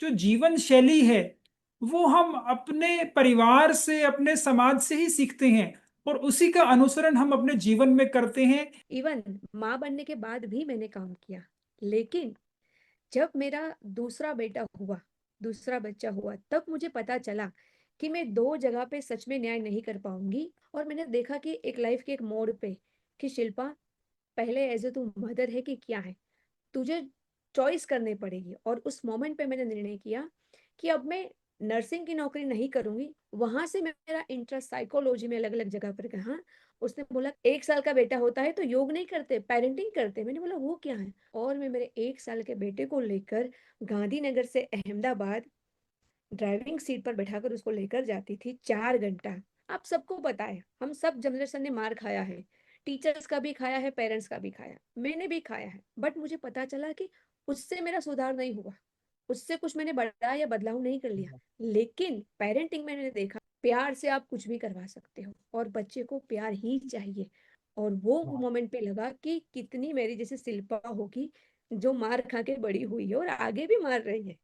जो जीवन शैली है वो हम अपने परिवार से, अपने समाज से ही सीखते हैं और उसी का अनुसरण हम अपने जीवन में करते हैं। इवन माँ बनने के बाद भी मैंने काम किया। लेकिन जब मेरा दूसरा बेटा हुआ, दूसरा बच्चा हुआ, तब मुझे पता चला कि मैं दो जगह पे सच में न्याय नहीं कर पाऊंगी। और मैंने देखा कि एक लाइफ के एक मोड़ पे कि शिल्पा, पहले एज ए तू मदर है कि क्या है, तुझे चॉइस करनी पड़ेगी। और उस मोमेंट पे मैंने निर्णय किया कि अब मैं नर्सिंग की नौकरी नहीं करूंगी। वहां से मेरा इंटरेस्ट साइकोलॉजी में अलग अलग जगह पर गया। उसने बोला 1 साल का बेटा होता है तो योग नहीं करते, पेरेंटिंग करते। मैंने बोला वो क्या है। और मैं मेरे 1 साल के बेटे को लेकर गांधीनगर से अहमदाबाद ड्राइविंग सीट पर बैठाकर उसको लेकर जाती थी 4 घंटा। आप सबको पता है, हम सब जनरेशन ने मार खाया है, टीचर्स का भी खाया है, पेरेंट्स का भी खाया, मैंने भी खाया है। बट मुझे पता चला कि उससे मेरा सुधार नहीं हुआ, उससे कुछ मैंने बड़ा या बदलाव नहीं कर लिया। लेकिन पेरेंटिंग में मैंने देखा प्यार से आप कुछ भी करवा सकते हो और बच्चे को प्यार ही चाहिए। और वो मोमेंट पे लगा कि कितनी मेरी जैसे शिल्पा होगी जो मार खा के बड़ी हुई है और आगे भी मार रही है।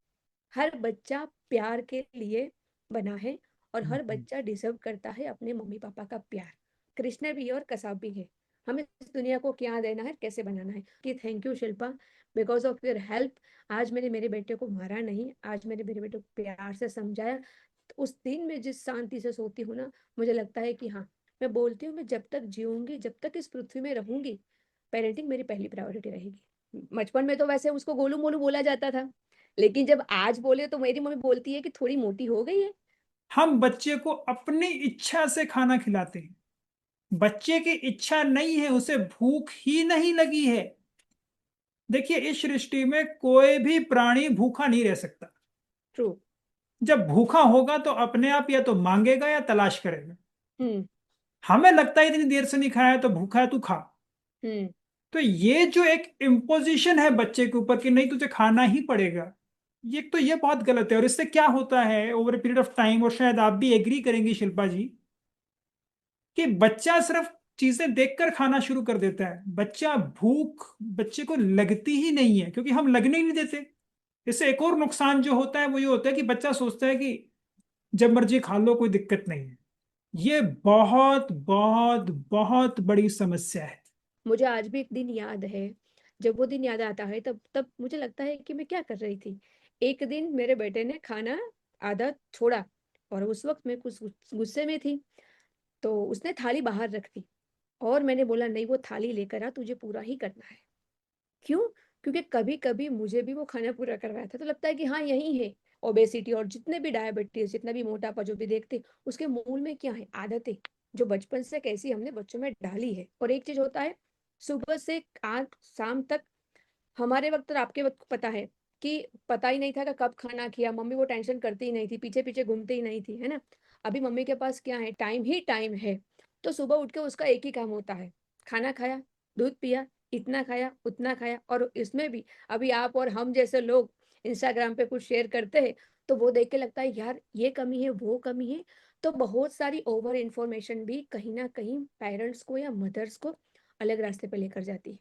हर बच्चा प्यार के लिए बना है और हर बच्चा डिजर्व करता है अपने मम्मी पापा का प्यार। कृष्ण भी है और कसाब भी है। हमें इस दुनिया को क्या देना है, कैसे बनाना है। कि thank you Shilpa, because of your help आज मैंने मेरे बेटे को मारा नहीं, आज मैंने मेरे बेटे को प्यार से समझाया। तो उस दिन में जिस शांति से सोती हूँ ना, मुझे लगता है कि हाँ, मैं बोलती हूँ मैं जब तक जीऊंगी, जब तक इस पृथ्वी में रहूंगी, पेरेंटिंग मेरी पहली प्रायोरिटी रहेगी। बचपन में तो वैसे उसको गोलू मोलू बोला जाता था, लेकिन जब आज बोले तो मेरी मम्मी बोलती है कि थोड़ी मोटी हो गई है। हम बच्चे को अपनी इच्छा से खाना खिलाते हैं। बच्चे की इच्छा नहीं है, उसे भूख ही नहीं लगी है। देखिए, इस सृष्टि में कोई भी प्राणी भूखा नहीं रह सकता। ट्रू। जब भूखा होगा तो अपने आप या तो मांगेगा या तलाश करेगा। हम्म। हमें लगता है इतनी देर से नहीं खाया है तो भूखा है, तू खा। हम्म। तो ये जो एक इम्पोजिशन है बच्चे के ऊपर कि नहीं तुझे खाना ही पड़ेगा, ये बहुत गलत है। और इससे क्या होता है over a period of time, और शायद आप भी एग्री करेंगी शिल्पा जी, कि बच्चा सिर्फ चीजें देखकर खाना शुरू कर देता है। भूख बच्चे को लगती ही नहीं है क्योंकि हम लगने ही नहीं देते। इससे एक और नुकसान जो होता है वो ये होता है कि बच्चा सोचता है कि जब मर्जी खा लो, कोई दिक्कत नहीं है। ये बहुत बहुत बहुत बड़ी समस्या है। मुझे आज भी एक दिन याद है। जब वो दिन याद आता है तब तब मुझे लगता है कि मैं क्या कर रही थी। एक दिन मेरे बेटे ने खाना आधा छोड़ा और उस वक्त मैं कुछ गुस्से में थी, तो उसने थाली बाहर रख दी। और मैंने बोला नहीं, वो थाली लेकर आ, तुझे पूरा ही करना है। क्यों? क्योंकि कभी कभी मुझे भी वो खाना पूरा करवाया था तो लगता है कि हाँ यही है। ओबेसिटी और जितने भी डायबिटीज, जितना भी मोटापा जो भी देखते, उसके मूल में क्या है, आदतें जो बचपन से कैसी हमने बच्चों में डाली है। और एक चीज होता है, सुबह से आज शाम तक, हमारे वक्त और आपके वक्त को पता है कि पता ही नहीं था कि कब खाना किया। मम्मी वो टेंशन करती ही नहीं थी, पीछे पीछे घूमती ही नहीं थी, है ना। अभी मम्मी के पास क्या है, टाइम ही टाइम है। तो सुबह उठ के उसका एक ही काम होता है, खाना खाया, दूध पिया, इतना खाया उतना खाया। और इसमें भी अभी आप और हम जैसे लोग इंस्टाग्राम पे कुछ शेयर करते हैं तो वो देख के लगता है यार ये कमी है वो कमी है। तो बहुत सारी ओवर इंफॉर्मेशन भी कहीं ना कहीं पेरेंट्स को या मदर्स को अलग रास्ते पे लेकर जाती है।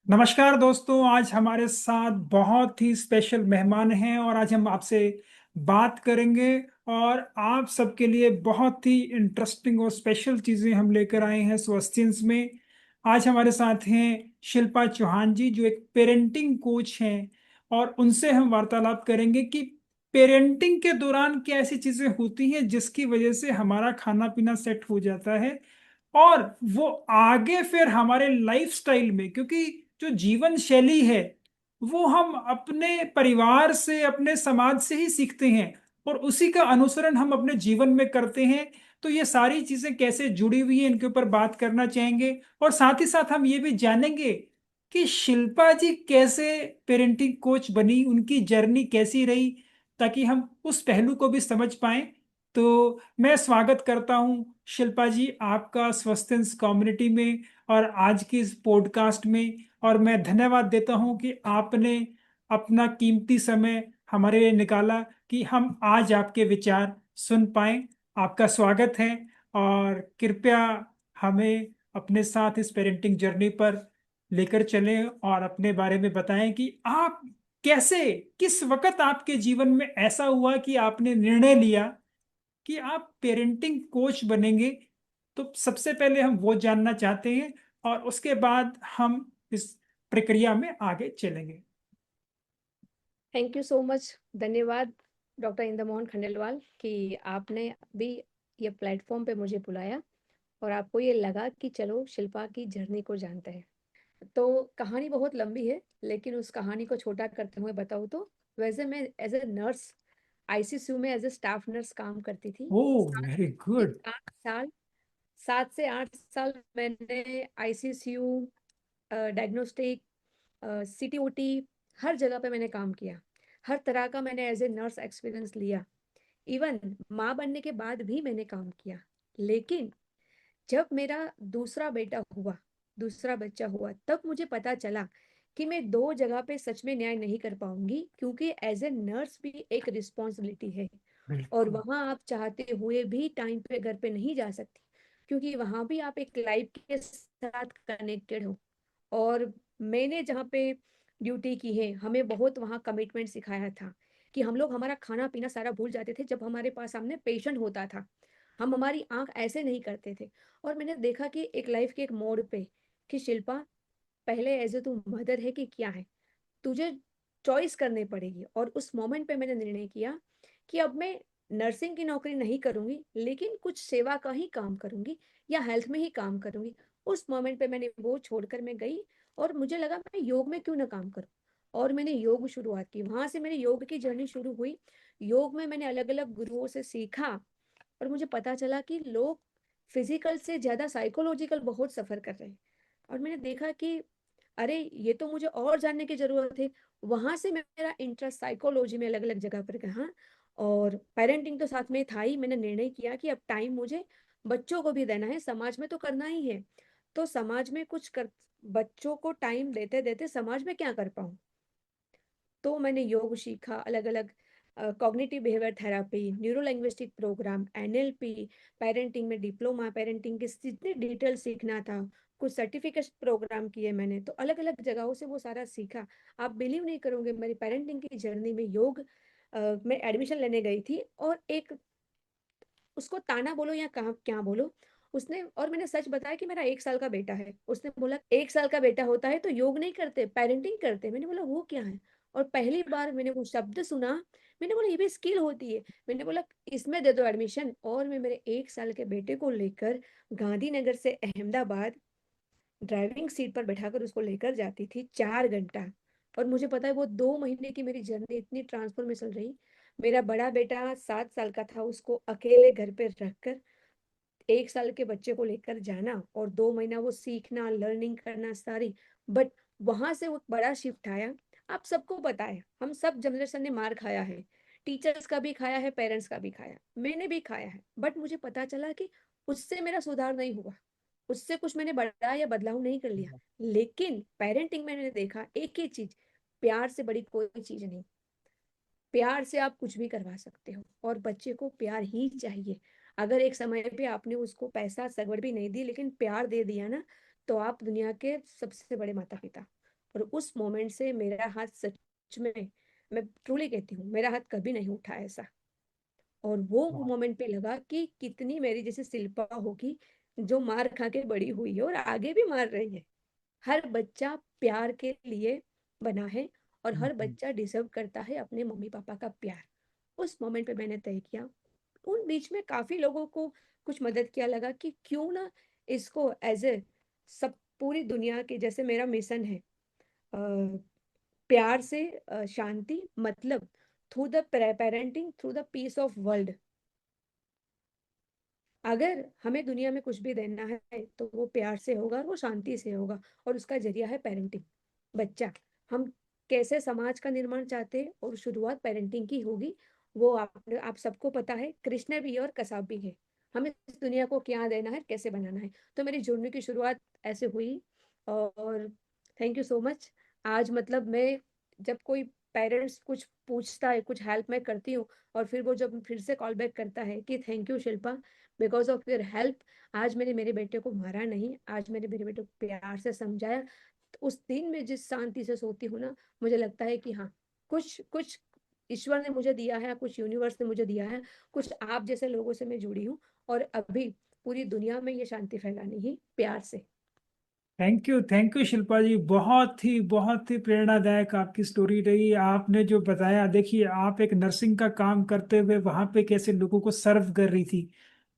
नमस्कार दोस्तों, आज हमारे साथ बहुत ही स्पेशल मेहमान हैं और आज हम आपसे बात करेंगे। और आप सबके लिए बहुत ही इंटरेस्टिंग और स्पेशल चीज़ें हम लेकर आए हैं स्वास्थ्यंस में। आज हमारे साथ हैं शिल्पा चौहान जी, जो एक पेरेंटिंग कोच हैं, और उनसे हम वार्तालाप करेंगे कि पेरेंटिंग के दौरान क्या ऐसी चीज़ें होती हैं जिसकी वजह से हमारा खाना पीना सेट हो जाता है, और वो आगे फिर हमारे लाइफस्टाइल में, क्योंकि जो जीवन शैली है वो हम अपने परिवार से, अपने समाज से ही सीखते हैं और उसी का अनुसरण हम अपने जीवन में करते हैं। तो ये सारी चीजें कैसे जुड़ी हुई हैं, इनके ऊपर बात करना चाहेंगे। और साथ ही साथ हम ये भी जानेंगे कि शिल्पा जी कैसे पेरेंटिंग कोच बनी, उनकी जर्नी कैसी रही, ताकि हम उस पहलू को भी समझ पाएं। तो मैं स्वागत करता हूं शिल्पा जी आपका स्वस्तिन्स कम्युनिटी में और आज की इस पॉडकास्ट में। और मैं धन्यवाद देता हूं कि आपने अपना कीमती समय हमारे लिए निकाला कि हम आज आपके विचार सुन पाएं। आपका स्वागत है और कृपया हमें अपने साथ इस पेरेंटिंग जर्नी पर लेकर चलें और अपने बारे में बताएं कि आप कैसे, किस वक्त आपके जीवन में ऐसा हुआ कि आपने निर्णय लिया कि आप पेरेंटिंग कोच बनेंगे। तो सबसे पहले हम वो जानना चाहते हैं और उसके बाद हम इस प्रक्रिया में आगे चलेंगे। Thank you so much. धन्यवाद डॉक्टर इंद्रमोहन खंडेलवाल कि आपने भी ये प्लेटफॉर्म पे मुझे बुलाया और आपको ये लगा कि चलो शिल्पा की जर्नी को जानते हैं। तो कहानी बहुत लंबी है, लेकिन उस कहानी को छोटा करते हुए बताऊँ तो वैसे मैं एज ए नर्स आईसीसीयू में एज ए स्टाफ नर्स काम करती थी। ओह, सात वेरी से गुड। 8 साल 7 से 8 साल मैंने आईसीसीयू, डायग्नोस्टिक, सिटी ओटी, हर जगह पे मैंने काम किया। हर तरह का मैंने एज ए नर्स एक्सपीरियंस लिया। इवन माँ बनने के बाद भी मैंने काम किया। लेकिन जब मेरा दूसरा बेटा हुआ, दूसरा बच्चा हुआ, तब मुझे पता चला कि मैं दो जगह पे सच में न्याय नहीं कर पाऊंगी, क्योंकि एज ए नर्स भी एक रिस्पॉन्सिबिलिटी है। और बिल्कुल। वहां आप चाहते हुए भी टाइम पे घर पे नहीं जा सकती, क्योंकि वहां भी आप एक लाइफ के साथ कनेक्टेड हो। और मैंने जहाँ पे ड्यूटी की है, हमें बहुत वहाँ कमिटमेंट सिखाया था कि हम लोग हमारा खाना पीना सारा भूल जाते थे जब हमारे पास सामने पेशेंट होता था। हम हमारी आंख ऐसे नहीं करते थे। और मैंने देखा कि एक लाइफ के एक मोड़ पे कि शिल्पा, पहले एज ए तू मदर है कि क्या है, तुझे चॉइस करनी पड़ेगी। और उस मोमेंट पे मैंने निर्णय किया कि अब मैं नर्सिंग की नौकरी नहीं करूंगी, लेकिन कुछ सेवा का ही काम करूंगी या हेल्थ में ही काम करूंगी। उस मोमेंट पे मैंने वो छोड़कर मैं गई और मुझे लगा मैं योग में क्यों ना काम करूं। और मैंने योग शुरुआत की, वहां से मेरी योग की जर्नी शुरू हुई। योग में मैंने अलग अलग गुरुओं से सीखा और मुझे पता चला कि लोग फिजिकल से ज्यादा साइकोलॉजिकल बहुत सफर कर रहे हैं। और मैंने देखा कि अरे ये तो मुझे और जानने की जरूरत है। वहां से मेरा इंटरेस्ट साइकोलॉजी में अलग अलग जगह पर गया। और पेरेंटिंग तो साथ में था ही। मैंने निर्णय किया कि अब टाइम मुझे बच्चों को भी देना है, समाज में तो करना ही है। तो समाज में कुछ कर, बच्चों को टाइम देते देते समाज में क्या कर पाऊं। तो मैंने योग सीखा, अलग अलग cognitive behaviour therapy, neuro linguistic programme, NLP, parenting में डिप्लोमा, पेरेंटिंग की जितनी डिटेल सीखना था, कुछ सर्टिफिकेट प्रोग्राम किए मैंने, तो अलग अलग जगहों से वो सारा सीखा। आप बिलीव नहीं करोगे, मेरी पेरेंटिंग की जर्नी में योग में एडमिशन लेने गई थी और एक, उसको ताना बोलो या कहा क्या बोलो, उसने, और मैंने सच बताया कि मेरा 1 साल का बेटा है, उसने बोला 1 साल का बेटा होता है तो योग नहीं करते, पेरेंटिंग करते। मैंने बोला वो क्या है। और पहली बार मैंने वो शब्द सुना, मैंने बोला ये भी स्किल होती है। मैंने बोला इसमें दे दो एडमिशन। और मैं मेरे 1 साल के बेटे को लेकर गांधीनगर से अहमदाबाद ड्राइविंग सीट पर बैठाकर उसको लेकर जाती थी 4 घंटा। और मुझे पता है वो 2 महीने की मेरी जर्नी इतनी ट्रांसफॉर्मेशन रही। मेरा बड़ा बेटा 7 साल का था, उसको अकेले घर पे रखकर 1 साल के बच्चे को लेकर जाना और 2 महीना वो सीखना, लर्निंग करना सारी। बट वहां से वो बड़ा शिफ्ट आया। आप सबको पता है, हम सब जनरेशन ने मार खाया है, टीचर्स का भी खाया है, पेरेंट्स का भी खाया, मैंने भी खाया है। बट मुझे पता चला कि उससे मेरा सुधार नहीं हुआ, उससे कुछ मैंने बड़ा या बदलाव नहीं कर लिया। लेकिन पेरेंटिंग में मैंने देखा एक ही चीज, प्यार से बड़ी कोई चीज नहीं। प्यार से आप कुछ भी करवा सकते हो और बच्चे को प्यार ही चाहिए। अगर एक समय पे आपने उसको पैसा सगवड़ भी नहीं दी लेकिन प्यार दे दिया ना, तो आप दुनिया के सबसे बड़े माता पिता। और उस मोमेंट से मेरा हाथ सच में, मैं ट्रूली कहती हूँ, मेरा हाथ कभी नहीं उठा ऐसा। और वो मोमेंट पे लगा कि कितनी मेरी जैसे शिल्पा होगी जो मार खा के बड़ी हुई है और आगे भी मार रही है। हर बच्चा प्यार के लिए बना है और हर बच्चा डिजर्व करता है अपने मम्मी पापा का प्यार। उस मोमेंट पे मैंने तय किया। उन बीच में काफी लोगों को कुछ मदद किया, लगा कि क्यों ना इसको एज ए सब पूरी दुनिया के जैसे मेरा मिशन है, प्यार से शांति, मतलब through the parenting through the peace of world. अगर हमें दुनिया में कुछ भी देना है तो वो प्यार से होगा और वो शांति से होगा। और उसका जरिया है पेरेंटिंग। बच्चा, हम कैसे समाज का निर्माण चाहते हैं और शुरुआत पेरेंटिंग की होगी। वो आप सबको पता है, कृष्ण भी है और कसाब भी है। हमें इस दुनिया को क्या देना है, कैसे बनाना है। तो मेरी जर्नी की शुरुआत ऐसे हुई। और थैंक यू सो मच। आज मतलब मैं, जब कोई पेरेंट्स कुछ पूछता है, कुछ हेल्प मैं करती हूँ, और फिर वो जब फिर से कॉल बैक करता है कि thank you Shilpa, because of your help आज मैंने मेरे बेटे को मारा नहीं, आज मैंने मेरे बेटे को प्यार से समझाया। तो उस दिन में जिस शांति से सोती हूँ ना, मुझे लगता है कि हाँ, कुछ कुछ ईश्वर ने मुझे दिया है, कुछ यूनिवर्स ने मुझे दिया है, कुछ आप जैसे लोगों से मैं जुड़ी हूँ, और अभी पूरी दुनिया में ये शांति फैलानी है प्यार से। थैंक यू शिल्पा जी, बहुत ही प्रेरणादायक आपकी स्टोरी रही। आपने जो बताया, देखिए आप एक नर्सिंग का काम करते हुए वहां पे कैसे लोगों को सर्व कर रही थी।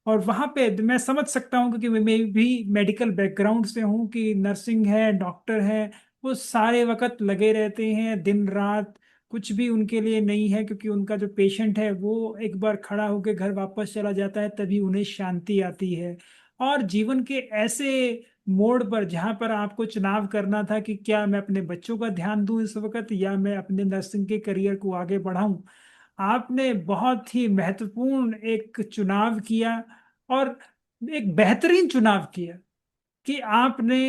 और वहां पे मैं समझ सकता हूँ, क्योंकि मैं भी मेडिकल बैकग्राउंड से हूँ, कि नर्सिंग है, डॉक्टर है, वो सारे वक्त लगे रहते हैं दिन रात। कुछ भी उनके लिए नहीं है, क्योंकि उनका जो पेशेंट है वो एक बार खड़ा होकर घर वापस चला जाता है, तभी उन्हें शांति आती है। और जीवन के ऐसे मोड़ पर जहां पर आपको चुनाव करना था कि क्या मैं अपने बच्चों का ध्यान दूं इस वक्त, या मैं अपने नर्सिंग के करियर को आगे बढ़ाऊं, आपने बहुत ही महत्वपूर्ण एक चुनाव किया। और एक बेहतरीन चुनाव किया कि आपने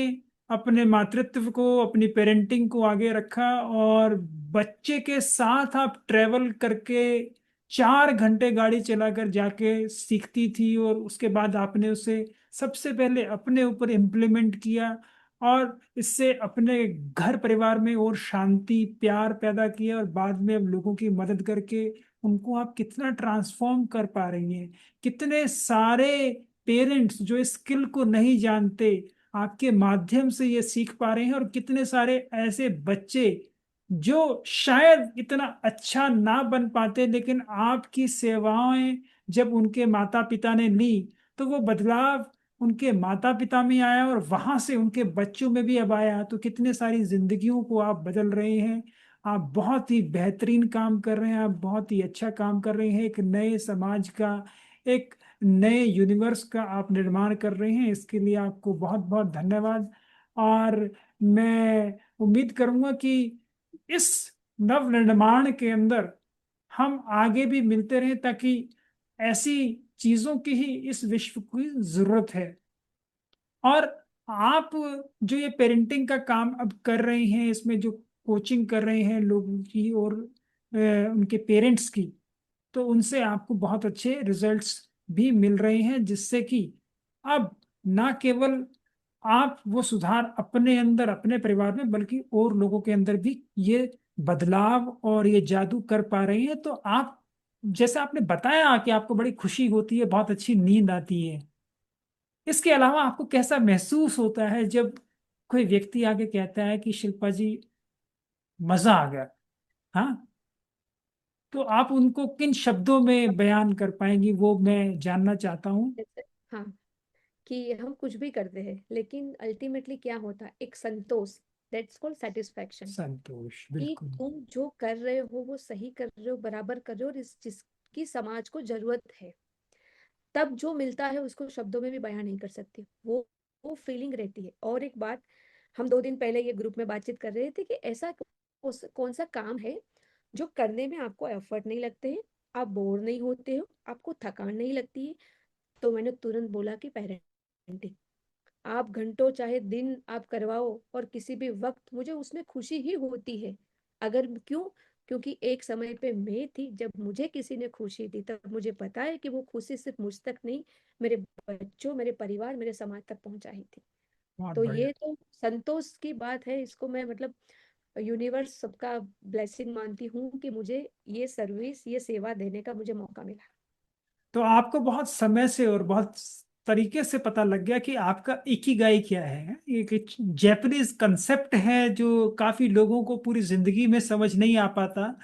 अपने मातृत्व को, अपनी पेरेंटिंग को आगे रखा, और बच्चे के साथ आप ट्रेवल करके 4 घंटे गाड़ी चलाकर जाके सीखती थी, और उसके बाद आपने उसे सबसे पहले अपने ऊपर इम्प्लीमेंट किया, और इससे अपने घर परिवार में और शांति प्यार पैदा किया, और बाद में अब लोगों की मदद करके उनको आप कितना ट्रांसफॉर्म कर पा रही हैं। कितने सारे पेरेंट्स जो इस स्किल को नहीं जानते, आपके माध्यम से ये सीख पा रहे हैं। और कितने सारे ऐसे बच्चे जो शायद इतना अच्छा ना बन पाते, लेकिन आपकी सेवाएं जब उनके माता पिता ने ली, तो वो बदलाव उनके माता पिता में आया, और वहां से उनके बच्चों में भी अब आया। तो कितने सारी जिंदगियों को आप बदल रहे हैं। आप बहुत ही बेहतरीन काम कर रहे हैं, आप बहुत ही अच्छा काम कर रहे हैं। एक नए समाज का, एक नए यूनिवर्स का आप निर्माण कर रहे हैं। इसके लिए आपको बहुत बहुत धन्यवाद। और मैं उम्मीद करूंगा कि इस नव निर्माण के अंदर हम आगे भी मिलते रहें, ताकि ऐसी चीजों की ही इस विश्व की जरूरत है। और आप जो ये पेरेंटिंग का काम अब कर रहे हैं, इसमें जो कोचिंग कर रहे हैं लोगों की, और उनके पेरेंट्स की, तो उनसे आपको बहुत अच्छे रिजल्ट्स भी मिल रहे हैं, जिससे कि अब ना केवल आप वो सुधार अपने अंदर, अपने परिवार में, बल्कि और लोगों के अंदर भी ये बदलाव और ये जादू कर पा रहे हैं। तो आप, जैसे आपने बताया कि आपको बड़ी खुशी होती है, बहुत अच्छी नींद आती है, इसके अलावा आपको कैसा महसूस होता है जब कोई व्यक्ति आके कहता है कि शिल्पा जी, मजा आ गया? हाँ, तो आप उनको किन शब्दों में बयान कर पाएंगी, वो मैं जानना चाहता हूँ। जैसे, हाँ, कि हम कुछ भी करते हैं लेकिन अल्टीमेटली क्या होता है, एक संतोष, दैट्स कॉल्ड सेटिस्फैक्शन। संतोष, कि बिल्कुल। तुम जो कर रहे हो वो सही कर रहे हो, बराबर कर रहे हो, और इस जिसकी समाज को जरूरत है, तब जो मिलता है उसको शब्दों में भी बयान नहीं कर सकती। वो फीलिंग रहती है। और एक बात, हम 2 दिन पहले ये ग्रुप में बातचीत कर रहे थे कि ऐसा कौन सा काम है जो करने में आपको एफर्ट नहीं लगते हैं, आप बोर नहीं होते हो, आपको थकान नहीं लगती है। तो मैंने तुरंत बोला कि पेरेंटिंग। आप घंटों चाहे दिन आप करवाओ, और किसी भी वक्त मुझे उसमें खुशी ही होती है। अगर क्यों? क्योंकि एक समय पे मैं थी जब मुझे किसी ने खुशी दी, तब मुझे पता है कि वो खुशी सिर्फ मुझ तक नहीं, मेरे बच्चों, मेरे परिवार, मेरे समाज तक पहुंचाई थी। बहुत तो बढ़िया। ये तो संतोष की बात है। इसको मैं मतलब यूनिवर्स सबका ब्लेसिंग मानती हूँ कि मुझे ये सर्विस, ये सेवा देने का मुझे मौका मिला। तो आपको बहुत समय से और बहुत तरीके से पता लग गया कि आपका इकिगाई क्या है। एक जैपनीज कंसेप्ट है जो काफी लोगों को पूरी जिंदगी में समझ नहीं आ पाता,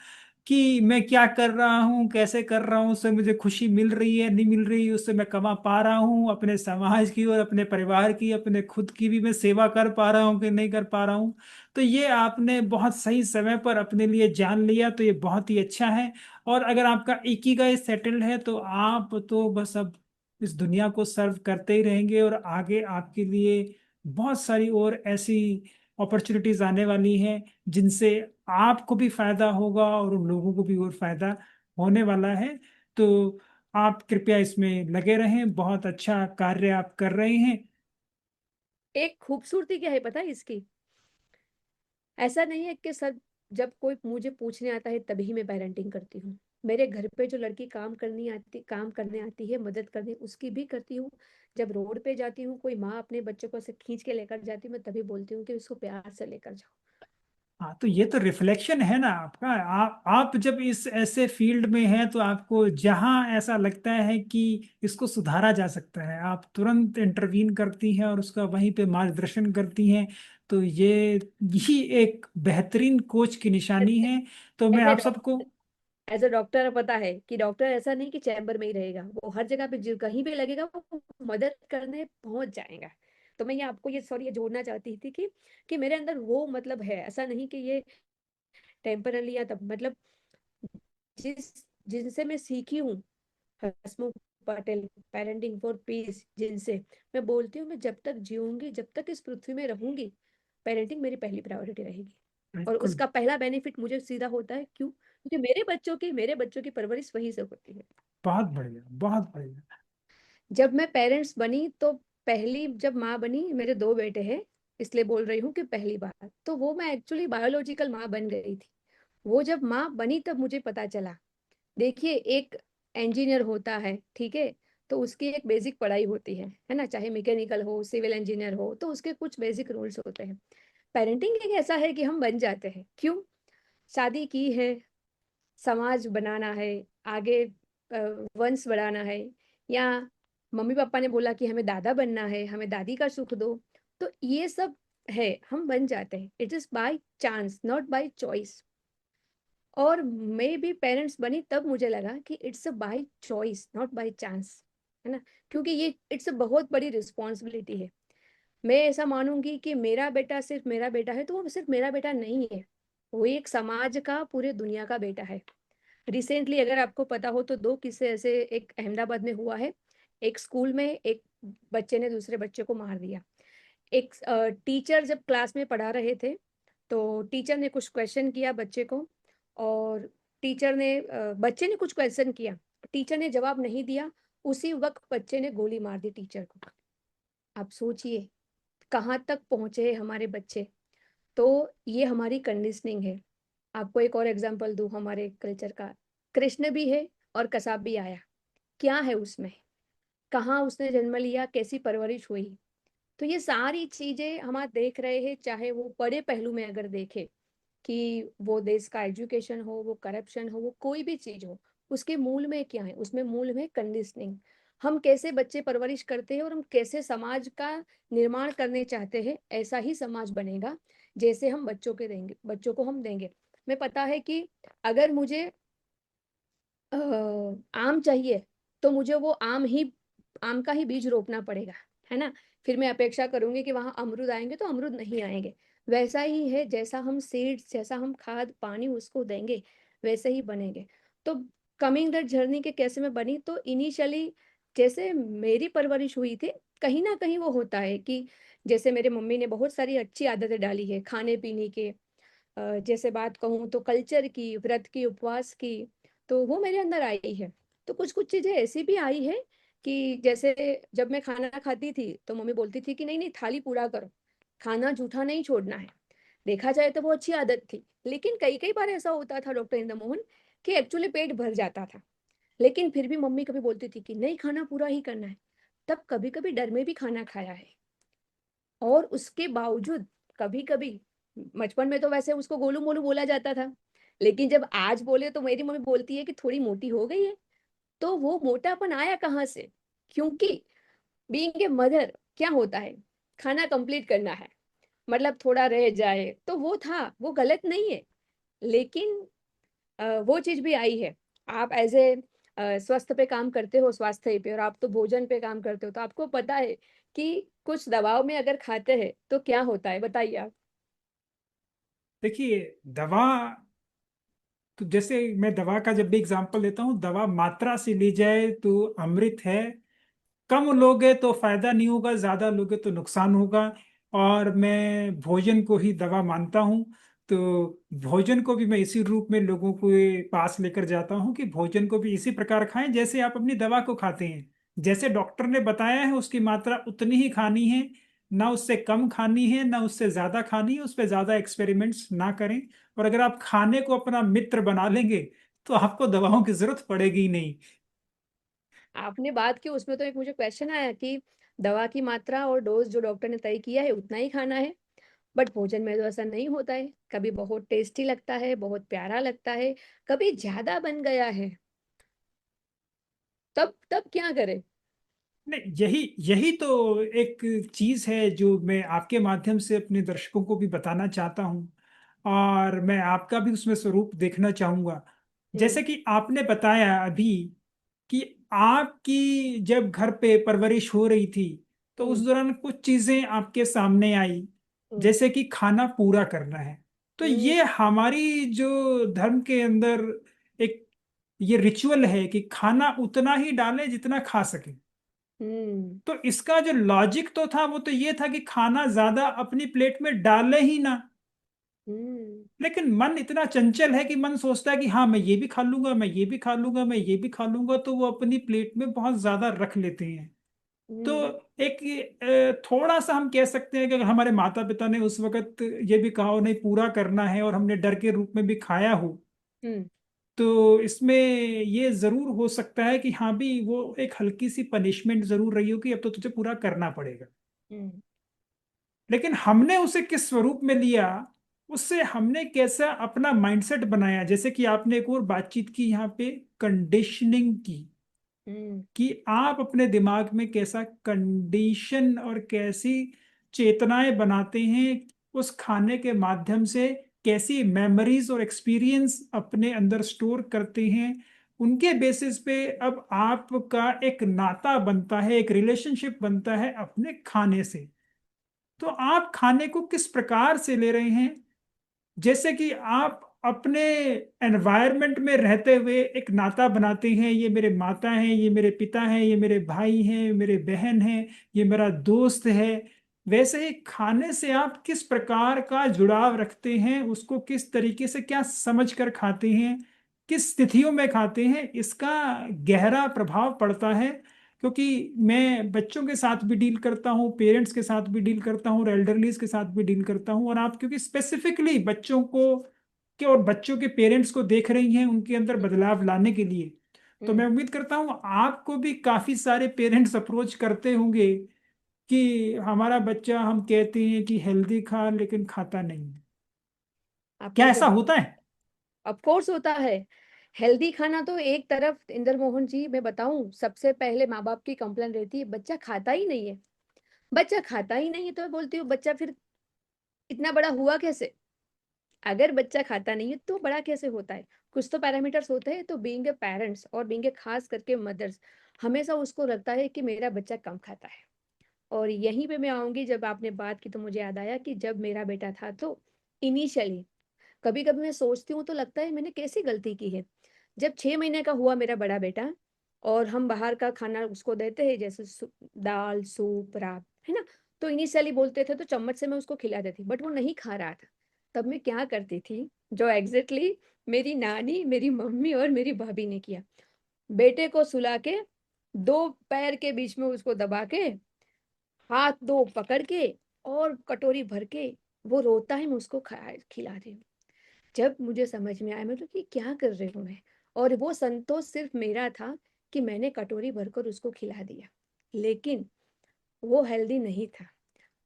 कि मैं क्या कर रहा हूँ, कैसे कर रहा हूँ, उससे मुझे खुशी मिल रही है, नहीं मिल रही, उससे मैं कमा पा रहा हूँ अपने समाज की और अपने परिवार की, अपने खुद की भी मैं सेवा कर पा रहा हूँ कि नहीं कर पा रहा हूँ। तो ये आपने बहुत सही समय पर अपने लिए जान लिया, तो ये बहुत ही अच्छा है। और अगर आपका इकिगाई सेटल्ड है, तो आप तो बस अब इस दुनिया को सर्व करते ही रहेंगे, और आगे आपके लिए बहुत सारी और ऐसी अपॉर्चुनिटीज आने वाली हैं, जिनसे आपको भी फायदा होगा और उन लोगों को भी और फायदा होने वाला है। तो आप कृपया इसमें लगे रहें, बहुत अच्छा कार्य आप कर रहे हैं। एक खूबसूरती क्या है पता है इसकी? ऐसा नहीं है कि सब जब कोई मुझे पूछने आता है तभी मैं पेरेंटिंग करती हूँ। मेरे घर पे जो लड़की काम करने आती है मदद करने, उसकी भी करती हूँ। जब रोड पे जाती हूँ, कोई माँ अपने बच्चों को ऐसे खींच के लेकर जाती है, मैं तभी बोलती हूँ कि उसको प्यार से लेकर जाओ। हाँ, तो ये तो रिफ्लेक्शन है ना आपका। आप जब इस ऐसे फील्ड में हैं तो आपको जहां ऐसा लगता है कि इसको सुधारा जा सकता है, आप तुरंत इंटरवीन करती हैं और उसका वहीं पे मार्गदर्शन करती हैं। तो ये यही एक बेहतरीन कोच की निशानी है। तो मैं एज ए आप सबको। एज अ डॉक्टर पता है कि डॉक्टर ऐसा नहीं कि चैम्बर में ही रहेगा, वो हर जगह पे कहीं भी लगेगा वो मदद करने पहुंच जाएगा। तो मैं ये आपको ये सॉरी ये जोड़ना चाहती थी कि मेरे अंदर वो मतलब है, ऐसा नहीं कि ये टेम्परली या तब मतलब जिस जिनसे मैं सीखी हूँ, हसमुख पटेल, पेरेंटिंग फॉर पीस, जिनसे मैं बोलती हूँ, मैं जब तक जीऊंगी, जब तक इस पृथ्वी में रहूंगी, पेरेंटिंग मेरी पहली प्रायोरिटी रहेगी। और बिल्कुल। उसका पहला बेनिफिट मुझे सीधा होता है, क्यों? क्योंकि मेरे बच्चों की परवरिश वहीं से होती है। बहुत बढ़िया, बहुत बढ़िया। जब मैं पेरेंट्स बनी तो पहली जब माँ बनी, मेरे दो बेटे हैं, इसलिए बोल रही हूँ कि पहली बार तो वो मैं एक्चुअली बायोलॉजिकल माँ बन गई थी। वो जब माँ बनी तब मुझे पता चला। देखिए, एक इंजीनियर होता है, ठीक है, तो उसकी एक बेसिक पढ़ाई होती है ना, चाहे मैकेनिकल हो, सिविल इंजीनियर हो, तो उसके कुछ बेसिक रूल्स होते हैं। पेरेंटिंग एक ऐसा है कि हम बन जाते हैं, क्यों? शादी की है, समाज बनाना है, आगे वंश बढ़ाना है, या मम्मी पापा ने बोला कि हमें दादा बनना है, हमें दादी का सुख दो, तो ये सब है, हम बन जाते हैं। It is by chance, not by choice. और मैं भी पेरेंट्स बनी तब मुझे लगा कि it's a by choice, not by chance, है ना। क्योंकि ये इट्स अ बहुत बड़ी रिस्पॉन्सिबिलिटी है। मैं ऐसा मानूंगी कि मेरा बेटा सिर्फ मेरा बेटा है, तो वो सिर्फ मेरा बेटा नहीं है, वो एक समाज का, पूरे दुनिया का बेटा है। रिसेंटली अगर आपको पता हो तो दो किस्से ऐसे एक अहमदाबाद में हुआ है। एक स्कूल में एक बच्चे ने दूसरे बच्चे को मार दिया। एक टीचर जब क्लास में पढ़ा रहे थे, तो टीचर ने कुछ क्वेश्चन किया बच्चे को, और बच्चे ने कुछ क्वेश्चन किया, टीचर ने जवाब नहीं दिया, उसी वक्त बच्चे ने गोली मार दी टीचर को। आप सोचिए कहाँ तक पहुंचे हैं हमारे बच्चे। तो ये हमारी कंडीशनिंग है। आपको एक और एग्जांपल दूं हमारे कल्चर का। कृष्ण भी है और कसाब भी आया, क्या है उसमें? कहाँ उसने जन्म लिया, कैसी परवरिश हुई? तो ये सारी चीजें हम आज देख रहे हैं, चाहे वो बड़े पहलू में अगर देखें कि वो देश का एजुकेशन हो, वो करप्शन हो, वो कोई भी चीज हो, उसके मूल में क्या है? उसमें मूल में कंडीशनिंग। हम कैसे बच्चे परवरिश करते हैं और हम कैसे समाज का निर्माण करने चाहते हैं, ऐसा ही समाज बनेगा जैसे हम बच्चों को हम देंगे। मैं पता है कि अगर मुझे आम चाहिए, तो मुझे वो आम का ही बीज रोपना पड़ेगा, है ना। फिर मैं अपेक्षा करूंगी कि वहां अमरूद आएंगे, तो अमरूद नहीं आएंगे। वैसा ही है, जैसा हम सीड्स, जैसा हम खाद पानी उसको देंगे, वैसे ही बनेंगे। तो कमिंग दैट जर्नी के कैसे मैं बनी, तो इनिशियली जैसे मेरी परवरिश हुई थी, कहीं ना कहीं वो होता है कि जैसे मेरे मम्मी ने बहुत सारी अच्छी आदतें डाली है खाने पीने के, जैसे बात कहूँ तो कल्चर की, व्रत की, उपवास की, तो वो मेरे अंदर आई है। तो कुछ कुछ चीजें ऐसी भी आई है कि जैसे जब मैं खाना खाती थी तो मम्मी बोलती थी कि नहीं नहीं, थाली पूरा करो, खाना जूठा नहीं छोड़ना है। देखा जाए तो वो अच्छी आदत थी, लेकिन कई कई बार ऐसा होता था डॉक्टर इंद्र मोहन कि एक्चुअली पेट भर जाता था, लेकिन फिर भी मम्मी कभी बोलती थी कि नहीं, खाना पूरा ही करना है। तब कभी कभी डर में भी खाना खाया है, और उसके बावजूद कभी कभी, बचपन में तो वैसे उसको गोलू मोलू बोला जाता था, लेकिन जब आज बोले तो मेरी मम्मी बोलती है कि थोड़ी मोटी हो गई है। तो वो मोटापन आया कहाँ से? क्योंकि बीइंग ए मदर क्या होता है, खाना कंप्लीट करना है, मतलब थोड़ा रह जाए तो वो था, वो गलत नहीं है, लेकिन वो चीज भी आई है। आप एज ए स्वास्थ्य पे काम करते हो, स्वास्थ्य पे, और आप तो भोजन पे काम करते हो, तो आपको पता है कि कुछ दवाओं में अगर खाते हैं तो क्या होता है, बताइए आप। देखिए, दवा, तो जैसे मैं दवा का जब भी एग्जांपल देता हूँ, दवा मात्रा से ली जाए तो अमृत है। कम लोगे तो फायदा नहीं होगा, ज्यादा लोगे तो नुकसान होगा। और मैं भोजन को ही दवा मानता हूँ। तो भोजन को भी मैं इसी रूप में लोगों को पास लेकर जाता हूँ कि भोजन को भी इसी प्रकार खाएं जैसे आप अपनी दवा को खाते हैं। जैसे डॉक्टर ने बताया है उसकी मात्रा उतनी ही खानी है। ना उससे कम खानी है ना उससे ज्यादा खानी है, उस पर ज्यादा एक्सपेरिमेंट्स ना करें। और अगर आप खाने को अपना मित्र बना लेंगे तो आपको दवाओं की जरूरत पड़ेगी ही नहीं। आपने बात की उसमें तो एक मुझे क्वेश्चन आया कि दवा की मात्रा और डोज जो डॉक्टर ने तय किया है उतना ही खाना है, बट भोजन में तो ऐसा नहीं होता है। कभी बहुत टेस्टी लगता है, बहुत प्यारा लगता है, कभी ज्यादा बन गया है, तब तब क्या करें? नहीं, यही यही तो एक चीज है जो मैं आपके माध्यम से अपने दर्शकों को भी बताना चाहता हूँ, और मैं आपका भी उसमें स्वरूप देखना चाहूंगा। हम्म। जैसे कि आपने बताया अभी कि आपकी जब घर पे परवरिश हो रही थी तो उस हम्म। दौरान कुछ चीजें आपके सामने आई, हम्म। जैसे कि खाना पूरा करना है। तो हम्म। ये हमारी जो धर्म के अंदर एक ये रिचुअल है कि खाना उतना ही डालें जितना खा सके। हम्म। तो इसका जो लॉजिक तो था वो तो ये था कि खाना ज्यादा अपनी प्लेट में डाले ही ना। हम्म। लेकिन मन इतना चंचल है कि मन सोचता है कि हाँ मैं ये भी खा लूंगा, मैं ये भी खा लूंगा, मैं ये भी खा लूंगा, तो वो अपनी प्लेट में बहुत ज्यादा रख लेते हैं। तो हम्म। एक थोड़ा सा हम कह सकते हैं कि अगर हमारे माता पिता ने उस वक्त ये भी कहा हो नहीं पूरा करना है और हमने डर के रूप में भी खाया हो, हम्म। तो इसमें ये जरूर हो सकता है कि हाँ भी वो एक हल्की सी पनिशमेंट जरूर रही हो कि अब तो तुझे पूरा करना पड़ेगा। हम्म। लेकिन हमने उसे किस स्वरूप में लिया, उससे हमने कैसा अपना माइंडसेट बनाया, जैसे कि आपने एक और बातचीत की यहाँ पे कंडीशनिंग की, हम्म। कि आप अपने दिमाग में कैसा कंडीशन और कैसी चेतनाएं बनाते हैं उस खाने के माध्यम से, कैसी मेमोरीज और एक्सपीरियंस अपने अंदर स्टोर करते हैं। उनके बेसिस पे अब आपका एक नाता बनता है, एक रिलेशनशिप बनता है अपने खाने से। तो आप खाने को किस प्रकार से ले रहे हैं, जैसे कि आप अपने एनवायरनमेंट में रहते हुए एक नाता बनाते हैं, ये मेरे माता हैं, ये मेरे पिता हैं, ये मेरे भाई हैं, मेरे बहन हैं, ये मेरा दोस्त है। वैसे ही खाने से आप किस प्रकार का जुड़ाव रखते हैं, उसको किस तरीके से क्या समझ कर खाते हैं, किस स्थितियों में खाते हैं, इसका गहरा प्रभाव पड़ता है। क्योंकि मैं बच्चों के साथ भी डील करता हूँ, पेरेंट्स के साथ भी डील करता हूँ और एल्डरलीज के साथ भी डील करता हूँ, और आप क्योंकि स्पेसिफिकली बच्चों को के और बच्चों के पेरेंट्स को देख रही हैं उनके अंदर बदलाव लाने के लिए, तो मैं हम्म। उम्मीद करता हूँ आपको भी काफी सारे पेरेंट्स अप्रोच करते होंगे कि हमारा बच्चा, हम कहते हैं कि हेल्दी खा लेकिन खाता नहीं है। आपने क्या मुझे ऐसा होता है? ऑफ कोर्स होता है। हेल्दी खाना तो एक तरफ, इंदर मोहन जी मैं बताऊं, सबसे पहले माँ बाप की कंप्लेन रहती है बच्चा खाता ही नहीं है। बच्चा खाता ही नहीं है तो मैं बोलती हूँ बच्चा फिर इतना बड़ा हुआ कैसे? अगर बच्चा खाता नहीं है तो बड़ा कैसे होता है? कुछ तो पैरामीटर्स होते हैं। तो बीइंग ए पेरेंट्स और बीइंग ए खास करके मदर्स, हमेशा उसको लगता है कि मेरा बच्चा कम खाता है। और यहीं पे मैं आऊंगी, जब आपने बात की तो मुझे याद आया कि जब मेरा बेटा था तो इनिशियली कभी कभी मैं सोचती हूँ तो लगता है मैंने कैसी गलती की है। जब 6 महीने का हुआ मेरा बड़ा बेटा, और हम बाहर का खाना उसको देते हैं जैसे दाल सूप रात, है ना, तो इनिशियली बोलते थे तो चम्मच से मैं उसको खिला देती, बट वो नहीं खा रहा था। तब मैं क्या करती थी, जो एग्जैक्टली मेरी नानी, मेरी मम्मी और मेरी भाभी ने किया, बेटे को सुला के, दो पैर के बीच में उसको दबा के, हाथ दो पकड़ के, और कटोरी भर के, वो रोता है मैं उसको खिला रही हूँ। जब मुझे समझ में आया मैं तो कि क्या कर रही हूँ मैं, और वो संतोष सिर्फ मेरा था कि मैंने कटोरी भरकर उसको खिला दिया, लेकिन वो हेल्दी नहीं था।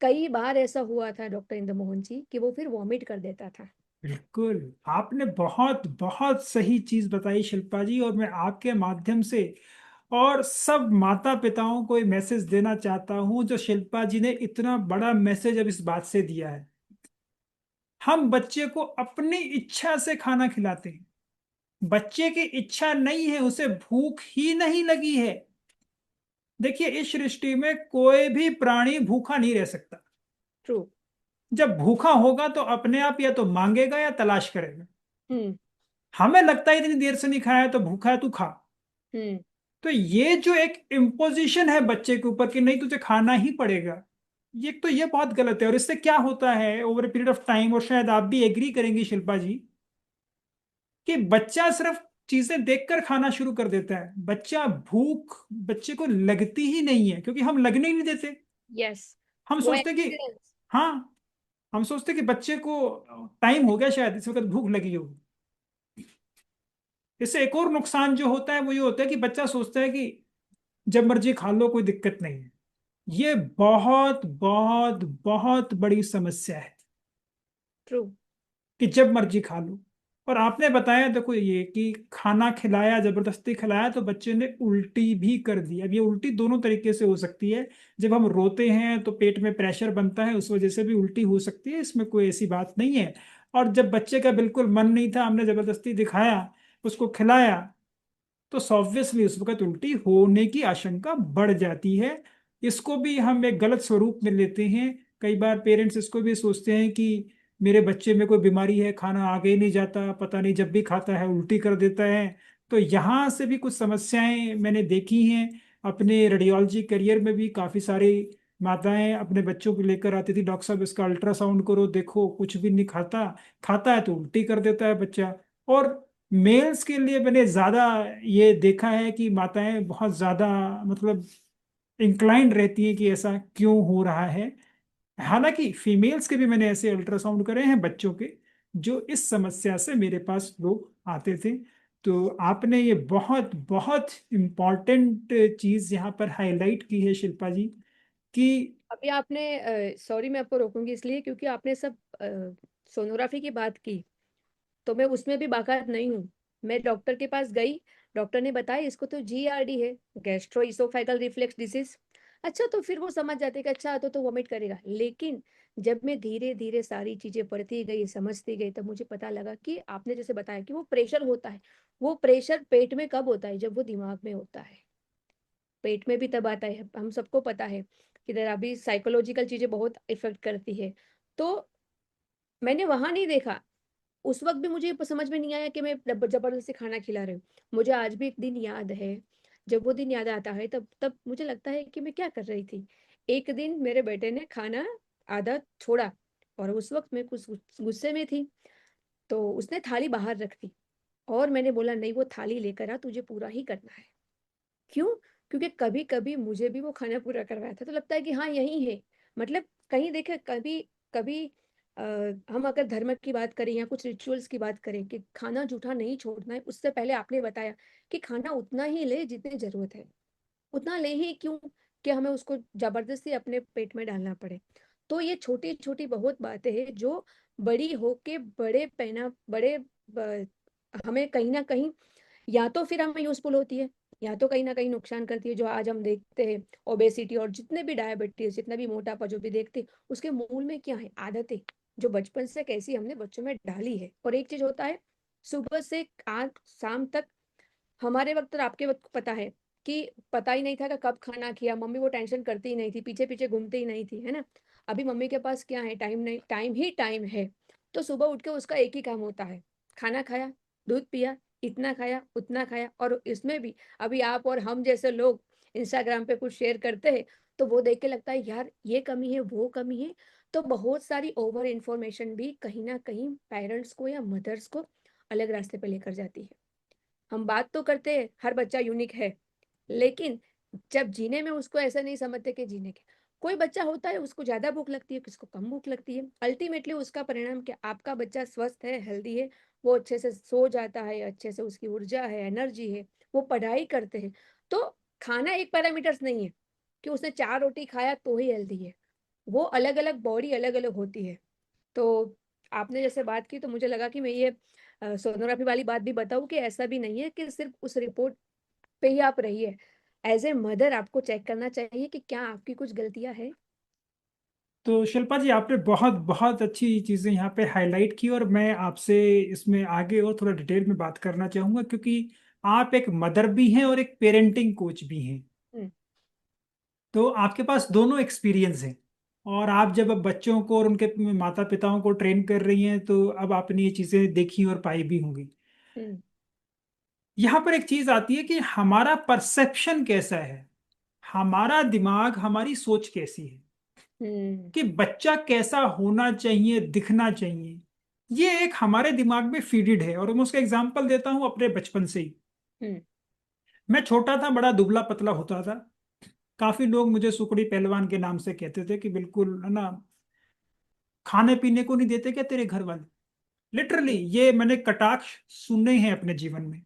कई बार ऐसा हुआ था डॉक्टर इंद्र मोहन जी कि वो फिर वॉमिट कर देता था। बिल्कुल, आपने बहुत बहुत सही चीज बताई शिल्पा जी, और मैं आपके माध्यम से और सब माता पिताओं को ये मैसेज देना चाहता हूं जो शिल्पा जी ने इतना बड़ा मैसेज अब इस बात से दिया है। हम बच्चे को अपनी इच्छा से खाना खिलाते हैं, बच्चे की इच्छा नहीं है, उसे भूख ही नहीं लगी है। देखिए, इस सृष्टि में कोई भी प्राणी भूखा नहीं रह सकता। ट्रू। जब भूखा होगा तो अपने आप या तो मांगेगा या तलाश करेगा। हम्म। हमें लगता है इतनी देर से नहीं खाया है तो भूखा है, तू खा। हम्म। तो ये जो एक इम्पोजिशन है बच्चे के ऊपर कि नहीं तुझे खाना ही पड़ेगा, ये बहुत गलत है। और इससे क्या होता है over a period of time, और शायद आप भी एग्री करेंगी शिल्पा जी, कि बच्चा सिर्फ चीजें देखकर खाना शुरू कर देता है, बच्चा भूख बच्चे को लगती ही नहीं है, क्योंकि हम लगने ही नहीं देते। यस। हम वो सोचते कि, एक्सपीरियंस। हाँ, हम सोचते कि बच्चे को टाइम हो गया, शायद इस वक्त भूख लगी हो। इससे एक और नुकसान जो होता है वो ये होता है कि बच्चा सोचता है कि जब मर्जी खा लो, कोई दिक्कत नहीं है। ये बहुत बहुत बहुत बड़ी समस्या है ट्रू। कि जब मर्जी खा लो। और आपने बताया, देखो, ये कि खाना खिलाया, जबरदस्ती खिलाया तो बच्चे ने उल्टी भी कर दी। अब ये उल्टी दोनों तरीके से हो सकती है। जब हम रोते हैं तो पेट में प्रेशर बनता है, उस वजह से भी उल्टी हो सकती है, इसमें कोई ऐसी बात नहीं है। और जब बच्चे का बिल्कुल मन नहीं था, हमने जबरदस्ती दिखाया, उसको खिलाया, तो ऑब्वियसली उस वक्त उल्टी होने की आशंका बढ़ जाती है। इसको भी हम एक गलत स्वरूप में लेते हैं। कई बार पेरेंट्स इसको भी सोचते हैं कि मेरे बच्चे में कोई बीमारी है, खाना आगे नहीं जाता, पता नहीं जब भी खाता है उल्टी कर देता है। तो यहाँ से भी कुछ समस्याएं मैंने देखी हैं। अपने रेडियोलॉजी करियर में भी काफ़ी सारी माताएं अपने बच्चों को लेकर आती थी, डॉक्टर साहब इसका अल्ट्रासाउंड करो, देखो कुछ भी नहीं खाता, खाता है तो उल्टी कर देता है बच्चा। और मेल्स के लिए मैंने ज्यादा ये देखा है कि माताएं बहुत ज्यादा, मतलब, इंक्लाइंड रहती हैं कि ऐसा क्यों हो रहा है। हालांकि फीमेल्स के भी मैंने ऐसे अल्ट्रासाउंड करे हैं बच्चों के, जो इस समस्या से मेरे पास लोग आते थे। तो आपने ये बहुत बहुत इम्पॉर्टेंट चीज यहाँ पर हाईलाइट की है, शिल्पा जी, कि अभी आपने सॉरी मैं आपको रोकूंगी इसलिए क्योंकि आपने सब सोनोग्राफी की बात की, तो मैं उसमें भी बाकात नहीं हूँ। मैं डॉक्टर के पास गई, डॉक्टर ने बताया इसको तो जीआरडी है, गैस्ट्रो इसोफेगल रिफ्लेक्स डिसीज। अच्छा, तो फिर वो समझ जाते कि अच्छा तो वोमिट करेगा। लेकिन जब मैं धीरे धीरे सारी चीजें पढ़ती गई, समझती गई, तब मुझे पता लगा कि आपने जैसे बताया कि वो प्रेशर होता है। वो प्रेशर पेट में कब होता है? जब वो दिमाग में होता है। पेट में भी तब आता है, हम सबको पता है कि इधर अभी साइकोलॉजिकल चीजें बहुत इफेक्ट करती है। तो मैंने वहां नहीं देखा। उस वक्त भी मुझे समझ में नहीं आया कि मैं जबरदस्ती खाना खिला रही हूँ। मुझे आज भी एक दिन याद है। जब वो दिन याद आता है तब तब मुझे लगता है कि मैं क्या कर रही थी। एक दिन मेरे बेटे ने खाना आधा छोड़ा, और उस वक्त मैं कुछ गुस्से में थी, तो उसने थाली बाहर रख दी। और मैंने बोला नहीं, वो थाली लेकर आ, तुझे पूरा ही करना है। क्यों? क्योंकि कभी कभी मुझे भी वो खाना पूरा करवाया था, तो लगता है कि हाँ यही है। मतलब कहीं देखे, कभी कभी आ, हम अगर धर्म की बात करें या कुछ रिचुअल्स की बात करें कि खाना जूठा नहीं छोड़ना है, उससे पहले आपने बताया कि खाना उतना ही ले जितनी जरूरत है। उतना ले ही क्यों कि हमें उसको जबरदस्ती अपने पेट में डालना पड़े। तो ये छोटी छोटी बहुत बातें हैं जो बड़ी होके बड़े पैना बड़े हमें कहीं ना कहीं, या तो फिर हमें यूजफुल होती है, या तो कहीं ना कहीं नुकसान करती है। जो आज हम देखते हैं ओबेसिटी और जितने भी डायबिटीज, जितना भी मोटापा जो भी देखते हैं, उसके मूल में क्या है? आदतें जो बचपन से कैसी हमने बच्चों में डाली है। और एक चीज होता है, सुबह से आज शाम तक, हमारे वक्त और आपके वक्त पता है कि पता ही नहीं था कि कब खाना किया। मम्मी वो टेंशन करती ही नहीं थी, पीछे पीछे घूमती ही नहीं थी, है ना। अभी मम्मी के पास क्या है? टाइम नहीं, टाइम ही टाइम है। तो सुबह उठ के उसका एक ही काम होता है, खाना खाया, दूध पिया, इतना खाया, उतना खाया। और इसमें भी अभी आप और हम जैसे लोग इंस्टाग्राम पे कुछ शेयर करते हैं, तो वो देख के लगता है यार ये कमी है, वो कमी है। तो बहुत सारी ओवर इंफॉर्मेशन भी कहीं ना कहीं पेरेंट्स को या मदर्स को अलग रास्ते पे लेकर जाती है। हम बात तो करते हैं हर बच्चा यूनिक है, लेकिन जब जीने में उसको ऐसा नहीं समझते कि जीने के, कोई बच्चा होता है उसको ज्यादा भूख लगती है, किसको कम भूख लगती है। अल्टीमेटली उसका परिणाम क्या? आपका बच्चा स्वस्थ है, हेल्दी है, वो अच्छे से सो जाता है, अच्छे से उसकी ऊर्जा है, एनर्जी है, वो पढ़ाई करते हैं। तो खाना एक पैरामीटर्स नहीं है कि उसने 4 रोटी खाया तो ही हेल्दी है। वो अलग अलग बॉडी अलग अलग होती है। तो आपने जैसे बात की तो मुझे लगा कि मैं ये सोनोग्राफी वाली बात भी बताऊं कि ऐसा भी नहीं है कि सिर्फ उस रिपोर्ट पे ही आप रहिए। एज ए मदर आपको चेक करना चाहिए कि क्या आपकी कुछ गलतियां है। तो शिल्पा जी, आपने बहुत बहुत अच्छी चीज़ें यहाँ पे हाईलाइट की, और मैं आपसे इसमें आगे और थोड़ा डिटेल में बात करना चाहूँगा, क्योंकि आप एक मदर भी हैं और एक पेरेंटिंग कोच भी हैं। हम्म। तो आपके पास दोनों एक्सपीरियंस हैं। और आप जब अब बच्चों को और उनके माता पिताओं को ट्रेन कर रही हैं, तो अब आपने ये चीज़ें देखी और पाई भी होंगी। हम्म। यहाँ पर एक चीज़ आती है कि हमारा परसेप्शन कैसा है, हमारा दिमाग, हमारी सोच कैसी है, हम्म। कि बच्चा कैसा होना चाहिए, दिखना चाहिए। ये एक हमारे दिमाग में फीडेड है। और मैं उसका एग्जांपल देता हूँ अपने बचपन से ही। हम्म। मैं छोटा था, बड़ा दुबला पतला होता था। काफी लोग मुझे सुकड़ी पहलवान के नाम से कहते थे कि बिल्कुल है ना, खाने पीने को नहीं देते क्या तेरे घर वाले। लिटरली हम्म। ये मैंने कटाक्ष सुने हैं अपने जीवन में।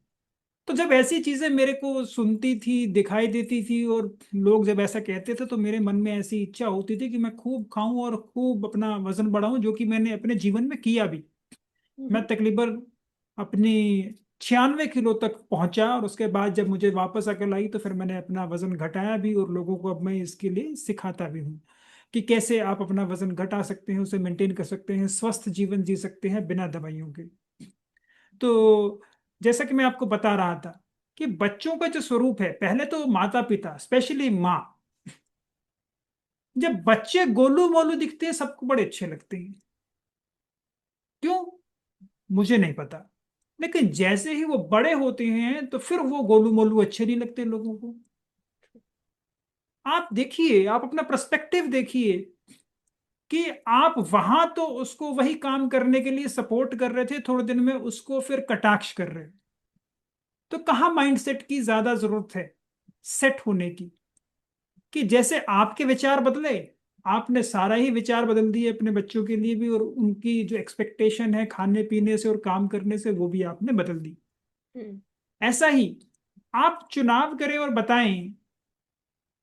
तो जब ऐसी चीजें मेरे को सुनती थी, दिखाई देती थी, और लोग जब ऐसा कहते थे, तो मेरे मन में ऐसी इच्छा होती थी कि मैं खूब खाऊं और खूब अपना वजन बढ़ाऊं, जो कि मैंने अपने जीवन में किया भी। मैं हम्म। तकरीबन अपनी 96 किलो तक पहुंचा, और उसके बाद जब मुझे वापस अकल आई तो फिर मैंने अपना वजन घटाया भी, और लोगों को अब मैं इसके लिए सिखाता भी हूँ कि कैसे आप अपना वजन घटा सकते हैं, उसे मेंटेन कर सकते हैं, स्वस्थ जीवन जी सकते हैं बिना दवाइयों के। तो जैसा कि मैं आपको बता रहा था कि बच्चों का जो स्वरूप है, पहले तो माता पिता स्पेशली माँ, जब बच्चे गोलू मोलू दिखते हैं सबको बड़े अच्छे लगते हैं। क्यों? मुझे नहीं पता। लेकिन जैसे ही वो बड़े होते हैं तो फिर वो गोलू मोलू अच्छे नहीं लगते लोगों को। आप देखिए, आप अपना पर्सपेक्टिव देखिए कि आप वहां तो उसको वही काम करने के लिए सपोर्ट कर रहे थे, थोड़े दिन में उसको फिर कटाक्ष कर रहे हैं। तो कहाँ माइंडसेट की ज्यादा जरूरत है सेट होने की, कि जैसे आपके विचार बदले, आपने सारा ही विचार बदल दिए अपने बच्चों के लिए भी, और उनकी जो एक्सपेक्टेशन है खाने पीने से और काम करने से वो भी आपने बदल दी। हम्म। ऐसा ही आप चुनाव करें और बताएं,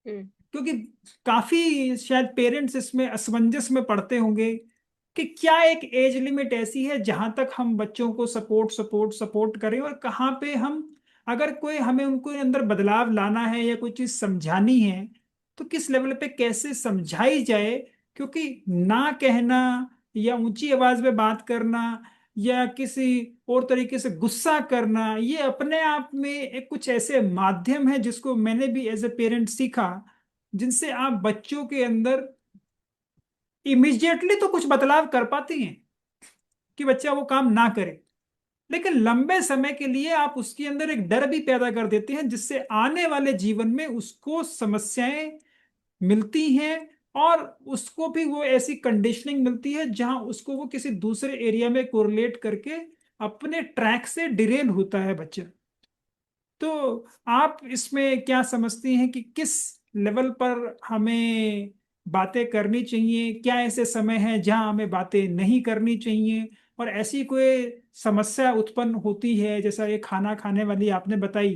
हम्म। क्योंकि काफी शायद पेरेंट्स इसमें असमंजस में पड़ते होंगे कि क्या एक एज लिमिट ऐसी है जहां तक हम बच्चों को सपोर्ट सपोर्ट सपोर्ट करें, और कहाँ पे हम, अगर कोई हमें उनको अंदर बदलाव लाना है या कोई चीज समझानी है, तो किस लेवल पे कैसे समझाई जाए। क्योंकि ना कहना, या ऊंची आवाज में बात करना, या किसी और तरीके से गुस्सा करना, ये अपने आप में एक कुछ ऐसे माध्यम है जिसको मैंने भी एज ए पेरेंट सीखा, जिनसे आप बच्चों के अंदर इमिजिएटली तो कुछ बदलाव कर पाते हैं कि बच्चा वो काम ना करे, लेकिन लंबे समय के लिए आप उसके अंदर एक डर भी पैदा कर देते हैं, जिससे आने वाले जीवन में उसको समस्याएं मिलती हैं, और उसको भी वो ऐसी कंडीशनिंग मिलती है जहां उसको वो किसी दूसरे एरिया में कोरिलेट करके अपने ट्रैक से डिरेल होता है बच्चा। तो आप इसमें क्या समझती हैं कि किस लेवल पर हमें बातें करनी चाहिए, क्या ऐसे समय है जहां हमें बातें नहीं करनी चाहिए, और ऐसी कोई समस्या उत्पन्न होती है, जैसा ये खाना खाने वाली आपने बताई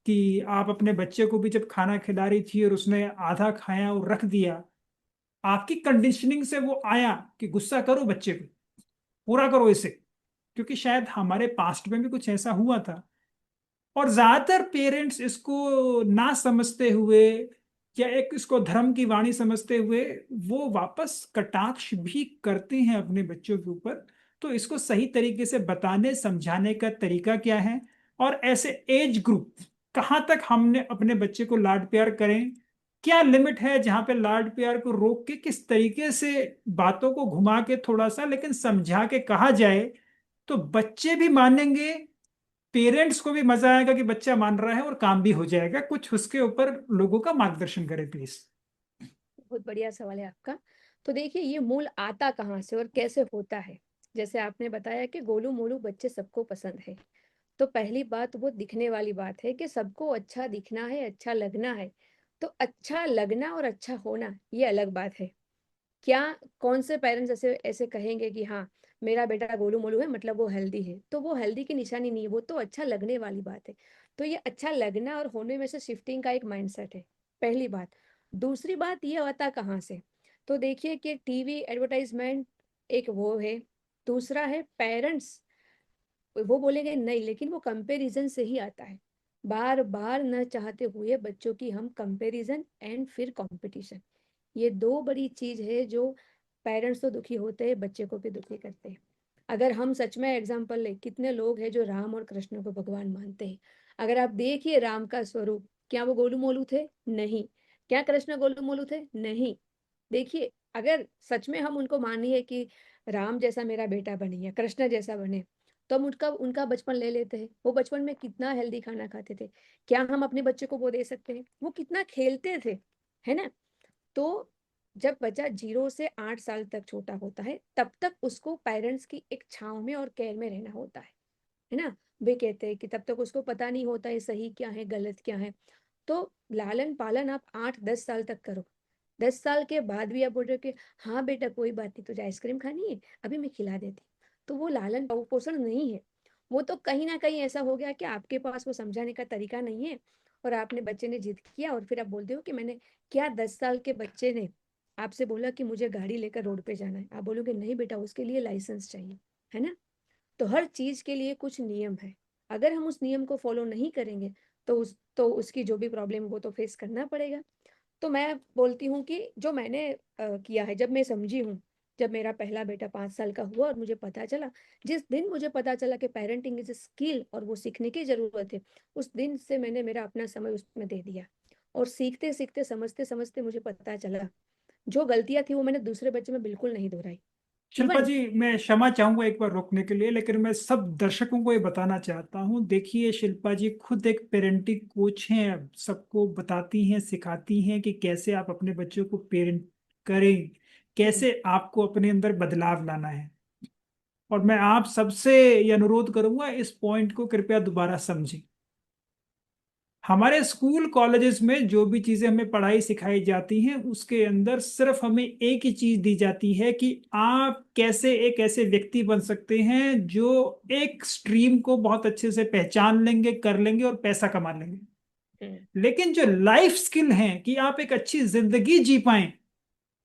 कि आप अपने बच्चे को भी जब खाना खिला रही थी और उसने आधा खाया और रख दिया, आपकी कंडीशनिंग से वो आया कि गुस्सा करो बच्चे को, पूरा करो इसे। क्योंकि शायद हमारे पास्ट में भी कुछ ऐसा हुआ था, और ज्यादातर पेरेंट्स इसको ना समझते हुए, या एक इसको धर्म की वाणी समझते हुए, वो वापस कटाक्ष भी करते हैं अपने बच्चों के ऊपर। तो इसको सही तरीके से बताने समझाने का तरीका क्या है, और ऐसे एज ग्रुप कहाँ तक हमने अपने बच्चे को लाड प्यार करें, क्या लिमिट है जहाँ पे लाड प्यार को रोक के किस तरीके से बातों को घुमा के थोड़ा सा लेकिन समझा के कहा जाए, तो बच्चे भी मानेंगे, पेरेंट्स को भी मजा आएगा कि बच्चा मान रहा है, और काम भी हो जाएगा। कुछ उसके ऊपर लोगों का मार्गदर्शन करें प्लीज। बहुत बढ़िया सवाल है आपका। तो देखिए, ये मूल आता कहाँ से और कैसे होता है। जैसे आपने बताया कि गोलू मोलू बच्चे सबको पसंद है, तो पहली बात वो दिखने वाली बात है कि सबको अच्छा दिखना है, अच्छा लगना है। तो अच्छा लगना और अच्छा होना ये अलग बात है। क्या कौन से पेरेंट्स ऐसे ऐसे कहेंगे कि हाँ, मेरा बेटा गोलू मोलू है मतलब वो हेल्दी है? तो वो हेल्दी की निशानी नहीं है, वो तो अच्छा लगने वाली बात है। तो ये अच्छा लगना और होने में से शिफ्टिंग का एक माइंडसेट है, पहली बात। दूसरी बात ये आता कहाँ से? तो देखिए कि टीवी एडवर्टाइजमेंट एक वो है। दूसरा है पेरेंट्स, वो बोलेंगे नहीं, लेकिन वो कंपैरिजन से ही आता है। बार बार न चाहते हुए बच्चों की हम कंपैरिजन एंड फिर कंपटीशन, ये दो बड़ी चीज है जो पेरेंट्स तो दुखी होते हैं, बच्चे को भी दुखी करते हैं। अगर हम सच में एग्जाम्पल ले, कितने लोग हैं जो राम और कृष्ण को भगवान मानते हैं। अगर आप देखिए राम का स्वरूप, क्या वो गोलू मोलू थे? नहीं। क्या कृष्ण गोलू मोलू थे? नहीं। देखिए, अगर सच में हम उनको मानिए कि राम जैसा मेरा बेटा बने या कृष्ण जैसा बने, तो हम उनका उनका बचपन ले लेते हैं। वो बचपन में कितना हेल्दी खाना खाते थे, क्या हम अपने बच्चे को वो दे सकते हैं? वो कितना खेलते थे, है ना? तो जब बच्चा 0 से 8 साल तक छोटा होता है, तब तक उसको पेरेंट्स की एक छांव में और केयर में रहना होता है ना? वे कहते हैं कि तब तक उसको पता नहीं होता है सही क्या है गलत क्या है। तो लालन पालन आप 8-10 साल तक करो। 10 साल के बाद भी आप बोल रहे हो कि हाँ बेटा कोई बात नहीं, तुझे आइसक्रीम खानी है, अभी मैं खिला देती, तो वो लालन पोषण नहीं है। वो तो कहीं ना कहीं ऐसा हो गया कि आपके पास वो समझाने का तरीका नहीं है, और आपने बच्चे ने जिद किया, और फिर आप बोलते हो कि मैंने क्या, 10 साल के बच्चे ने आपसे बोला कि मुझे गाड़ी लेकर रोड पे जाना है, आप बोलोगे नहीं बेटा उसके लिए लाइसेंस चाहिए, है ना। तो हर चीज के लिए कुछ नियम है। अगर हम उस नियम को फॉलो नहीं करेंगे तो उसकी जो भी प्रॉब्लम वो तो फेस करना पड़ेगा। तो मैं बोलती हूँ कि जो मैंने किया है, जब मैं समझी हूँ, जब मेरा पहला बेटा 5 साल का हुआ और मुझे पता चला, जिस दिन मुझे पता चला कि पेरेंटिंग इज स्किल और वो सीखने की जरूरत है, उस दिन से मैंने मेरा अपना समय उसमें दे दिया। और सीखते सीखते समझते समझते मुझे पता चला, जो गलतियां थी वो मैंने दूसरे बच्चे में बिल्कुल नहीं दोहराई। शिल्पा इवन जी, मैं क्षमा चाहूंगा एक बार रोकने के लिए, लेकिन मैं सब दर्शकों को ये बताना चाहता हूँ। देखिए, शिल्पा जी खुद एक पेरेंटिंग कोच हैं, सबको बताती हैं, सिखाती हैं कि कैसे आप अपने बच्चों को पेरेंट करें, कैसे आपको अपने अंदर बदलाव लाना है। और मैं आप सबसे ये अनुरोध करूंगा, इस पॉइंट को कृपया दोबारा समझें। हमारे स्कूल कॉलेजेस में जो भी चीजें हमें पढ़ाई सिखाई जाती हैं, उसके अंदर सिर्फ हमें एक ही चीज दी जाती है कि आप कैसे एक ऐसे व्यक्ति बन सकते हैं जो एक स्ट्रीम को बहुत अच्छे से पहचान लेंगे, कर लेंगे और पैसा कमा लेंगे। लेकिन जो लाइफ स्किल है कि आप एक अच्छी जिंदगी जी पाएं,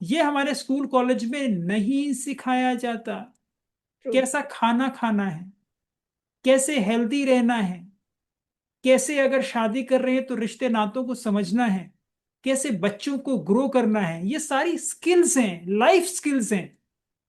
ये हमारे स्कूल कॉलेज में नहीं सिखाया जाता। ट्रू। कैसा खाना खाना है, कैसे हेल्दी रहना है, कैसे अगर शादी कर रहे हैं तो रिश्ते नातों को समझना है, कैसे बच्चों को ग्रो करना है, ये सारी स्किल्स हैं, लाइफ स्किल्स हैं।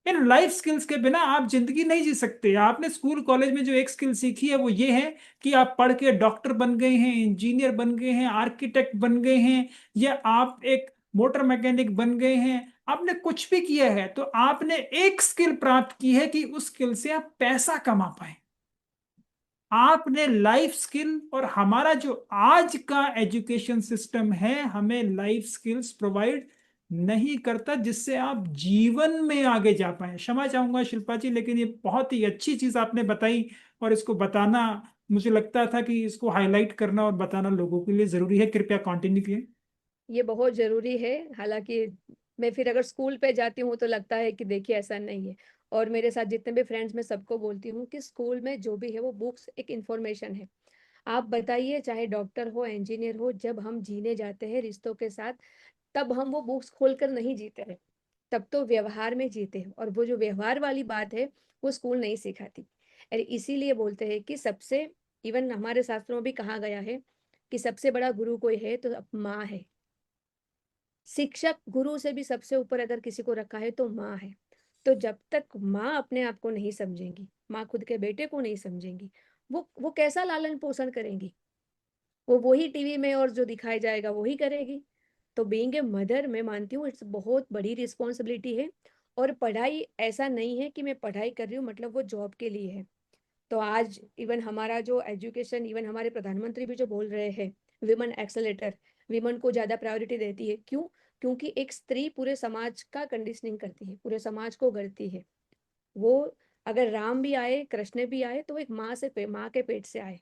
इन लाइफ स्किल्स के बिना आप जिंदगी नहीं जी सकते। आपने स्कूल कॉलेज में जो एक स्किल सीखी है वो ये है कि आप पढ़ के डॉक्टर बन गए हैं, इंजीनियर बन गए हैं, आर्किटेक्ट बन गए हैं, या आप एक मोटर मैकेनिक बन गए हैं। आपने कुछ भी किया है तो आपने एक स्किल प्राप्त की है कि उस स्किल से आप पैसा कमा पाए। आपने लाइफ स्किल, और हमारा जो आज का एजुकेशन सिस्टम है हमें लाइफ स्किल्स प्रोवाइड नहीं करता जिससे आप जीवन में आगे जा पाए। क्षमा चाहूंगा शिल्पा जी, लेकिन ये बहुत ही अच्छी चीज आपने बताई, और इसको बताना, मुझे लगता था कि इसको हाईलाइट करना और बताना लोगों के लिए जरूरी है। कृपया कंटिन्यू किए। ये बहुत जरूरी है। हालांकि मैं फिर अगर स्कूल पे जाती हूँ तो लगता है कि देखिए ऐसा नहीं है। और मेरे साथ जितने भी फ्रेंड्स, मैं सबको बोलती हूँ कि स्कूल में जो भी है वो बुक्स एक इंफॉर्मेशन है। आप बताइए, चाहे डॉक्टर हो, इंजीनियर हो, जब हम जीने जाते हैं रिश्तों के साथ, तब हम वो बुक्स खोलकर नहीं जीते हैं, तब तो व्यवहार में जीते हैं। और वो जो व्यवहार वाली बात है वो स्कूल नहीं सिखाती। और इसीलिए बोलते हैं कि सबसे, इवन हमारे शास्त्रों में भी कहा गया है कि सबसे बड़ा गुरु कोई है तो माँ है। शिक्षक गुरु से भी सबसे ऊपर अगर किसी को रखा है तो माँ है। तो जब तक माँ अपने आप को नहीं समझेंगी, माँ खुद के बेटे को नहीं समझेंगी, वो कैसा लालन पोषण करेंगी। वो वही टीवी में और जो दिखाया जाएगा वही करेगी। तो बीइंग ए मदर, मैं मानती हूँ इट्स बहुत बड़ी रिस्पॉन्सिबिलिटी है। और पढ़ाई ऐसा नहीं है कि मैं पढ़ाई कर रही हूँ मतलब वो जॉब के लिए है। तो आज इवन हमारा जो एजुकेशन, इवन हमारे प्रधानमंत्री भी जो बोल रहे हैं, विमेन एक्सेलेटर, विमेन को ज्यादा प्रायोरिटी देती है। क्यों? क्योंकि एक स्त्री पूरे समाज का कंडीशनिंग करती है, पूरे समाज को गढ़ती है। वो, अगर राम भी आए, कृष्ण भी आए, तो एक माँ से माँ के पेट से आए।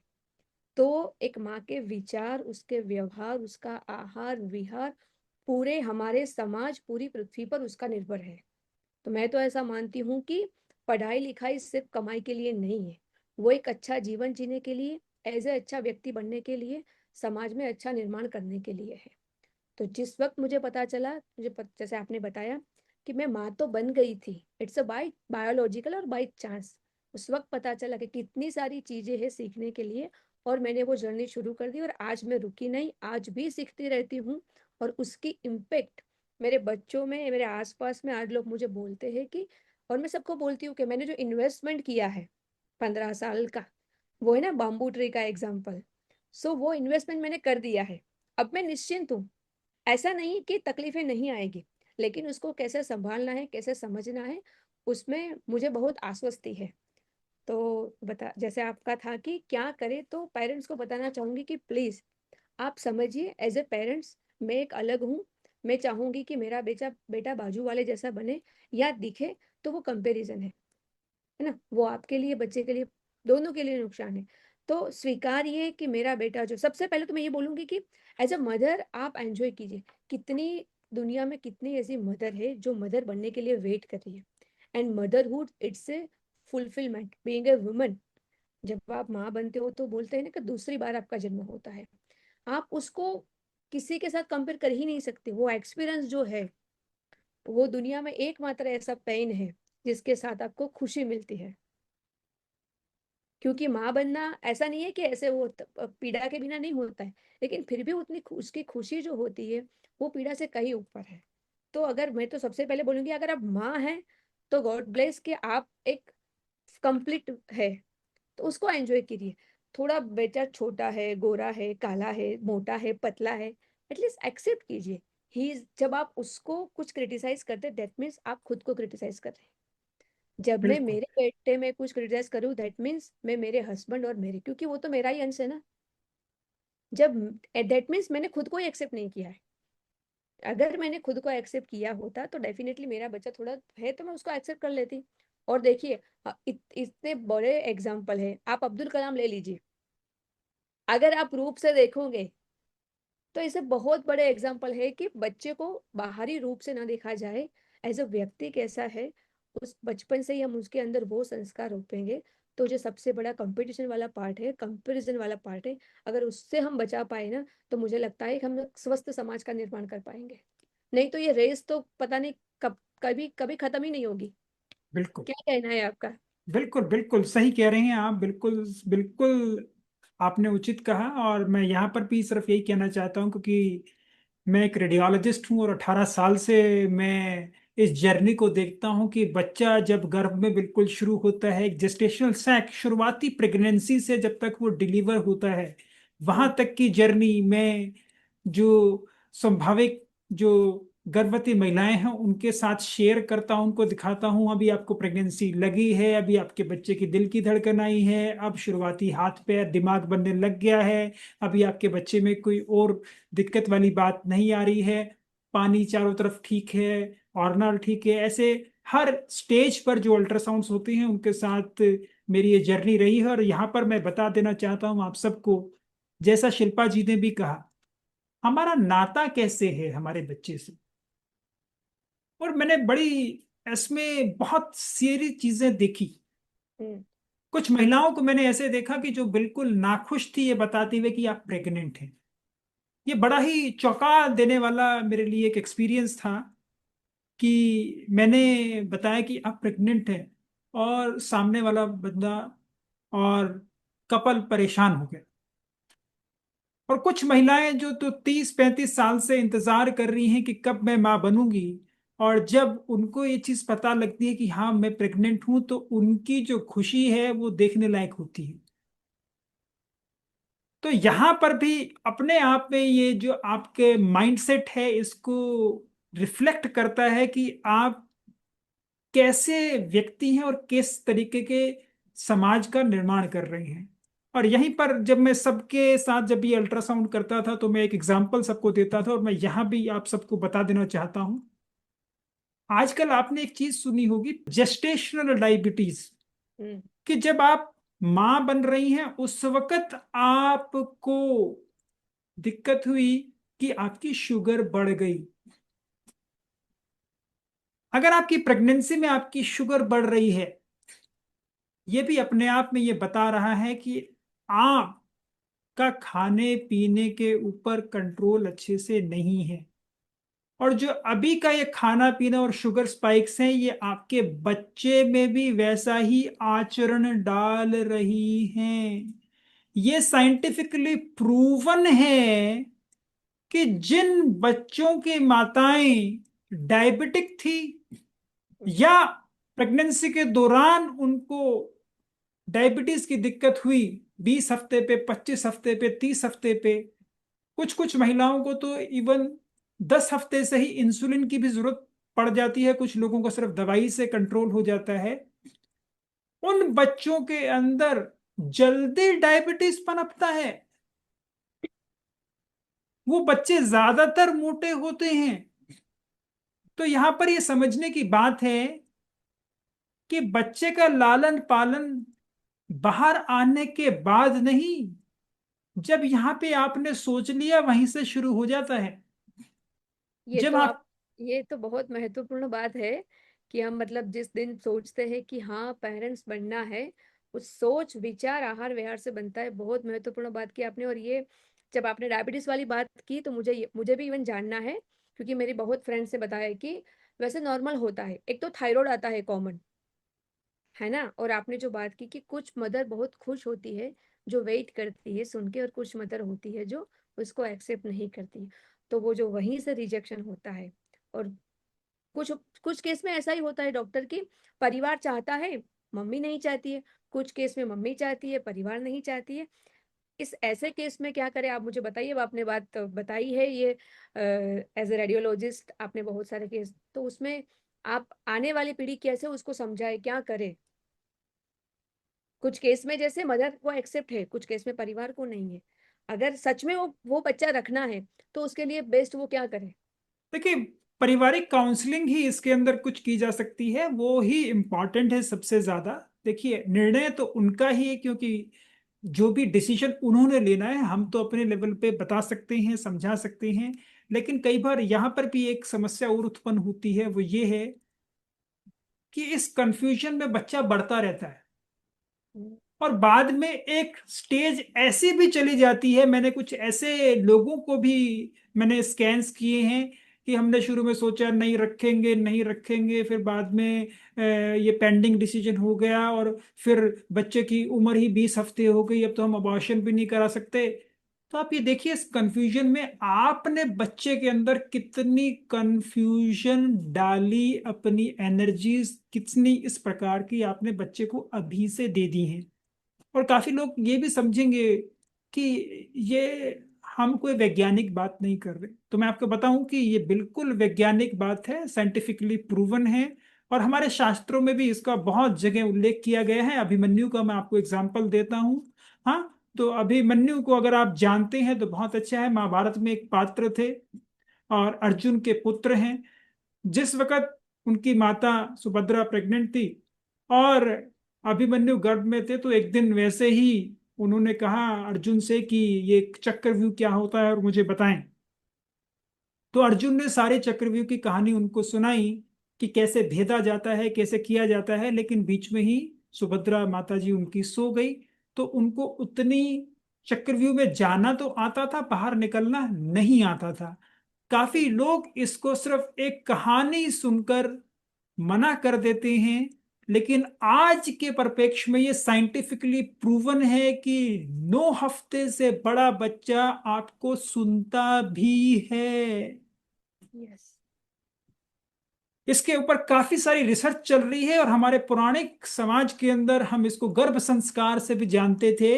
तो एक माँ के विचार, उसके व्यवहार, उसका आहार विहार, पूरे हमारे समाज, पूरी पृथ्वी पर उसका निर्भर है। तो मैं तो ऐसा मानती हूँ कि पढ़ाई लिखाई सिर्फ कमाई के लिए नहीं है, वो एक अच्छा जीवन जीने के लिए, एज ए अच्छा व्यक्ति बनने के लिए, समाज में अच्छा निर्माण करने के लिए है। तो जिस वक्त मुझे पता चला, जैसे आपने बताया कि मैं माँ तो बन गई थी, इट्स अ बाय बायोलॉजिकल और बाय चांस, उस वक्त पता चला कि कितनी सारी चीजें हैं सीखने के लिए। और मैंने वो जर्नी शुरू कर दी, और आज मैं रुकी नहीं, आज भी सीखती रहती हूँ। और उसकी इम्पेक्ट मेरे बच्चों में, मेरे आसपास में, आज लोग मुझे बोलते हैं कि, और मैं सबको बोलती हूँ कि मैंने जो इन्वेस्टमेंट किया है 15 साल का, वो है ना बाम्बू ट्री का एग्जाम्पल, सो वो इन्वेस्टमेंट मैंने कर दिया है। अब मैं निश्चिंत हूँ। ऐसा नहीं कि तकलीफें नहीं आएगी, लेकिन उसको कैसे संभालना है, कैसे समझना है, उसमें मुझे बहुत आश्वस्ति है। तो बता, जैसे आपका था कि क्या करे, तो पेरेंट्स को बताना चाहूंगी कि प्लीज आप समझिए, एज ए पेरेंट्स मैं एक अलग हूँ। मैं चाहूंगी कि मेरा बेटा बेटा बाजू वाले जैसा बने या दिखे, तो वो कंपैरिजन है ना, वो आपके लिए, बच्चे के लिए, दोनों के लिए नुकसान है। तो स्वीकारिए कि मेरा बेटा जो, सबसे पहले तो मैं ये बोलूंगी कि एज अ मदर आप एंजॉय कीजिए। कितनी दुनिया में कितनी ऐसी मदर है जो मदर बनने के लिए वेट कर रही है। And motherhood it's a fulfilment, being a woman. जब आप माँ बनते हो तो बोलते हैं ना कि दूसरी बार आपका जन्म होता है। आप उसको किसी के साथ कंपेयर कर ही नहीं सकते। वो एक्सपीरियंस जो है, वो दुनिया में एकमात्र ऐसा पेन है जिसके साथ आपको खुशी मिलती है। क्योंकि माँ बनना ऐसा नहीं है कि ऐसे वो पीड़ा के बिना नहीं होता है, लेकिन फिर भी उतनी उसकी खुशी जो होती है वो पीड़ा से कहीं ऊपर है। तो अगर मैं तो सबसे पहले बोलूंगी, अगर आप माँ हैं तो गॉड ब्लेस कि आप एक कंप्लीट है, तो उसको एंजॉय कीजिए। थोड़ा बेटा छोटा है, गोरा है, काला है, मोटा है, पतला है, एटलीस्ट एक्सेप्ट कीजिए। ही, जब आप उसको कुछ क्रिटिसाइज करते, दैट मीन्स आप खुद को क्रिटिसाइज कर रहे हैं। जब मैं बिल्कुल मेरे बेटे में कुछ क्रिटिसाइज करूँ, दैट मीन्स मैं मेरे हस्बैंड और मेरे, क्योंकि वो तो मेरा ही अंश है ना। जब, दैट मीन्स मैंने खुद को ही एक्सेप्ट नहीं किया है। अगर मैंने खुद को एक्सेप्ट किया होता तो डेफिनेटली मेरा बच्चा थोड़ा है तो मैं उसको एक्सेप्ट कर लेती। और देखिए, इतने बड़े एग्जाम्पल है, आप अब्दुल कलाम ले लीजिए। अगर आप रूप से देखोगे तो इसे बहुत बड़े एग्जाम्पल है कि बच्चे को बाहरी रूप से ना देखा जाए, एज अ व्यक्ति कैसा है। उस बचपन से ही हम उसके अंदर वो संस्कार रोपेंगे, तो जो सबसे बड़ा कंपटीशन वाला पार्ट है, कंपैरिजन वाला पार्ट है, अगर उससे हम बचा पाए ना, तो मुझे लगता है कि हम एक स्वस्थ समाज का निर्माण कर पाएंगे। नहीं तो ये रेस तो पता नहीं कब, कभी कभी खत्म ही नहीं होगी। बिल्कुल क्या कहना है आपका? बिल्कुल बिल्कुल सही कह रहे हैं आप। बिल्कुल बिल्कुल आपने उचित कहा। और मैं यहाँ पर भी सिर्फ यही कहना चाहता हूँ, क्योंकि मैं एक रेडियोलॉजिस्ट हूँ और 18 साल से मैं इस जर्नी को देखता हूँ कि बच्चा जब गर्भ में बिल्कुल शुरू होता है, एक जेस्टेशनल सैक, शुरुआती प्रेगनेंसी से जब तक वो डिलीवर होता है, वहां हम्म। तक की जर्नी में जो स्वाभाविक जो गर्भवती महिलाएं हैं उनके साथ शेयर करता हूं, उनको दिखाता हूं अभी आपको प्रेगनेंसी लगी है, अभी आपके बच्चे की दिल की धड़कन आई है, अब शुरुआती हाथ पैर दिमाग बनने लग गया है, अभी आपके बच्चे में कोई और दिक्कत वाली बात नहीं आ रही है, पानी चारों तरफ ठीक है, ऑर्गनल ठीक है। ऐसे हर स्टेज पर जो अल्ट्रासाउंड्स होते हैं उनके साथ मेरी ये जर्नी रही है। और यहाँ पर मैं बता देना चाहता हूँ आप सबको, जैसा शिल्पा जी ने भी कहा, हमारा नाता कैसे है हमारे बच्चे से। और मैंने बड़ी इसमें बहुत सारी चीजें देखी। हम्म। कुछ महिलाओं को मैंने ऐसे देखा कि जो बिल्कुल नाखुश थी ये बताते हुए कि आप प्रेग्नेंट हैं। ये बड़ा ही चौंका देने वाला मेरे लिए एक एक्सपीरियंस था कि मैंने बताया कि आप प्रेग्नेंट हैं, और सामने वाला बंदा और कपल परेशान हो गया। और कुछ महिलाएं जो तो 30-35 साल से इंतजार कर रही हैं कि कब मैं मां बनूंगी, और जब उनको ये चीज पता लगती है कि हाँ मैं प्रेग्नेंट हूं, तो उनकी जो खुशी है वो देखने लायक होती है। तो यहाँ पर भी अपने आप में ये जो आपके माइंडसेट है इसको रिफ्लेक्ट करता है कि आप कैसे व्यक्ति हैं और किस तरीके के समाज का निर्माण कर रहे हैं। और यहीं पर जब मैं सबके साथ जब ये अल्ट्रासाउंड करता था तो मैं एक एग्जांपल सबको देता था, और मैं यहाँ भी आप सबको बता देना चाहता हूँ। आजकल आपने एक चीज सुनी होगी, जेस्टेशनल डायबिटीज, हम्म। कि जब आप मां बन रही हैं उस वक्त आपको दिक्कत हुई कि आपकी शुगर बढ़ गई। अगर आपकी प्रेगनेंसी में आपकी शुगर बढ़ रही है, ये भी अपने आप में ये बता रहा है कि आपका खाने पीने के ऊपर कंट्रोल अच्छे से नहीं है। और जो अभी का ये खाना पीना और शुगर स्पाइक्स हैं ये आपके बच्चे में भी वैसा ही आचरण डाल रही हैं। ये साइंटिफिकली प्रूवन है कि जिन बच्चों की माताएं डायबिटिक थी, या प्रेगनेंसी के दौरान उनको डायबिटीज की दिक्कत हुई, 20 हफ्ते पे, 25 हफ्ते पे, 30 हफ्ते पे, कुछ कुछ महिलाओं को तो इवन 10 हफ्ते से ही इंसुलिन की भी जरूरत पड़ जाती है, कुछ लोगों को सिर्फ दवाई से कंट्रोल हो जाता है, उन बच्चों के अंदर जल्दी डायबिटीज पनपता है। वो बच्चे ज्यादातर मोटे होते हैं। तो यहां पर ये समझने की बात है कि बच्चे का लालन पालन बाहर आने के बाद नहीं, जब यहाँ पे आपने सोच लिया वहीं से शुरू हो जाता है। ये जब तो आप, आप ये तो बहुत महत्वपूर्ण बात है कि हम मतलब जिस दिन सोचते हैं कि हाँ पेरेंट्स बनना है, उस सोच विचार आहार विहार से बनता है। बहुत महत्वपूर्ण बात की आपने। और ये जब आपने डायबिटीज वाली बात की तो मुझे भी इवन जानना है, क्योंकि मेरी बहुत फ्रेंड्स ने बताया है कि वैसे नॉर्मल होता है। एक तो थायराइड आता है कॉमन, है ना। और आपने जो बात की कि कुछ मदर बहुत खुश होती है जो वेट करती है सुन के, और कुछ मदर होती है जो उसको एक्सेप्ट नहीं करती, तो वो जो वहीं से रिजेक्शन होता है। और कुछ कुछ केस में ऐसा ही होता है डॉक्टर की, परिवार चाहता है, मम्मी नहीं चाहती है। कुछ केस में मम्मी चाहती है, परिवार नहीं चाहती है। इस ऐसे केस में क्या करें, आप मुझे बताइए। अब आपने बात बताई है ये, एज ए रेडियोलॉजिस्ट आपने बहुत सारे केस, तो उसमें आप आने वाली पीढ़ी कैसे उसको समझाए, क्या करे। कुछ केस में जैसे मदर को एक्सेप्ट है, कुछ केस में परिवार को नहीं है। अगर सच में वो बच्चा रखना है तो उसके लिए बेस्ट वो क्या करे। देखिए, पारिवारिक काउंसलिंग ही इसके अंदर कुछ की जा सकती है, वो ही इम्पॉर्टेंट है सबसे ज्यादा। देखिए, निर्णय तो उनका ही है, क्योंकि जो भी डिसीजन उन्होंने लेना है हम तो अपने लेवल पे बता सकते हैं, समझा सकते हैं। लेकिन कई बार यहाँ पर भी एक समस्या और उत्पन्न होती है, वो ये है कि इस कंफ्यूजन में बच्चा बढ़ता रहता है। हम्म। और बाद में एक स्टेज ऐसी भी चली जाती है, मैंने कुछ ऐसे लोगों को भी मैंने स्कैन्स किए हैं कि हमने शुरू में सोचा नहीं रखेंगे नहीं रखेंगे, फिर बाद में ये पेंडिंग डिसीजन हो गया, और फिर बच्चे की उम्र ही 20 हफ्ते हो गई, अब तो हम अबॉर्शन भी नहीं करा सकते। तो आप ये देखिए, इस कंफ्यूजन में आपने बच्चे के अंदर कितनी कंफ्यूजन डाली, अपनी एनर्जीज कितनी इस प्रकार की आपने बच्चे को अभी से दे दी हैं। और काफी लोग ये भी समझेंगे कि ये हम कोई वैज्ञानिक बात नहीं कर रहे, तो मैं आपको बताऊं कि ये बिल्कुल वैज्ञानिक बात है, साइंटिफिकली प्रूवन है। और हमारे शास्त्रों में भी इसका बहुत जगह उल्लेख किया गया है। अभिमन्यु का मैं आपको एग्जाम्पल देता हूँ। हाँ, तो अभिमन्यु को अगर आप जानते हैं तो बहुत अच्छा है। महाभारत में एक पात्र थे और अर्जुन के पुत्र हैं। जिस वक्त उनकी माता सुभद्रा प्रेग्नेंट थी और अभिमन्यु गर्भ में थे, तो एक दिन वैसे ही उन्होंने कहा अर्जुन से कि ये चक्रव्यूह क्या होता है और मुझे बताएं। तो अर्जुन ने सारे चक्रव्यूह की कहानी उनको सुनाई कि कैसे भेदा जाता है, कैसे किया जाता है। लेकिन बीच में ही सुभद्रा माता जी उनकी सो गई, तो उनको उतनी चक्रव्यूह में जाना तो आता था, बाहर निकलना नहीं आता था। काफी लोग इसको सिर्फ एक कहानी सुनकर मना कर देते हैं, लेकिन आज के परिप्रेक्ष्य में ये साइंटिफिकली प्रूवन है कि 9 हफ्ते से बड़ा बच्चा आपको सुनता भी है। यस। इसके ऊपर काफी सारी रिसर्च चल रही है, और हमारे पौराणिक समाज के अंदर हम इसको गर्भ संस्कार से भी जानते थे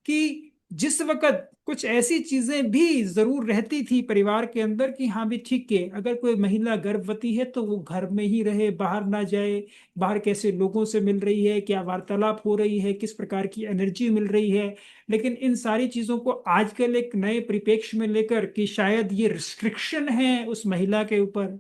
कि जिस वक्त कुछ ऐसी चीजें भी जरूर रहती थी परिवार के अंदर कि हाँ भी ठीक है, अगर कोई महिला गर्भवती है तो वो घर में ही रहे, बाहर ना जाए। बाहर कैसे लोगों से मिल रही है, क्या वार्तालाप हो रही है, किस प्रकार की एनर्जी मिल रही है। लेकिन इन सारी चीजों को आजकल एक नए परिप्रेक्ष्य में लेकर कि शायद ये रिस्ट्रिक्शन है उस महिला के ऊपर,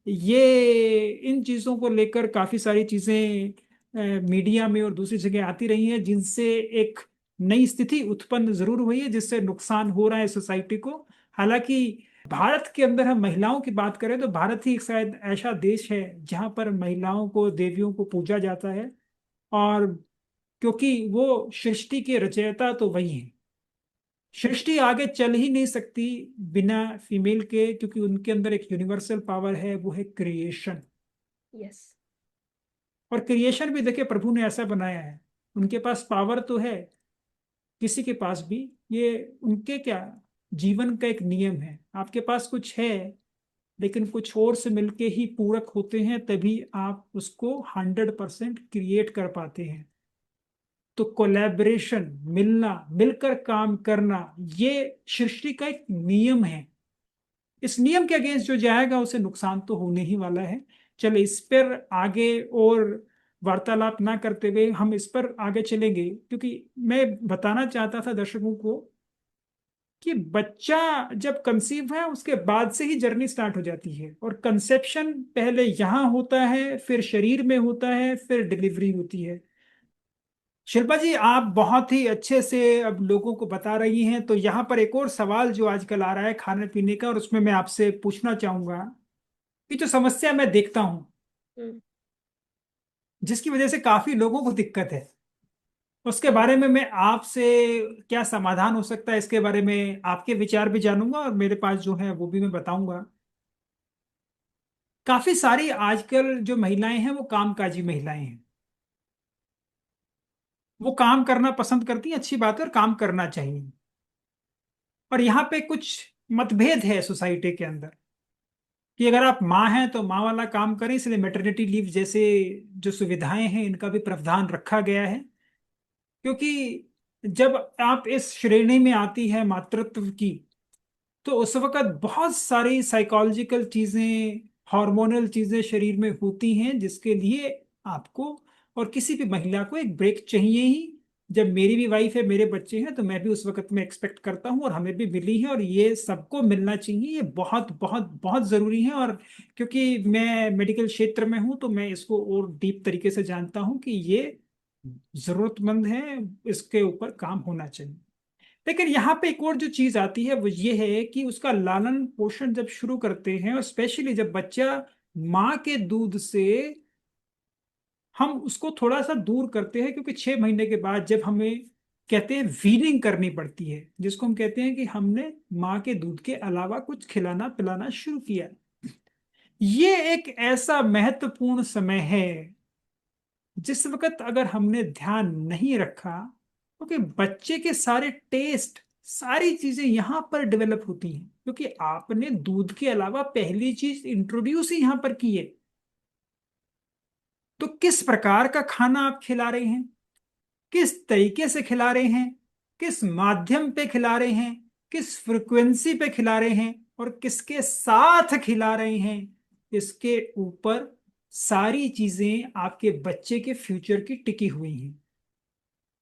ये इन चीजों को लेकर काफी सारी चीजें मीडिया में और दूसरी जगह आती रही हैं, जिनसे एक नई स्थिति उत्पन्न जरूर हुई है, जिससे नुकसान हो रहा है सोसाइटी को। हालांकि भारत के अंदर हम महिलाओं की बात करें तो भारत ही शायद ऐसा देश है जहां पर महिलाओं को, देवियों को पूजा जाता है। और क्योंकि वो सृष्टि के रचयिता तो वही है, सृष्टि आगे चल ही नहीं सकती बिना फीमेल के, क्योंकि उनके अंदर एक यूनिवर्सल पावर है, वो है क्रिएशन। यस। और क्रिएशन भी देखिए प्रभु ने ऐसा बनाया है, उनके पास पावर तो है, किसी के पास भी। ये उनके क्या, जीवन का एक नियम है। आपके पास कुछ है, लेकिन कुछ और से मिलके ही पूरक होते हैं, तभी आप उसको 100% क्रिएट कर पाते हैं। तो कोलैबोरेशन, मिलना, मिलकर काम करना, ये सृष्टि का एक नियम है। इस नियम के अगेंस्ट जो जाएगा उसे नुकसान तो होने ही वाला है। चलो इस पर आगे और वार्तालाप ना करते हुए हम इस पर आगे चलेंगे, क्योंकि मैं बताना चाहता था दर्शकों को कि बच्चा जब कंसीव है उसके बाद से ही जर्नी स्टार्ट हो जाती है। और कंसेप्शन पहले यहाँ होता है, फिर शरीर में होता है, फिर डिलीवरी होती है। शिल्पा जी, आप बहुत ही अच्छे से अब लोगों को बता रही हैं। तो यहाँ पर एक और सवाल जो आजकल आ रहा है खाने पीने का, और उसमें मैं आपसे पूछना चाहूंगा कि जो समस्या मैं देखता हूँ, हम्म। जिसकी वजह से काफी लोगों को दिक्कत है, उसके हम्म। बारे में मैं आपसे, क्या समाधान हो सकता है इसके बारे में आपके विचार भी जानूंगा, और मेरे पास जो है वो भी मैं बताऊंगा। काफी सारी आजकल जो महिलाएं हैं वो कामकाजी महिलाएं हैं। वो काम करना पसंद करती हैं, अच्छी बात है, और काम करना चाहिए। और यहाँ पे कुछ मतभेद है सोसाइटी के अंदर कि अगर आप माँ हैं तो माँ वाला काम करें, इसलिए मैटरनिटी लीव जैसे जो सुविधाएं हैं इनका भी प्रावधान रखा गया है। क्योंकि जब आप इस श्रेणी में आती है मातृत्व की, तो उस वक्त बहुत सारी साइकोलॉजिकल चीजें, हार्मोनल चीजें शरीर में होती हैं, जिसके लिए आपको और किसी भी महिला को एक ब्रेक चाहिए ही। जब मेरी भी वाइफ है, मेरे बच्चे हैं, तो मैं भी उस वक्त में एक्सपेक्ट करता हूँ, और हमें भी मिली है, और ये सबको मिलना चाहिए। ये बहुत बहुत बहुत जरूरी है। और क्योंकि मैं मेडिकल क्षेत्र में हूँ, तो मैं इसको और डीप तरीके से जानता हूँ कि ये जरूरतमंद है, इसके ऊपर काम होना चाहिए। लेकिन यहाँ पे एक और जो चीज आती है वो ये है कि उसका लालन पोषण जब शुरू करते हैं, और स्पेशली जब बच्चा माँ के दूध से हम उसको थोड़ा सा दूर करते हैं, क्योंकि 6 महीने के बाद जब हमें कहते हैं वीनिंग करनी पड़ती है, जिसको हम कहते हैं कि हमने माँ के दूध के अलावा कुछ खिलाना पिलाना शुरू किया। ये एक ऐसा महत्वपूर्ण समय है जिस वक्त अगर हमने ध्यान नहीं रखा, क्योंकि बच्चे के सारे टेस्ट, सारी चीजें यहां पर डेवलप होती हैं, क्योंकि आपने दूध के अलावा पहली चीज इंट्रोड्यूस ही यहां पर की है। तो किस प्रकार का खाना आप खिला रहे हैं, किस तरीके से खिला रहे हैं, किस माध्यम पे खिला रहे हैं, किस फ्रिक्वेंसी पे खिला रहे हैं, और किसके साथ खिला रहे हैं, इसके ऊपर सारी चीजें आपके बच्चे के फ्यूचर की टिकी हुई हैं।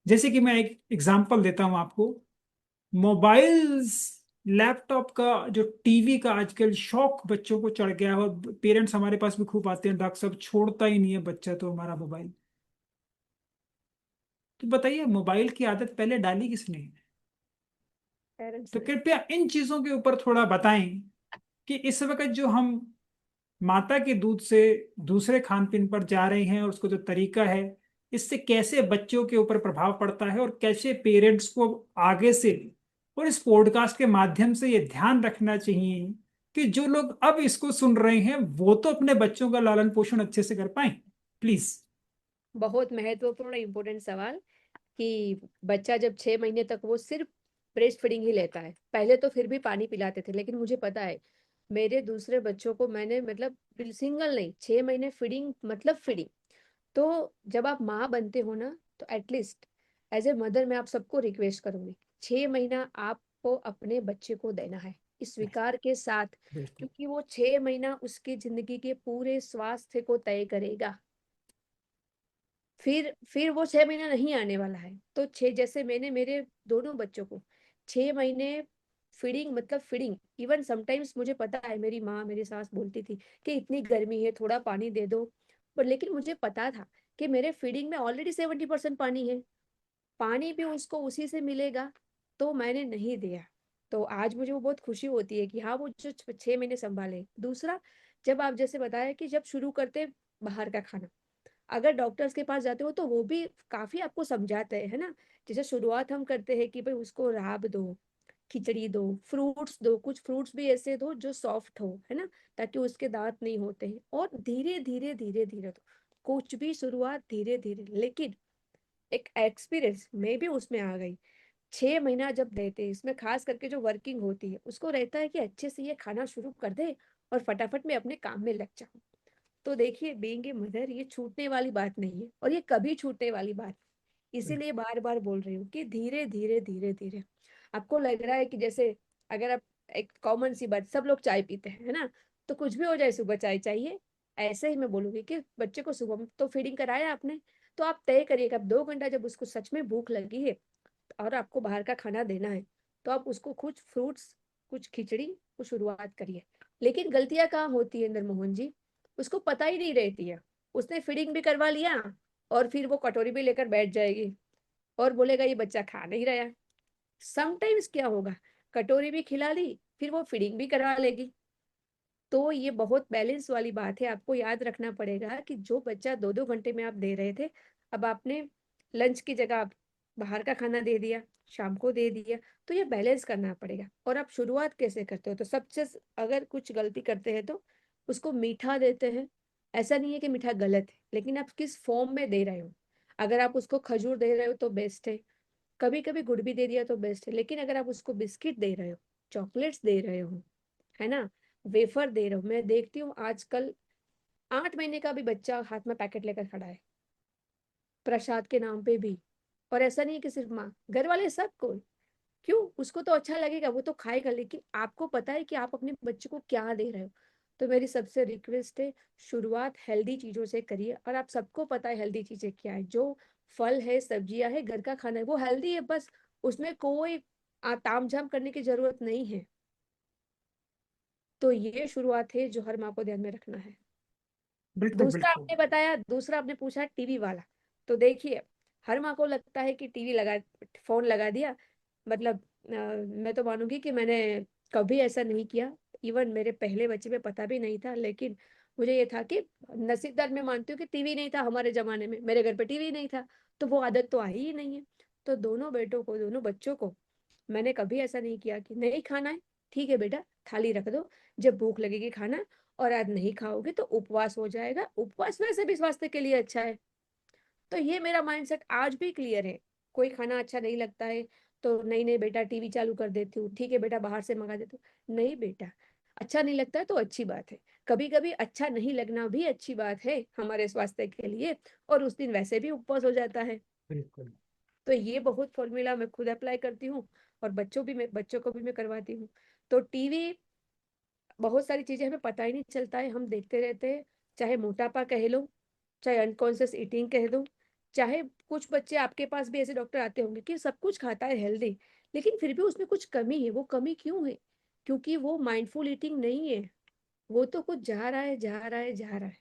जैसे कि मैं एक एग्जांपल देता हूं आपको। मोबाइल्स, लैपटॉप का, जो टीवी का आजकल शौक बच्चों को चढ़ गया है, और पेरेंट्स हमारे पास भी खूब आते हैं, डॉक्टर साहब छोड़ता ही नहीं है बच्चा तो हमारा मोबाइल। तो बताइए, मोबाइल की आदत पहले डाली किसने? पेरेंट्स तो ने। कृपया इन चीजों के ऊपर थोड़ा बताएं कि इस वक्त जो हम माता के दूध से दूसरे खान पीन पर जा रहे हैं, और उसको जो तरीका है, इससे कैसे बच्चों के ऊपर प्रभाव पड़ता है, और कैसे पेरेंट्स को आगे से और इस पॉडकास्ट के माध्यम से ये ध्यान रखना चाहिए कि जो लोग अब इसको सुन रहे हैं वो तो अपने बच्चों का लालन पोषण अच्छे से कर पाए। प्लीज। बहुत महत्वपूर्ण इम्पोर्टेंट सवाल कि बच्चा जब 6 महीने तक वो सिर्फ ब्रेस्ट फीडिंग ही लेता है। पहले तो फिर भी पानी पिलाते थे, लेकिन मुझे पता है मेरे दूसरे बच्चों को मैंने मतलब सिंगल नहीं, 6 महीने फीडिंग मतलब फीडिंग। तो जब आप माँ बनते हो ना, तो एटलीस्ट एज ए मदर मैं आप सबको रिक्वेस्ट करूंगी, 6 महीना आपको अपने बच्चे को देना है इस स्वीकार के साथ। बिल्कुल। क्योंकि वो 6 महीना उसकी जिंदगी के पूरे स्वास्थ्य को तय करेगा। फिर वो 6 महीना नहीं आने वाला है। तो जैसे मैंने मेरे दोनों बच्चों को 6 महीने फीडिंग मतलब फीडिंग, इवन समटाइम्स मुझे पता है मेरी माँ मेरी सास बोलती थी कि इतनी गर्मी है थोड़ा पानी दे दो, पर लेकिन मुझे पता था कि मेरे फीडिंग में ऑलरेडी 70% पानी है, पानी भी उसको उसी से मिलेगा। तो मैंने नहीं दिया। तो आज मुझे वो बहुत खुशी होती है कि हाँ वो जो 6 महीने संभाले। दूसरा, जब आप जैसे बताया कि जब शुरू करते बाहर का खाना, अगर डॉक्टर्स के पास जाते हो तो वो भी काफी आपको समझाते हैं, है ना। जैसे शुरुआत हम करते हैं कि भाई उसको राब दो, खिचड़ी दो, फ्रूट्स दो, कुछ फ्रूट्स भी ऐसे दो जो सॉफ्ट हो, है ना, ताकि उसके दांत नहीं होते हैं। और धीरे धीरे धीरे धीरे दो, कुछ भी शुरुआत धीरे धीरे। लेकिन एक एक्सपीरियंस मैं भी उसमें आ गई। 6 महीना जब देते हैं, इसमें खास करके जो वर्किंग होती है उसको रहता है कि अच्छे से ये खाना शुरू कर दे और फटाफट में अपने काम में लग जाऊं। तो देखिए, बीइंग ए मदर ये छूटने वाली बात नहीं है, और ये कभी छूटने वाली बात नहीं। इसीलिए बार बार बोल रही हूँ कि धीरे धीरे धीरे धीरे। आपको लग रहा है कि जैसे अगर आप, एक कॉमन सी बात, सब लोग चाय पीते हैं, है ना, तो कुछ भी हो जाए सुबह चाय चाहिए। ऐसे ही मैं बोलूंगी कि बच्चे को सुबह तो फीडिंग कराया आपने, तो आप तय करिएगा 2 घंटा जब उसको सच में भूख लगी है और आपको बाहर का खाना देना है, तो आप उसको कुछ फ्रूट्स, कुछ खिचड़ी को शुरुआत करिए। लेकिन गलतियां कहाँ होती है इंदर मोहन जी, उसको पता ही नहीं रहती है। उसने फीडिंग भी करवा लिया और फिर वो कटोरी भी लेकर बैठ जाएगी और बोलेगा ये बच्चा खा नहीं रहा। समटाइम्स क्या होगा, कटोरी भी खिला ली, फिर वो फीडिंग भी करवा लेगी। तो ये बहुत बैलेंस वाली बात है, आपको याद रखना पड़ेगा कि जो बच्चा 2-2 घंटे में आप दे रहे थे, अब आपने लंच की जगह आप बाहर का खाना दे दिया, शाम को दे दिया। तो ये बैलेंस करना पड़ेगा। और आप शुरुआत कैसे करते हो, तो सबसे अगर कुछ गलती करते हैं तो उसको मीठा देते हैं। ऐसा नहीं है कि मीठा गलत है, लेकिन आप किस फॉर्म में दे रहे हो। अगर आप उसको खजूर दे रहे हो तो बेस्ट है, कभी कभी गुड़ भी दे दिया तो बेस्ट है। लेकिन अगर आप उसको बिस्किट दे रहे हो, चॉकलेट्स दे रहे हो, है ना, वेफर दे रहे हो, मैं देखती हूँ आजकल 8 महीने का भी बच्चा हाथ में पैकेट लेकर खड़ा है प्रसाद के नाम पे भी। और ऐसा नहीं है कि सिर्फ माँ, घर वाले सब को। क्यों, उसको तो अच्छा लगेगा, वो तो खाएगा, लेकिन आपको पता है कि आप अपने बच्चे को क्या दे रहे हो। तो मेरी सबसे रिक्वेस्ट है, शुरुआत हेल्दी चीजों से करिए। और आप सबको पता है हेल्दी चीजें क्या है, जो फल है, सब्जियां है, घर का खाना है, वो हेल्दी है बस। उसमें कोई ताम झाम करने की जरूरत नहीं है। तो ये शुरुआत है जो हर माँ को ध्यान में रखना है। बिल्कुल दूसरा बिल्कुल। आपने बताया, दूसरा आपने पूछा टीवी वाला। तो देखिए, हर माँ को लगता है कि टीवी लगा, फोन लगा दिया, मतलब मैं तो मानूंगी कि मैंने कभी ऐसा नहीं किया। इवन मेरे पहले बच्चे में पता भी नहीं था, लेकिन मुझे ये था कि नसीबदार मैं मानती हूँ कि टीवी नहीं था हमारे जमाने में, मेरे घर पे टीवी नहीं था, तो वो आदत तो आई ही नहीं है। तो दोनों बेटों को, दोनों बच्चों को मैंने कभी ऐसा नहीं किया कि नहीं खाना है, ठीक है बेटा थाली रख दो, जब भूख लगेगी खाना, और आज नहीं खाओगे तो उपवास हो जाएगा। उपवास वैसे भी स्वास्थ्य के लिए अच्छा है। तो ये मेरा माइंडसेट आज भी क्लियर है। कोई खाना अच्छा नहीं लगता है तो नहीं नहीं बेटा टीवी चालू कर देती हूँ, ठीक है बेटा बाहर से मंगा देती हूँ, नहीं बेटा, अच्छा नहीं लगता है तो अच्छी बात है। कभी कभी अच्छा नहीं लगना भी अच्छी बात है हमारे स्वास्थ्य के लिए, और उस दिन वैसे भी उपवास हो जाता है। बिल्कुल तो ये बहुत फॉर्मूला मैं खुद अप्लाई करती हूँ, और बच्चों को भी मैं करवाती हूँ। तो टीवी, बहुत सारी चीजें हमें पता ही नहीं चलता है, हम देखते रहते हैं। चाहे मोटापा कह लो, चाहे अनकॉन्शियस ईटिंग कह दो, चाहे कुछ बच्चे आपके पास भी ऐसे डॉक्टर आते होंगे कि सब कुछ खाता है हेल्दी, लेकिन फिर भी उसमें कुछ कमी है। वो कमी क्यों है? क्योंकि वो माइंडफुल ईटिंग नहीं है। वो तो कुछ जा रहा है, जा रहा है, जा रहा है।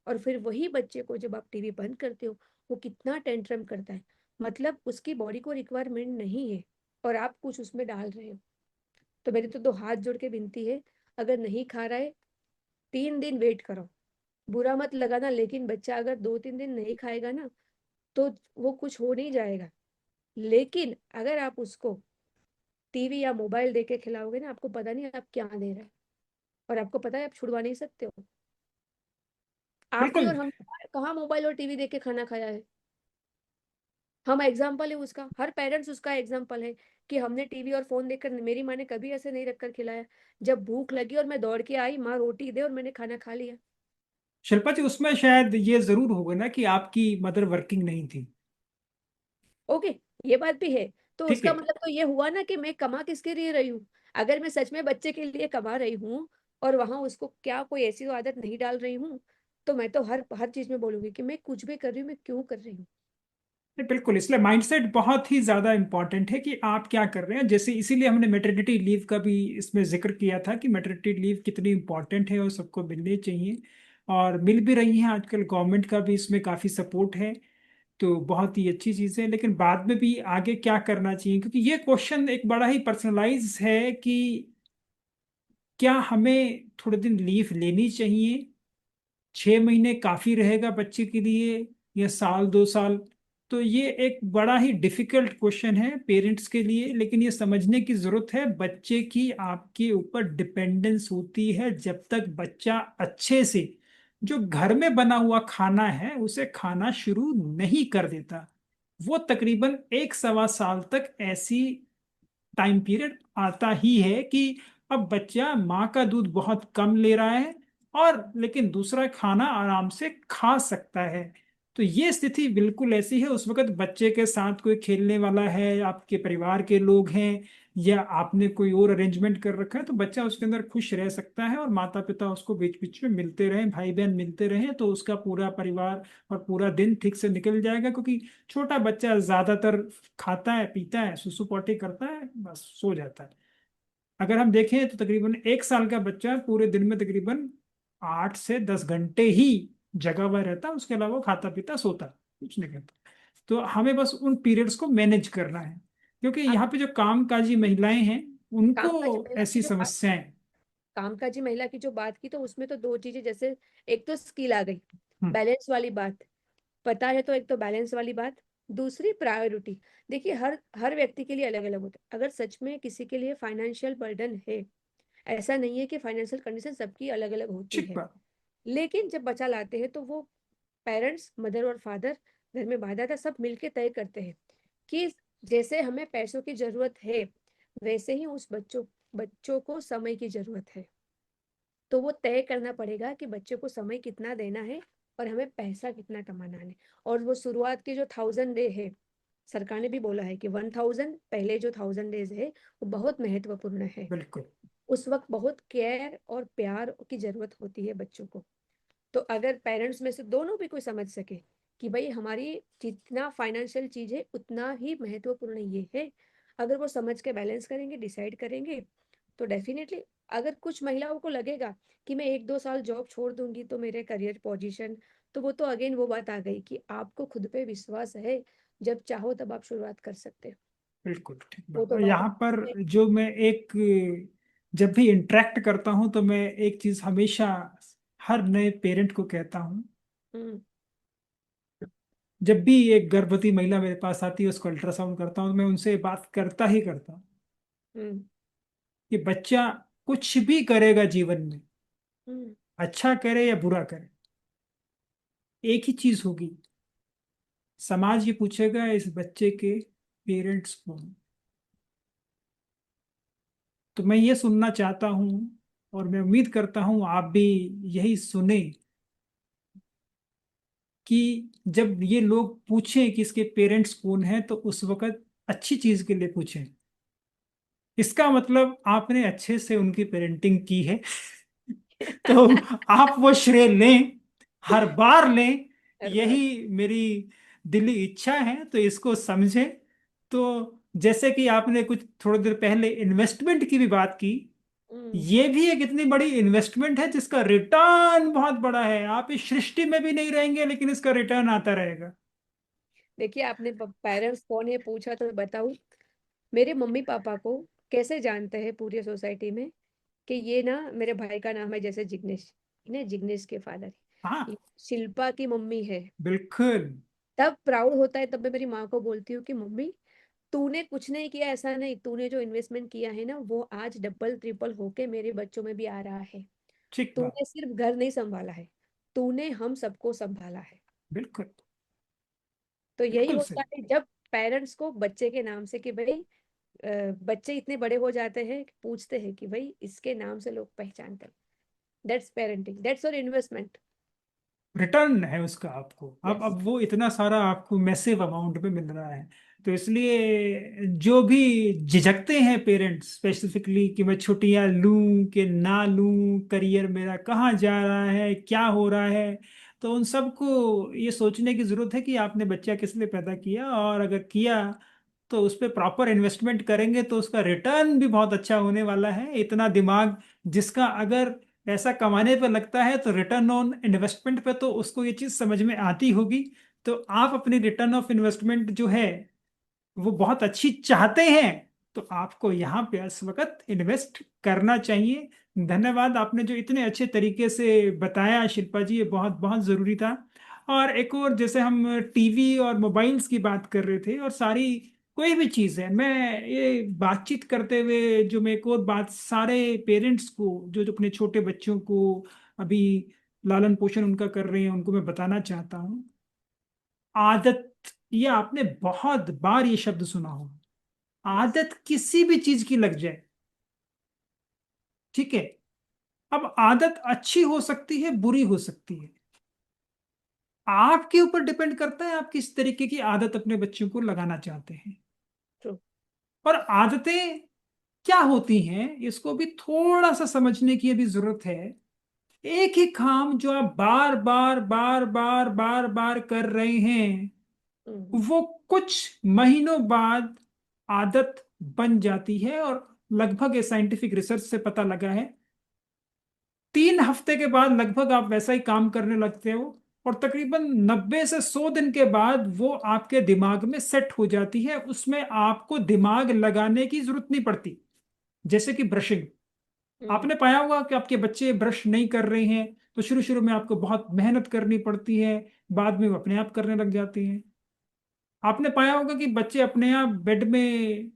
और फिर वही बच्चे को जब आप टीवी बंद करते हो, वो कितना टेंट्रम करता है, मतलब उसकी बॉडी को रिक्वायरमेंट नहीं है, और आप कुछ उसमें डाल रहे हो। तो मेरी तो दो हाथ जोड़ के विनती है, अगर नहीं खा रहा है 3 दिन वेट करो, बुरा मत लगाना, लेकिन बच्चा अगर 2-3 दिन नहीं खाएगा ना, तो वो कुछ हो नहीं जाएगा। लेकिन अगर आप उसको टीवी या मोबाइल दे के खिलाओगे ना, आपको पता नहीं आप क्या दे रहे हैं, और आपको पता है आप छुड़वा नहीं सकते हो। आपने बिल्कुल। और हम कहाँ मोबाइल और टीवी देख के खाना खाया है? हम एग्जाम्पल है उसका, हर पेरेंट्स उसका एग्जाम्पल है कि हमने टीवी और फोन देखकर, मेरी माँ ने कभी ऐसे नहीं रखकर खिलाया। जब भूख लगी और मैं दौड़ के आई, माँ रोटी दे और मैंने खाना खा लिया। शिल्पा जी, उसमें शायद ये जरूर होगा ना कि आपकी मदर वर्किंग नहीं थी। ओके, ये बात भी है। तो ठीक उसका है। मतलब तो ये हुआ ना कि मैं कमा किसके लिए रही हूँ। अगर मैं सच में बच्चे के लिए कमा रही हूँ, और वहां उसको क्या कोई ऐसी तो आदत नहीं डाल रही हूँ, तो मैं तो हर हर चीज में बोलूंगी कि मैं कुछ भी कर रही हूँ, मैं क्यों कर रही हूँ। नहीं, बिल्कुल, इसलिए माइंडसेट बहुत ही ज्यादा इंपॉर्टेंट है कि आप क्या कर रहे हैं। जैसे इसीलिए हमने मेटर्निटी लीव का भी इसमें जिक्र किया था कि मेटर्निटी लीव कितनी इंपॉर्टेंट है और सबको मिलनी चाहिए, और मिल भी रही है आजकल। गवर्नमेंट का भी इसमें काफी सपोर्ट है, तो बहुत ही अच्छी चीज़ है। लेकिन बाद में भी आगे क्या करना चाहिए, क्योंकि ये क्वेश्चन एक बड़ा ही पर्सनलाइज है कि क्या हमें थोड़े दिन लीव लेनी चाहिए, 6 महीने काफी रहेगा बच्चे के लिए, या साल 2 साल। तो ये एक बड़ा ही डिफिकल्ट क्वेश्चन है पेरेंट्स के लिए। लेकिन ये समझने की जरूरत है, बच्चे की आपके ऊपर डिपेंडेंस होती है जब तक बच्चा अच्छे से जो घर में बना हुआ खाना है उसे खाना शुरू नहीं कर देता। वो तकरीबन 1 सवा साल तक ऐसी टाइम पीरियड आता ही है कि अब बच्चा माँ का दूध बहुत कम ले रहा है, और लेकिन दूसरा खाना आराम से खा सकता है। तो ये स्थिति बिल्कुल ऐसी है, उस वक्त बच्चे के साथ कोई खेलने वाला है, आपके परिवार के लोग हैं, या आपने कोई और अरेंजमेंट कर रखा है, तो बच्चा उसके अंदर खुश रह सकता है, और माता पिता उसको बीच बीच में मिलते रहें, भाई बहन मिलते रहें, तो उसका पूरा परिवार और पूरा दिन ठीक से निकल जाएगा। क्योंकि छोटा बच्चा ज्यादातर खाता है, पीता है, सुसु पोटी करता है, बस सो जाता है। अगर हम देखें तो तकरीबन 1 साल का बच्चा पूरे दिन में तकरीबन 8 से 10 घंटे ही जगा हुआ रहता है, उसके अलावा वो खाता पीता सोता है, कुछ नहीं करता। तो हमें बस उन पीरियड्स को मैनेज करना है, क्योंकि आप यहाँ पे जो कामकाजी महिलाएं हैं उनको कामकाजी महिला की ऐसी जो बात समस्याएं। कामकाजी महिला की जो बात की, तो उसमें तो दो चीजें, जैसे एक तो स्किल आ गई, हम्म, बैलेंस वाली बात पता है, तो एक तो बैलेंस वाली बात, दूसरी प्रायोरिटी। देखिए, हर हर व्यक्ति के लिए अलग अलग होता है। अगर सच में किसी के लिए फाइनेंशियल बर्डन है, ऐसा नहीं है कि फाइनेंशियल कंडीशन सबकी अलग अलग होती ठीक है, बात। लेकिन जब बच्चा लाते हैं तो वो पेरेंट्स, मदर और फादर, घर में बाधा था, सब मिलके तय करते हैं कि जैसे हमें पैसों की जरूरत है, वैसे ही उस बच्चों बच्चों को समय की जरूरत है। तो वो तय करना पड़ेगा कि बच्चे को समय कितना देना है और हमें पैसा कितना कमाना है। और वो शुरुआत के जो 1000 डे है, सरकार ने भी बोला है कि 1000, पहले जो 1000 डेज है वो बहुत महत्वपूर्ण है। बिल्कुल उस वक्त बहुत केयर और प्यार की जरूरत होती है बच्चों को। तो अगर पेरेंट्स में से दोनों भी कोई समझ सके कि भाई हमारी जितना फाइनेंशियल चीज है उतना ही महत्वपूर्ण ये है, अगर वो समझ के बैलेंस करेंगे, डिसाइड करेंगे, तो डेफिनेटली, अगर कुछ महिलाओं को लगेगा कि मैं 1-2 साल जॉब छोड़ दूंगी तो मेरे करियर पोजीशन, तो वो तो अगेन वो बात आ गई कि आपको खुद पे विश्वास है, जब चाहो तब आप शुरुआत कर सकते हो। बिल्कुल ठीक वो बात। तो और बात यहाँ पर है। जो मैं एक, जब भी इंटरेक्ट करता हूँ तो मैं एक चीज हमेशा हर नए पेरेंट को कहता हूँ। हम्म। जब भी एक गर्भवती महिला मेरे पास आती है, उसको अल्ट्रासाउंड करता हूँ, तो मैं उनसे बात करता ही करता हूँ हम्म। कि बच्चा कुछ भी करेगा जीवन में, हम्म। अच्छा करे या बुरा करे, एक ही चीज होगी, समाज ये पूछेगा इस बच्चे के पेरेंट्स कौन। तो मैं ये सुनना चाहता हूँ, और मैं उम्मीद करता हूँ आप भी यही सुने, कि जब ये लोग पूछें कि इसके पेरेंट्स कौन हैं, तो उस वक्त अच्छी चीज के लिए पूछें। इसका मतलब आपने अच्छे से उनकी पेरेंटिंग की है। तो आप वो श्रेय लें, हर बार लें। हर बार। यही मेरी दिली इच्छा है, तो इसको समझें। तो जैसे कि आपने कुछ थोड़ी देर पहले इन्वेस्टमेंट की भी बात की, हम्म। ये भी एक इतनी बड़ी इन्वेस्टमेंट है जिसका रिटर्न बहुत बड़ा है। आप इस सृष्टि में भी नहीं रहेंगे, लेकिन इसका रिटर्न आता रहेगा। देखिए, आपने पेरेंट्स कौन है पूछा, तो बताऊं, मेरे मम्मी पापा को कैसे जानते हैं पूरी सोसाइटी में कि ये ना, मेरे भाई का नाम है जैसे जिग्नेश, इन्हें जिग्नेश के फादर, हाँ, ये शिल्पा की मम्मी है। बिल्कुल। तब प्राउड होता है, तब मैं मेरी माँ को बोलती हूँ कि मम्मी, तूने कुछ नहीं किया, ऐसा नहीं, तूने जो इन्वेस्टमेंट किया है ना, वो आज डबल ट्रिपल होके मेरे बच्चों में भी आ रहा है। ठीक बात। तूने सिर्फ घर नहीं संभाला है, तूने हम सबको संभाला है। बिल्कुल। तो यही बिल्कुल होता सही। है जब पेरेंट्स को बच्चे के नाम से, कि भाई बच्चे इतने बड़े हो जाते हैं कि पूछते हैं कि भाई इसके नाम से लोग पहचानते हैं। दैट्स पेरेंटिंग, दैट्स और इन्वेस्टमेंट। रिटर्न है उसका आपको। यस। अब वो इतना सारा आपको मैसिव अमाउंट में मिल रहा है। तो इसलिए जो भी झिझकते हैं पेरेंट्स स्पेसिफिकली कि मैं छुट्टियां लूं कि ना लूं, करियर मेरा कहाँ जा रहा है, क्या हो रहा है, तो उन सबको ये सोचने की जरूरत है कि आपने बच्चा किस लिए पैदा किया, और अगर किया तो उस पर प्रॉपर इन्वेस्टमेंट करेंगे तो उसका रिटर्न भी बहुत अच्छा होने वाला है। इतना दिमाग जिसका अगर पैसा कमाने पे लगता है, तो रिटर्न ऑन इन्वेस्टमेंट पे तो उसको ये चीज समझ में आती होगी। तो आप अपनी रिटर्न ऑफ इन्वेस्टमेंट जो है वो बहुत अच्छी चाहते हैं, तो आपको यहाँ पे इस वक्त इन्वेस्ट करना चाहिए। धन्यवाद, आपने जो इतने अच्छे तरीके से बताया शिल्पा जी, ये बहुत बहुत जरूरी था। और एक और, जैसे हम टीवी और मोबाइल्स की बात कर रहे थे, और सारी कोई भी चीज़ है, मैं ये बातचीत करते हुए जो मैं एक और बात सारे पेरेंट्स को, जो अपने छोटे बच्चों को अभी लालन पोषण उनका कर रहे हैं, उनको मैं बताना चाहता हूँ। आदत, ये आपने बहुत बार ये शब्द सुना होगा, यस। आदत किसी भी चीज की लग जाए, ठीक है। अब आदत अच्छी हो सकती है, बुरी हो सकती है, आपके ऊपर डिपेंड करता है आप किस तरीके की आदत अपने बच्चों को लगाना चाहते हैं। ट्रू। और आदतें क्या होती हैं, इसको भी थोड़ा सा समझने की अभी जरूरत है। एक ही काम जो आप बार बार बार बार बार बार कर रहे हैं, हम्म। वो कुछ महीनों बाद आदत बन जाती है। और लगभग ये साइंटिफिक रिसर्च से पता लगा है, 3 हफ्ते के बाद लगभग आप वैसा ही काम करने लगते हो, और तकरीबन 90 से 100 दिन के बाद वो आपके दिमाग में सेट हो जाती है, उसमें आपको दिमाग लगाने की जरूरत नहीं पड़ती। जैसे कि ब्रशिंग, हम्म। आपने पाया होगा कि आपके बच्चे ब्रश नहीं कर रहे हैं तो शुरू शुरू में आपको बहुत मेहनत करनी पड़ती है, बाद में वो अपने आप करने लग जाते हैं। आपने पाया होगा कि बच्चे अपने आप बेड में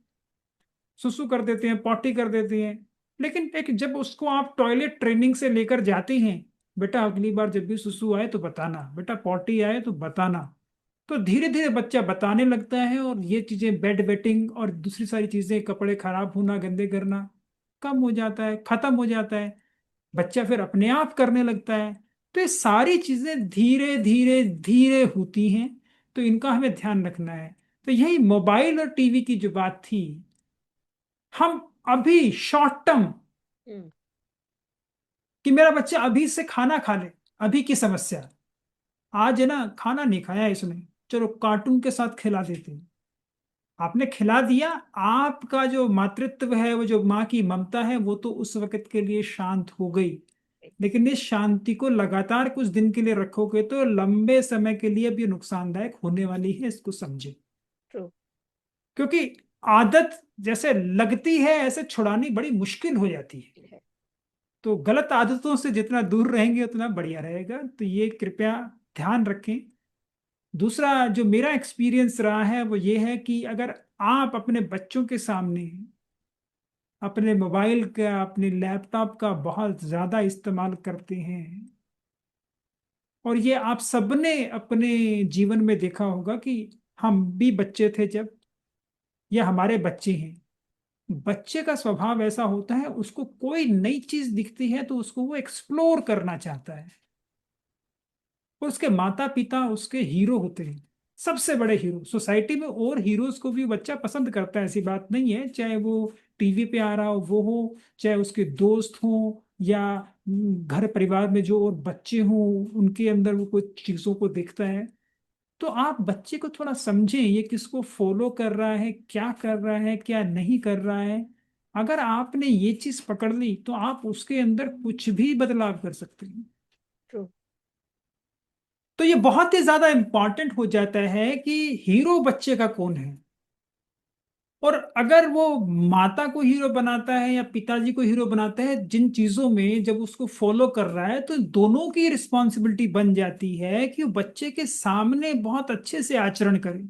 सुसु कर देते हैं, पॉटी कर देते हैं, लेकिन एक जब उसको आप टॉयलेट ट्रेनिंग से लेकर जाते हैं, बेटा अगली बार जब भी सुसु आए तो बताना, बेटा पॉटी आए तो बताना, तो धीरे धीरे बच्चा बताने लगता है और ये चीजें बेड वेटिंग और दूसरी सारी चीजें, कपड़े खराब होना, गंदे करना कम हो जाता है, खत्म हो जाता है। बच्चा फिर अपने आप करने लगता है। तो ये सारी चीजें धीरे धीरे धीरे होती हैं, तो इनका हमें ध्यान रखना है। तो यही मोबाइल और टीवी की जो बात थी, हम अभी शॉर्ट टर्म, हम्म। कि मेरा बच्चा अभी से खाना खा ले, अभी की समस्या, आज है ना खाना नहीं खाया इसने, चलो कार्टून के साथ खिला देते हैं। आपने खिला दिया, आपका जो मातृत्व है, वो जो माँ की ममता है, वो तो उस वक्त के लिए शांत हो गई। लेकिन इस शांति को लगातार कुछ दिन के लिए रखोगे तो लंबे समय के लिए भी नुकसानदायक होने वाली है, इसको समझे। ट्रू। क्योंकि आदत जैसे लगती है ऐसे छुड़ानी बड़ी मुश्किल हो जाती है। है। तो गलत आदतों से जितना दूर रहेंगे उतना बढ़िया रहेगा, तो ये कृपया ध्यान रखें। दूसरा जो मेरा एक्सपीरियंस रहा है वो ये है कि अगर आप अपने बच्चों के सामने अपने मोबाइल का, अपने लैपटॉप का बहुत ज्यादा इस्तेमाल करते हैं, और ये आप सबने अपने जीवन में देखा होगा कि हम भी बच्चे थे जब, या हमारे बच्चे हैं, बच्चे का स्वभाव ऐसा होता है, उसको कोई नई चीज दिखती है तो उसको वो एक्सप्लोर करना चाहता है। और उसके माता पिता उसके हीरो होते हैं, सबसे बड़े हीरो सोसाइटी में। और हीरोज को भी बच्चा पसंद करता है, ऐसी बात नहीं है, चाहे वो टीवी पे आ रहा हो वो हो, चाहे उसके दोस्त हों, या घर परिवार में जो और बच्चे हों उनके अंदर वो कुछ चीजों को देखता है। तो आप बच्चे को थोड़ा समझें, ये किसको फॉलो कर रहा है, क्या कर रहा है, क्या नहीं कर रहा है। अगर आपने ये चीज पकड़ ली तो आप उसके अंदर कुछ भी बदलाव कर सकते हैं। ट्रू। तो ये बहुत ही ज्यादा इंपॉर्टेंट हो जाता है कि हीरो बच्चे का कौन है। और अगर वो माता को हीरो बनाता है या पिताजी को हीरो बनाता है, जिन चीजों में जब उसको फॉलो कर रहा है, तो दोनों की रिस्पॉन्सिबिलिटी बन जाती है कि वो बच्चे के सामने बहुत अच्छे से आचरण करें।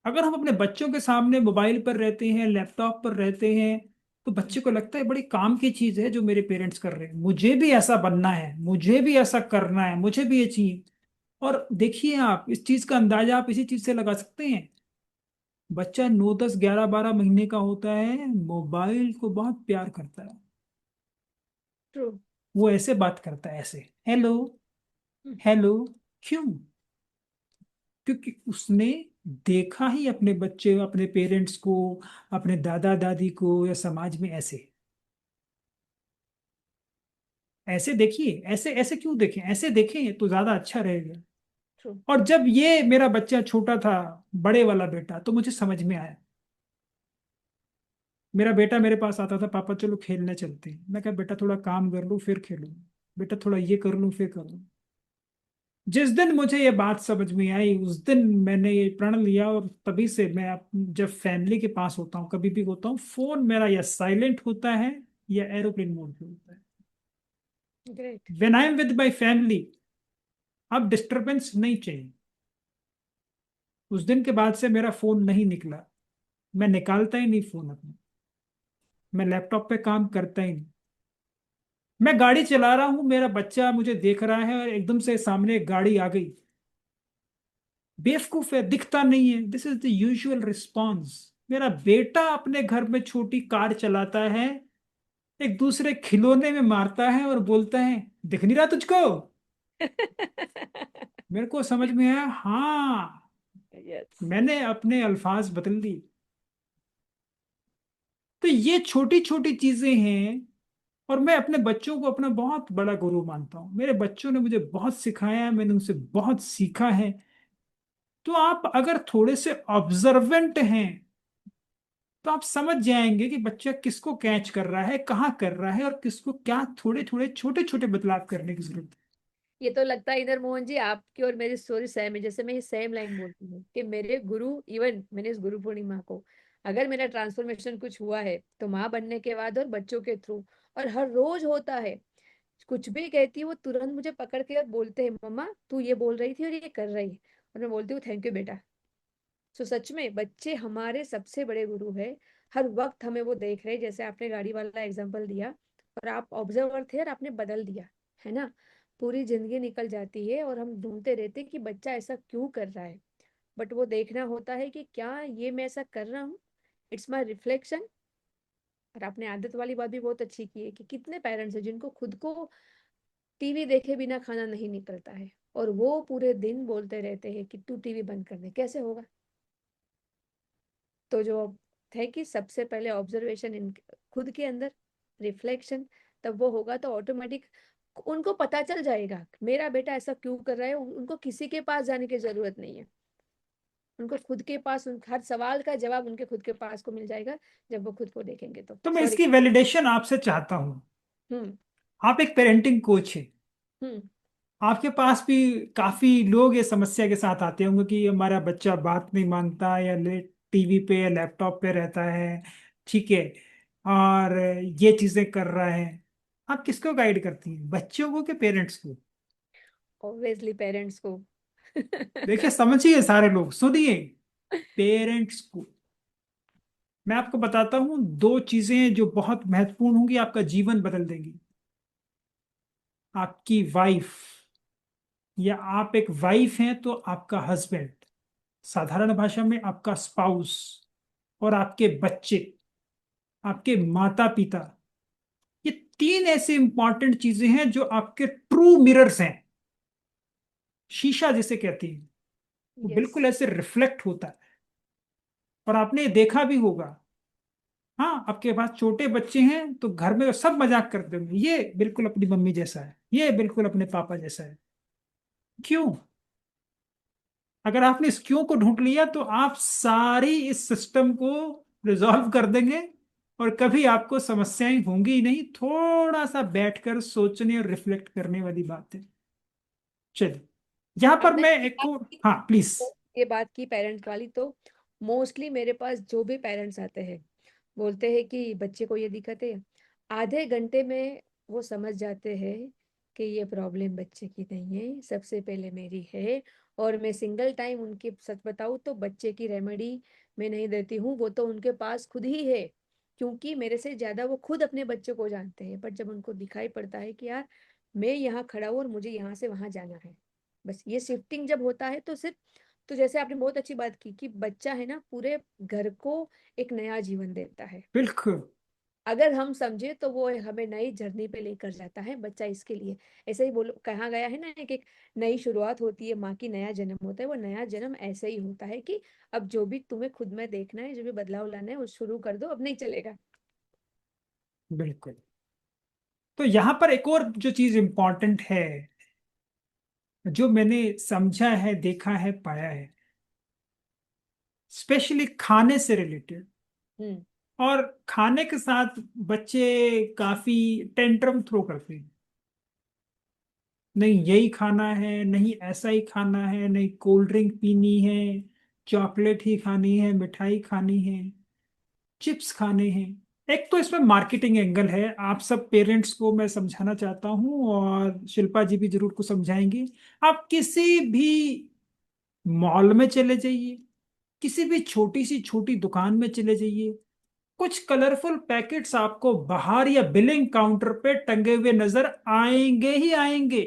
अगर हम अपने बच्चों के सामने मोबाइल पर रहते हैं, लैपटॉप पर रहते हैं, तो बच्चे को लगता है बड़ी काम की चीज है जो मेरे पेरेंट्स कर रहे हैं, मुझे भी ऐसा बनना है, मुझे भी ऐसा करना है, मुझे भी ये चाहिए। और देखिए, आप इस चीज का अंदाजा आप इसी चीज से लगा सकते हैं। बच्चा 9 10 11 12 महीने का होता है, मोबाइल को बहुत प्यार करता है। ट्रू। वो ऐसे बात करता है, ऐसे हेलो, हेलो। क्यों? क्योंकि उसने देखा ही अपने बच्चे, अपने पेरेंट्स को, अपने दादा दादी को या समाज में ऐसे। ऐसे देखिए, ऐसे ऐसे क्यों देखें, ऐसे देखें तो ज्यादा अच्छा रहेगा। ट्रू। और जब ये मेरा बच्चा छोटा था, बड़े वाला बेटा, तो मुझे समझ में आया। मेरा बेटा मेरे पास आता था, पापा चलो खेलने चलते हैं। मैं कहा बेटा थोड़ा काम कर लूँ फिर खेलूँ, बेटा थोड़ा ये कर लूँ फिर कर लूँ। जिस दिन मुझे ये बात समझ में आई, उस दिन मैंने ये प्रण लिया, और तभी से मैं जब फैमिली के पास होता हूँ, कभी भी होता हूँ, फोन मेरा या साइलेंट होता है या एरोप्लेन मोड पे होता है। Great. When I am with my family, अब डिस्टरबेंस नहीं चाहिए। उस दिन के बाद से मेरा फोन नहीं निकला, मैं निकालता ही नहीं फोन अपना, मैं लैपटॉप पे काम करता ही नहीं। मैं गाड़ी चला रहा हूँ, मेरा बच्चा मुझे देख रहा है और एकदम से सामने एक गाड़ी आ गई, बेवकूफ है, दिखता नहीं है, this is the usual response. मेरा बेटा अपने घर में छोटी कार चलाता है, एक दूसरे खिलौने में मारता है और बोलता है दिख नहीं रहा तुझको। मेरे को समझ में आया, हाँ, यस। मैंने अपने अल्फाज बदल दी। तो ये छोटी छोटी चीजें हैं। और मैं अपने बच्चों को अपना बहुत बड़ा गुरु मानता हूँ, मेरे बच्चों ने मुझे बहुत सिखाया है, मैंने उनसे बहुत सीखा है। तो आप अगर थोड़े से ऑब्जर्वेंट हैं तो आप समझ जाएंगे कि बच्चा किसको कैच कर रहा है, कहाँ कर रहा है, और किसको क्या थोड़े थोड़े छोटे छोटे बदलाव करने की जरूरत है। ये तो लगता है इधर मोहन जी आपकी और मेरी स्टोरी सेम है। जैसे मैं ये सेम लाइन बोलती हूँ कि मेरे गुरु, इवन मैंने इस गुरु पूर्णिमा को, अगर मेरा ट्रांसफॉर्मेशन कुछ हुआ है तो माँ बनने के बाद और बच्चों के थ्रू, और हर रोज होता है। कुछ भी कहती हूँ वो तुरंत मुझे पकड़ के और बोलते हैं, मम्मा तू ये बोल रही थी और ये कर रही है। और मैं बोलती हूँ थैंक यू बेटा। सो सच में बच्चे हमारे सबसे बड़े गुरु है। हर वक्त हमें वो देख रहे हैं, जैसे आपने गाड़ी वाला एग्जांपल दिया, और आप ऑब्जर्वर थे और आपने बदल दिया, है ना। पूरी जिंदगी निकल जाती है और हम ढूंढते रहते हैं कि बच्चा ऐसा क्यों कर रहा है। बट वो देखना होता है कि क्या ये मैं ऐसा कर रहा हूँ, इट्स माई रिफ्लेक्शन। और आपने आदत वाली बात भी बहुत अच्छी की है कि कितने पेरेंट्स हैं जिनको खुद को टीवी देखे बिना खाना नहीं निकलता है, और वो पूरे दिन बोलते रहते हैं कि तू टीवी बंद कर दे, कैसे होगा। तो जो है कि सबसे पहले ऑब्जर्वेशन इन खुद के अंदर, रिफ्लेक्शन, तब वो होगा तो ऑटोमेटिक उनको पता चल जाएगा मेरा बेटा ऐसा क्यों कर रहा है। उनको किसी के पास जाने की जरूरत नहीं है। उनको खुद के पास हर सवाल का जवाब उनके खुद के पास को मिल जाएगा, जब वो खुद को देखेंगे तो। तो मैं सॉरी। इसकी वैलिडेशन आपसे चाहता हूँ। हम्म। आप एक पेरेंटिंग कोच है, हम्म। आपके पास भी काफी लोग ये समस्या के साथ आते होंगे कि हमारा बच्चा बात नहीं मानता, या टीवी पे या लैपटॉप पे रहता है, ठीक है, और ये चीजें कर रहा है। आप किसको गाइड करती हैं, बच्चों को कि पेरेंट्स को? ऑब्वियसली पेरेंट्स को। देखिए, समझिए, सारे लोग सुनिए, पेरेंट्स को। मैं आपको बताता हूँ दो चीजें जो बहुत महत्वपूर्ण होंगी, आपका जीवन बदल देंगी। आपकी वाइफ, या आप एक वाइफ हैं तो आपका हस्बैंड, साधारण भाषा में आपका स्पाउस, और आपके बच्चे, आपके माता पिता। ये तीन ऐसी इंपॉर्टेंट चीजें हैं जो आपके ट्रू मिरर्स हैं। शीशा जिसे कहते हैं, वो यस। बिल्कुल ऐसे रिफ्लेक्ट होता है। और आपने देखा भी होगा, हाँ, आपके पास छोटे बच्चे हैं तो घर में सब मजाक करते होंगे, ये बिल्कुल अपनी मम्मी जैसा है, ये बिल्कुल अपने पापा जैसा है। क्यों? अगर आपने इस क्यों को ढूंढ लिया तो आप सारी इस सिस्टम को रिजॉल्व कर देंगे, और कभी आपको समस्याएं होंगी ही नहीं। थोड़ा सा बैठकर सोचने और रिफ्लेक्ट करने वाली बात है। चलिए, यहां पर आपने मैं एक को, हाँ प्लीज। ये बात की पेरेंट्स वाली, तो मोस्टली मेरे पास जो भी पेरेंट्स आते हैं बोलते हैं कि बच्चे को ये दिक्कत है। आधे घंटे में वो समझ जाते हैं कि ये प्रॉब्लम बच्चे की नहीं है, सबसे पहले मेरी है। और मैं सिंगल टाइम उनकी सच बताऊं तो बच्चे की रेमेडी मैं नहीं देती हूँ, वो तो उनके पास खुद ही है। क्योंकि मेरे से ज्यादा वो खुद अपने बच्चे को जानते हैं। बट जब उनको दिखाई पड़ता है कि यार मैं यहाँ खड़ा हूँ और मुझे यहाँ से वहां जाना है, बस ये शिफ्टिंग जब होता है तो सिर्फ, तो जैसे आपने बहुत अच्छी बात की कि बच्चा है ना पूरे घर को एक नया जीवन देता है। बिल्कुल। अगर हम समझे तो वो हमें नई जर्नी पे लेकर जाता है बच्चा, इसके लिए। ऐसे ही बोलो, कहा गया है ना एक नई शुरुआत होती है माँ की, नया जन्म होता है। वो नया जन्म ऐसे ही होता है कि अब जो भी तुम्हें खुद में देखना है, जो भी बदलाव लाना है वो शुरू कर दो, अब नहीं चलेगा। बिल्कुल। तो यहां पर एक और जो चीज इंपॉर्टेंट है, जो मैंने समझा है, देखा है, पाया है, स्पेशली खाने से रिलेटेड। हम्म। और खाने के साथ बच्चे काफी टेंट्रम थ्रो करते हैं, नहीं यही खाना है, नहीं ऐसा ही खाना है, नहीं कोल्ड ड्रिंक पीनी है, चॉकलेट ही खानी है, मिठाई खानी है, चिप्स खाने हैं। एक तो इसमें मार्केटिंग एंगल है, आप सब पेरेंट्स को मैं समझाना चाहता हूँ, और शिल्पा जी भी जरूर को समझाएंगी। आप किसी भी मॉल में चले जाइए, किसी भी छोटी सी छोटी दुकान में चले जाइए, कुछ कलरफुल पैकेट्स आपको बाहर या बिलिंग काउंटर पे टंगे हुए नजर आएंगे ही आएंगे।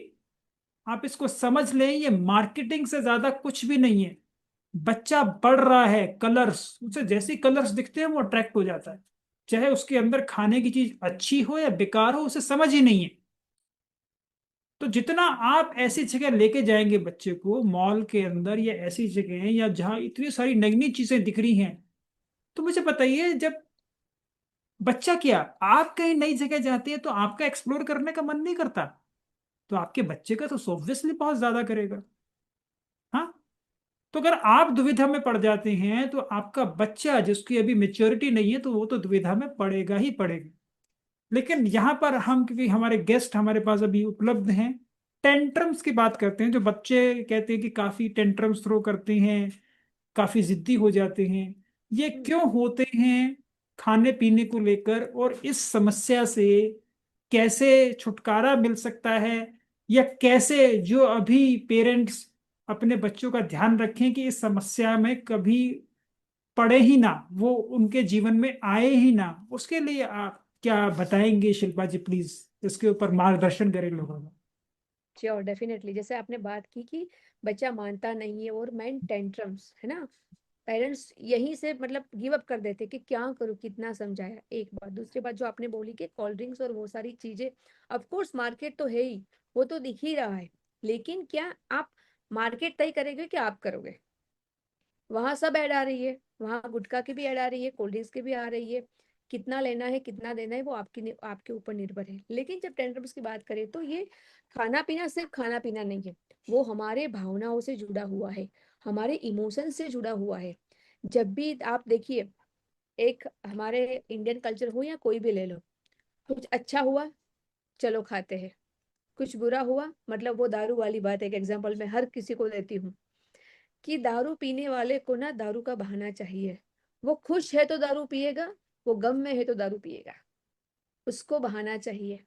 आप इसको समझ लें, ये मार्केटिंग से ज्यादा कुछ भी नहीं है। बच्चा पढ़ रहा है, कलर्स, उसे जैसे कलर्स दिखते हैं वो अट्रैक्ट हो जाता है, चाहे उसके अंदर खाने की चीज अच्छी हो या बेकार हो, उसे समझ ही नहीं है। तो जितना आप ऐसी जगह लेके जाएंगे बच्चे को, मॉल के अंदर या ऐसी जगह या जहाँ इतनी सारी नई नई चीजें दिख रही हैं, तो मुझे बताइए, जब बच्चा क्या, आप कहीं नई जगह जाते हैं तो आपका एक्सप्लोर करने का मन नहीं करता, तो आपके बच्चे का तो ऑब्वियसली बहुत ज्यादा करेगा। हाँ। तो अगर आप दुविधा में पड़ जाते हैं तो आपका बच्चा, जिसकी अभी मेच्योरिटी नहीं है, तो वो तो दुविधा में पड़ेगा ही पड़ेगा। लेकिन यहाँ पर हम, क्योंकि हमारे गेस्ट हमारे पास अभी उपलब्ध हैं, टेंट्रम्स की बात करते हैं, जो बच्चे कहते हैं कि काफी टेंट्रम्स थ्रो करते हैं, काफी जिद्दी हो जाते हैं, ये हम्म, क्यों होते हैं खाने पीने को लेकर, और इस समस्या से कैसे छुटकारा मिल सकता है, या कैसे जो अभी पेरेंट्स अपने बच्चों का ध्यान रखें कि इस समस्या में कभी पड़े ही ना, वो उनके जीवन में आए ही ना, उसके लिए आप क्या बताएंगे शिल्पा जी? प्लीज इसके ऊपर मार्गदर्शन करें लोगों को। Sure definitely. जैसे आपने बात की कि बच्चा मानता नहीं है और मैन टेंट्रम्स है ना, पेरेंट्स यहीं से मतलब गिव अप कर देते कि क्या करूँ, कितना समझाया। एक बात, दूसरी बात जो आपने बोली कि कोल्ड ड्रिंक्स और वो सारी चीजें, ऑफ कोर्स मार्केट तो है ही, वो तो दिख ही रहा है, लेकिन क्या आप मार्केट तय करेंगे कि आप करोगे? वहां सब ऐड आ रही है, वहां गुटखा की भी ऐड आ रही है, कोल्ड ड्रिंक्स की भी आ रही है। कितना लेना है कितना देना है वो आपके ऊपर निर्भर है। लेकिन जब टेंडरम्स की बात करें तो ये खाना पीना सिर्फ खाना पीना नहीं है, वो हमारे भावनाओं से जुड़ा हुआ है, हमारे इमोशन से जुड़ा हुआ है। जब भी आप देखिए, एक हमारे इंडियन कल्चर हो या कोई भी ले लो, कुछ अच्छा हुआ चलो खाते हैं, कुछ बुरा हुआ, मतलब वो दारू वाली बात, एक एग्जांपल मैं हर किसी को देती हूँ कि दारू पीने वाले को ना दारू का बहाना चाहिए। वो खुश है तो दारू पिएगा, वो गम में है तो दारू पिएगा, उसको बहाना चाहिए।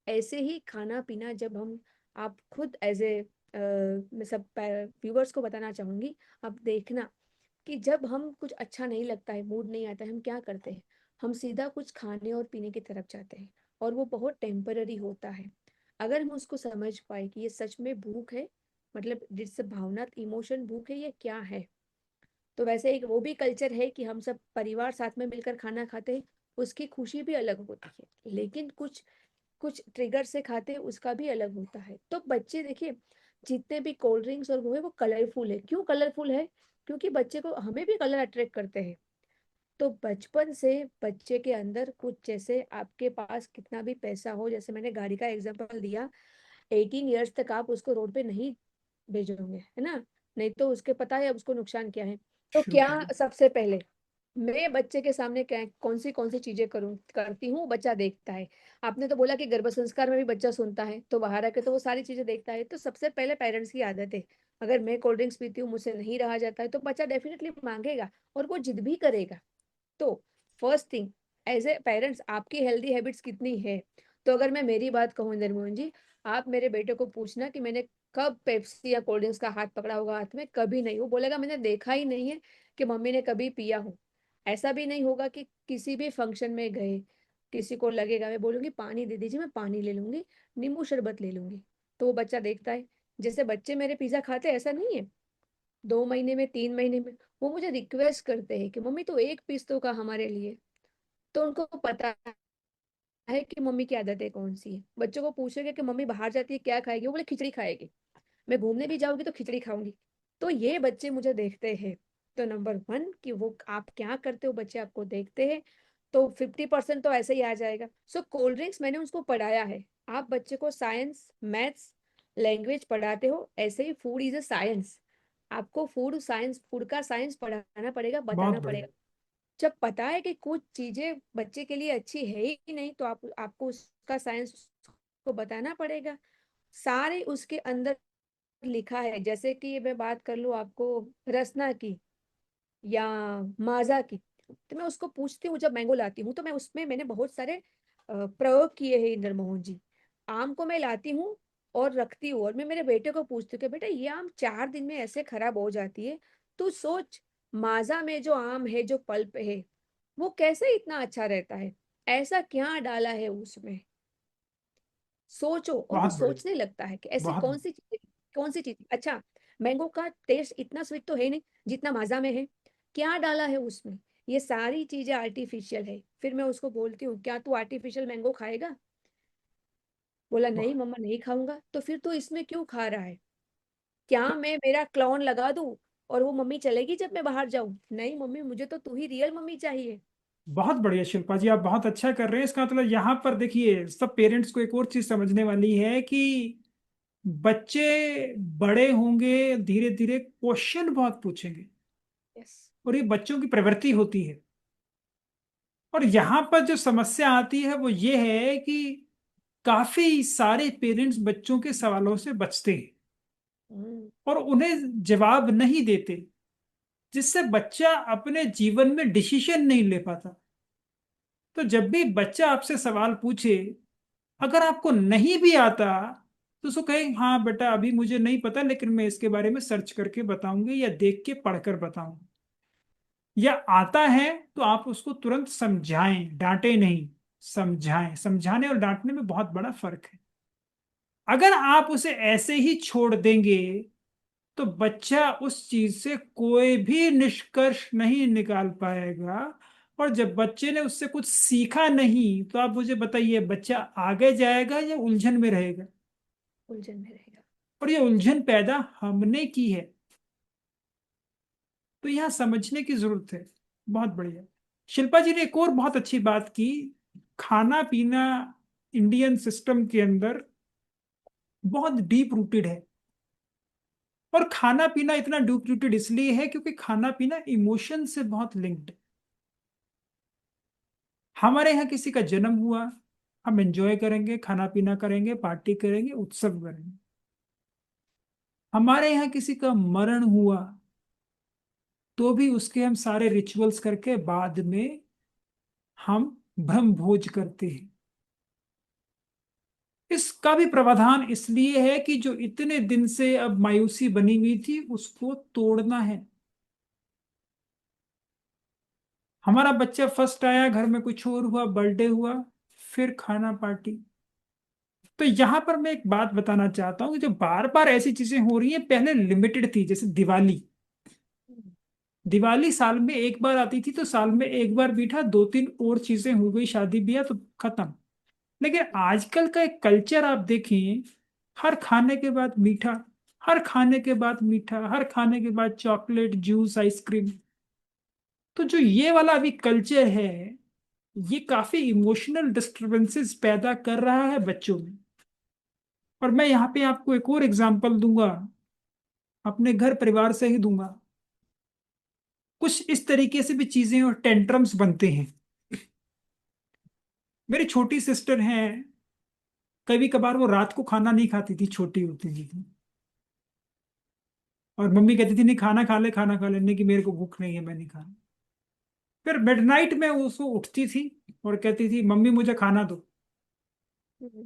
ऐसे ही खाना पीना, जब हम, आप खुद एज ए, मैं सब व्यूवर्स को बताना चाहूंगी, आप देखना कि जब हम कुछ अच्छा नहीं लगता है, मूड नहीं आता है, हम क्या करते हैं? हम सीधा कुछ खाने और पीने की तरफ जाते हैं, और वो बहुत टेम्पररी होता है। अगर हम उसको समझ पाए कि ये सच में भूख है, मतलब जिससे भावना इमोशन भूख है, ये क्या है। तो वैसे एक वो भी कल्चर है कि हम सब परिवार साथ में मिलकर खाना खाते हैं, उसकी खुशी भी अलग होती है। लेकिन कुछ कुछ ट्रिगर से खाते हैं, उसका भी अलग होता है। तो बच्चे देखिए, जितने भी कोल्ड ड्रिंक्स और वो है, वो कलरफुल है। क्यों कलरफुल है? क्योंकि बच्चे को, हमें भी कलर अट्रैक्ट करते हैं। तो बचपन से बच्चे के अंदर कुछ, जैसे आपके पास कितना भी पैसा हो, जैसे मैंने गाड़ी का एग्जांपल दिया, 18 ईयर्स तक आप उसको रोड पे नहीं भेजोगे, है ना? नहीं तो उसके पता है अब उसको नुकसान क्या है। तो क्या श्योर। सबसे पहले मैं बच्चे के सामने क्या कौन सी चीजें करूं करती हूँ, बच्चा देखता है। आपने तो बोला कि गर्भ संस्कार में भी बच्चा सुनता है, तो बाहर आके तो वो सारी चीजें देखता है। तो सबसे पहले पेरेंट्स की आदत है, अगर मैं कोल्ड ड्रिंक्स पीती हूँ, मुझसे नहीं रहा जाता है, तो बच्चा डेफिनेटली मांगेगा और वो जिद भी करेगा। तो first thing, as a parents आपकी हेल्दी हैबिट्स कितनी है? तो अगर मैं मेरी बात कहूँ इंद्रमोहन जी, आप मेरे बेटे को पूछना कि मैंने कब पेप्सी या कोल्ड ड्रिंक्स का हाथ पकड़ा होगा हाथ में, कभी नहीं। वो बोलेगा मैंने देखा ही नहीं है कि मम्मी ने कभी पिया हो। ऐसा भी नहीं होगा कि किसी भी फंक्शन में गए, किसी को लगेगा मैं बोलूंगी पानी दे दीजिए, मैं पानी ले लूंगी, नींबू शरबत ले लूंगी, तो वो बच्चा देखता है। जैसे बच्चे मेरे पिज्जा खाते हैं, ऐसा नहीं है, 2 महीने में 3 महीने में वो मुझे रिक्वेस्ट करते हैं कि मम्मी तो एक पीस तो का हमारे लिए। तो उनको पता है कि मम्मी की आदतें कौन सी है। बच्चों को पूछेगा कि मम्मी बाहर जाती है क्या खाएगी, वो बोले खिचड़ी खाएगी। मैं घूमने भी जाऊंगी तो खिचड़ी खाऊंगी। तो ये बच्चे मुझे देखते हैं। तो नंबर वन कि वो आप क्या करते हो, बच्चे आपको देखते हैं। तो 50% तो ऐसे ही आ जाएगा। सो कोल्ड ड्रिंक्स मैंने उसको पढ़ाया है। आप बच्चे को साइंस, मैथ्स, लैंग्वेज पढ़ाते हो, ऐसे ही फूड इज अ साइंस। आपको फूड साइंस, फूड का साइंस पढ़ाना पड़ेगा, बहुत बताना बढ़िया। पड़ेगा। जब पता है कि कुछ चीजें बच्चे के लिए अच्छी है ही नहीं, तो आप आपको उसका साइंस को बताना पड़ेगा। सारे उसके अंदर लिखा है। जैसे कि मैं बात कर लूँ आपको रसना की या माजा की, तो मैं उसको पूछती हूँ, जब मैंगो लाती हूँ तो मैं उसमें मैंने बहुत सारे प्रयोग किए हैं इंद्र मोहन जी। आम को मैं लाती हूँ और रखती हूँ, और मैं मेरे बेटे को पूछती हूँ कि बेटा ये आम 4 दिन में ऐसे खराब हो जाती है, तू सोच माजा में जो आम है, जो पल्प है, वो कैसे इतना अच्छा रहता है, ऐसा क्या डाला है उसमें, सोचो। और वो बहुत बढ़िया। सोचने लगता है कि ऐसी बहुत कौन सी चीज अच्छा, मैंगो का टेस्ट इतना स्वीट तो है नहीं जितना माजा में है, क्या डाला है उसमें। ये सारी चीजें आर्टिफिशियल है। फिर मैं उसको बोलती हूँ क्या तू आर्टिफिशियल मैंगो खाएगा? बोला नहीं बहुत मम्मा नहीं खाऊंगा। तो फिर तू इसमें क्यों खा रहा है? क्या मैं मेरा क्लॉन लगा दूं और वो मम्मी चलेगी जब मैं बाहर जाऊं? नहीं मम्मी, मुझे तो तू ही रियल मम्मी चाहिए। बहुत बढ़िया शिल्पा जी, आप बहुत अच्छा कर रहे हैं। इसका मतलब यहाँ पर देखिए, सब पेरेंट्स को एक और चीज समझने वाली है कि बच्चे बड़े होंगे, धीरे धीरे क्वेश्चन बहुत पूछेंगे, यस। और ये बच्चों की प्रवृत्ति होती है। और यहाँ पर जो समस्या आती है वो ये है कि काफी सारे पेरेंट्स बच्चों के सवालों से बचते हैं हम्म। और उन्हें जवाब नहीं देते, जिससे बच्चा अपने जीवन में डिसीजन नहीं ले पाता। तो जब भी बच्चा आपसे सवाल पूछे, अगर आपको नहीं भी आता तो उसको कहे, हाँ बेटा अभी मुझे नहीं पता, लेकिन मैं इसके बारे में सर्च करके बताऊंगी या देख के पढ़कर बताऊंगी। या आता है तो आप उसको तुरंत समझाएं, डांटे नहीं, समझाएं। समझाने और डांटने में बहुत बड़ा फर्क है। अगर आप उसे ऐसे ही छोड़ देंगे तो बच्चा उस चीज से कोई भी निष्कर्ष नहीं निकाल पाएगा। और जब बच्चे ने उससे कुछ सीखा नहीं तो आप मुझे बताइए, बच्चा आगे जाएगा या उलझन में रहेगा? उलझन में रहेगा। और ये उलझन पैदा हमने की है। तो यहाँ समझने की जरूरत है। बहुत बढ़िया। शिल्पा जी ने एक और बहुत अच्छी बात की। खाना पीना इंडियन सिस्टम के अंदर बहुत डीप रूटेड है। और खाना पीना इतना डीप रूटेड इसलिए है क्योंकि खाना पीना इमोशन से बहुत लिंक्ड है। हमारे यहाँ किसी का जन्म हुआ, हम एंजॉय करेंगे, खाना पीना करेंगे, पार्टी करेंगे, उत्सव करेंगे। हमारे यहाँ किसी का मरण हुआ तो भी उसके हम सारे रिचुअल्स करके बाद में हम ब्रह्म भोज करते हैं। इसका भी प्रावधान इसलिए है कि जो इतने दिन से अब मायूसी बनी हुई थी उसको तोड़ना है। हमारा बच्चा फर्स्ट आया, घर में कुछ और हुआ, बर्थडे हुआ, फिर खाना पार्टी। तो यहां पर मैं एक बात बताना चाहता हूँ कि जो बार बार ऐसी चीजें हो रही हैं, पहले लिमिटेड थी। जैसे दिवाली, हम्म। दिवाली साल में एक बार आती थी तो साल में एक बार बीठा, दो तीन और चीजें हो गई, शादी ब्याह तो खत्म। लेकिन आजकल का एक कल्चर आप देखें, हर खाने के बाद मीठा, हर खाने के बाद मीठा, हर खाने के बाद चॉकलेट, जूस, आइसक्रीम। तो जो ये वाला अभी कल्चर है, ये काफी इमोशनल डिस्टरबेंसेस पैदा कर रहा है बच्चों में। और मैं यहाँ पे आपको एक और एग्जांपल दूंगा, अपने घर परिवार से ही दूंगा। कुछ इस तरीके से भी चीजें और टेंट्रम्स बनते हैं। मेरी छोटी सिस्टर हैं, कभी कभार वो रात को खाना नहीं खाती थी, छोटी होती थी। और मम्मी कहती थी नहीं खाना खा ले, खाना खा लेने की, मेरे को भूख नहीं है, मैं नहीं खाना। फिर मिडनाइट में वो उसको उठती थी और कहती थी मम्मी मुझे खाना दो। हम्म।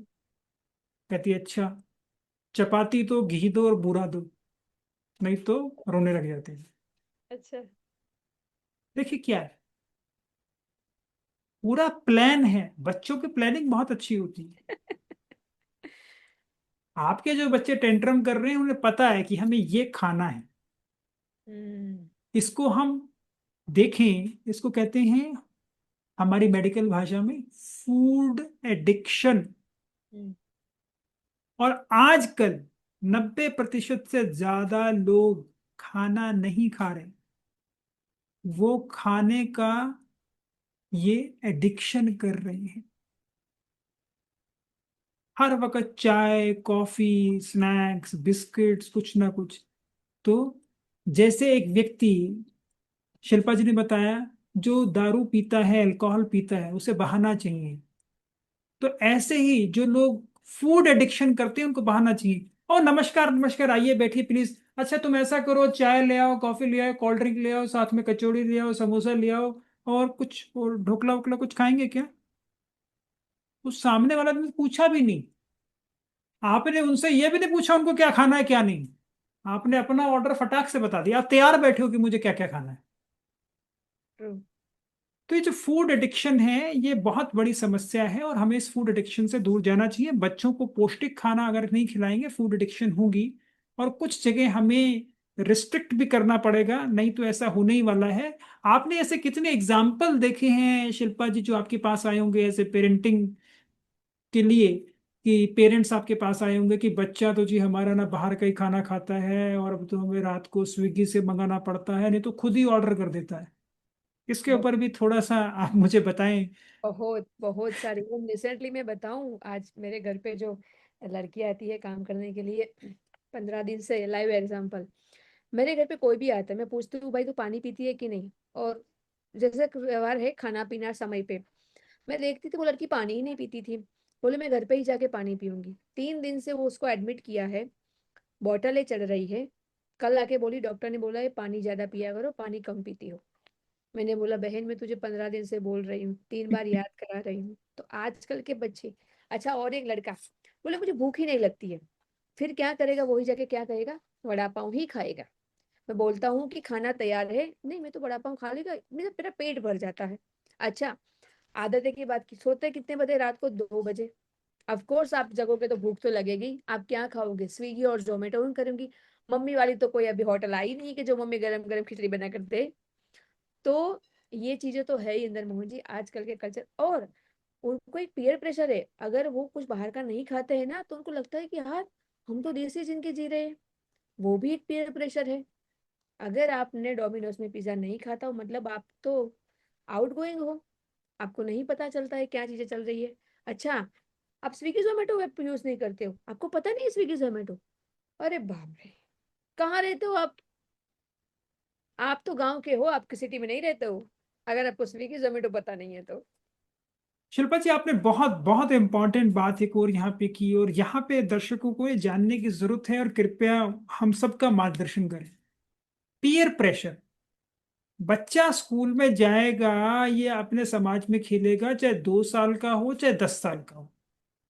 कहती अच्छा, चपाती तो घी दो और बूरा दो, नहीं तो रोने लग जाते थे। अच्छा। देखिए क्या है, पूरा प्लान है। बच्चों की प्लानिंग बहुत अच्छी होती है। आपके जो बच्चे टेंट्रम कर रहे हैं उन्हें पता है कि हमें ये खाना है। हम्म। इसको हम देखें, इसको कहते हैं हमारी मेडिकल भाषा में फूड एडिक्शन। हम्म। और आजकल 90% से ज्यादा लोग खाना नहीं खा रहे, वो खाने का ये एडिक्शन कर रहे हैं। हर वक्त चाय, कॉफी, स्नैक्स, बिस्किट्स, कुछ ना कुछ। तो जैसे एक व्यक्ति, शिल्पा जी ने बताया, जो दारू पीता है, अल्कोहल पीता है, उसे बहाना चाहिए। तो ऐसे ही जो लोग फूड एडिक्शन करते हैं उनको बहाना चाहिए। ओ नमस्कार, नमस्कार, आइए बैठिए प्लीज। अच्छा तुम ऐसा करो, चाय ले आओ, कॉफी ले आओ, कोल्ड ड्रिंक ले आओ, साथ में कचौड़ी ले आओ, समोसा ले आओ, और कुछ और ढोकला वोकला कुछ खाएंगे क्या? उस सामने वाला ने पूछा भी नहीं। आपने उनसे यह भी नहीं पूछा उनको क्या खाना है क्या नहीं। आपने अपना ऑर्डर फटाक से बता दिया, आप तैयार बैठे हो कि मुझे क्या क्या खाना है। ट्रू। तो ये जो फूड एडिक्शन है ये बहुत बड़ी समस्या है और हमें इस फूड एडिक्शन से दूर जाना चाहिए। बच्चों को पौष्टिक खाना अगर नहीं खिलाएंगे, फूड एडिक्शन होगी। और कुछ जगह हमें रिस्ट्रिक्ट भी करना पड़ेगा, नहीं तो ऐसा होने ही वाला है। आपने ऐसे कितने एग्जाम्पल देखे हैं शिल्पा जी, जो आपके पास आए होंगे ऐसे पेरेंटिंग के लिए, कि पेरेंट्स आपके पास आए होंगे कि बच्चा तो जी हमारा ना बाहर का ही खाना खाता है और अब तो हमें रात को स्विगी से मंगाना पड़ता है, नहीं तो खुद ही ऑर्डर कर देता है। इसके ऊपर भी थोड़ा सा आप मुझे बताएं। बहुत बहुत सारी। रिसेंटली मैं बताऊं, आज मेरे घर पे जो लड़की आती है काम करने के लिए 15 दिन से, लाइव एग्जांपल, मेरे घर पे कोई भी आता है मैं पूछती हूँ भाई तू पानी पीती है कि नहीं। और जैसे व्यवहार है खाना पीना समय पे, मैं देखती थी वो लड़की पानी ही नहीं पीती थी। बोले मैं घर पे ही जाके पानी पीऊंगी। 3 दिन से वो उसको एडमिट किया है, बॉटलें चढ़ रही है। कल आके बोली डॉक्टर ने बोला है पानी ज्यादा पिया करो, पानी कम पीती हो। मैंने बोला बहन मैं तुझे 15 दिन से बोल रही हूँ, 3 बार याद करा रही हूँ। तो आजकल के बच्चे। अच्छा, और एक लड़का बोले मुझे भूख ही नहीं लगती है। फिर क्या करेगा, वही जाके क्या कहेगा, वड़ा पाव ही खाएगा। मैं बोलता हूँ कि खाना तैयार है, नहीं मैं तो वड़ा पाव खा लेगा, मेरा पेट भर जाता है। अच्छा, आदत है की बात की, सोते कितने बजे, रात को 2 बजे। ऑफ कोर्स आप जगोगे तो भूख तो लगेगी, आप क्या खाओगे, स्विगी और जोमेटो करूंगी। मम्मी वाली तो कोई अभी होटल आई नहीं कि जो मम्मी गरम गरम खिचड़ी बना कर दे। तो ये चीजें तो है ही इंदर मोहन जी आजकल के कल्चर। और उनको एक पीयर प्रेशर है, अगर वो कुछ बाहर का नहीं खाते हैं ना तो उनको लगता है कि यार हम तो देसी जिंदगी जी रहे हैं। वो भी एक पीयर प्रेशर है। अगर आपने डोमिनोज में पिज्जा नहीं खाता हो मतलब आप तो आउट गोइंग हो, आपको नहीं पता चलता है क्या चीजें चल रही है। अच्छा, आप स्विगी जोमेटो ऐप यूज नहीं करते हो, आपको पता नहीं है स्विगी जोमेटो। अरे बाप रे, कहाँ रहते हो आप तो गांव के हो, आप सिटी में नहीं रहते हो, अगर आपको स्विगी जोमेटो पता नहीं है तो। शिल्पा जी, आपने बहुत बहुत इंपॉर्टेंट बात एक और यहाँ पे की, और यहाँ पे दर्शकों को ये जानने की जरूरत है, और कृपया हम सबका मार्गदर्शन करें। Peer pressure. बच्चा स्कूल में जाएगा, ये अपने समाज में खेलेगा, चाहे 2 साल का हो चाहे 10 साल का हो,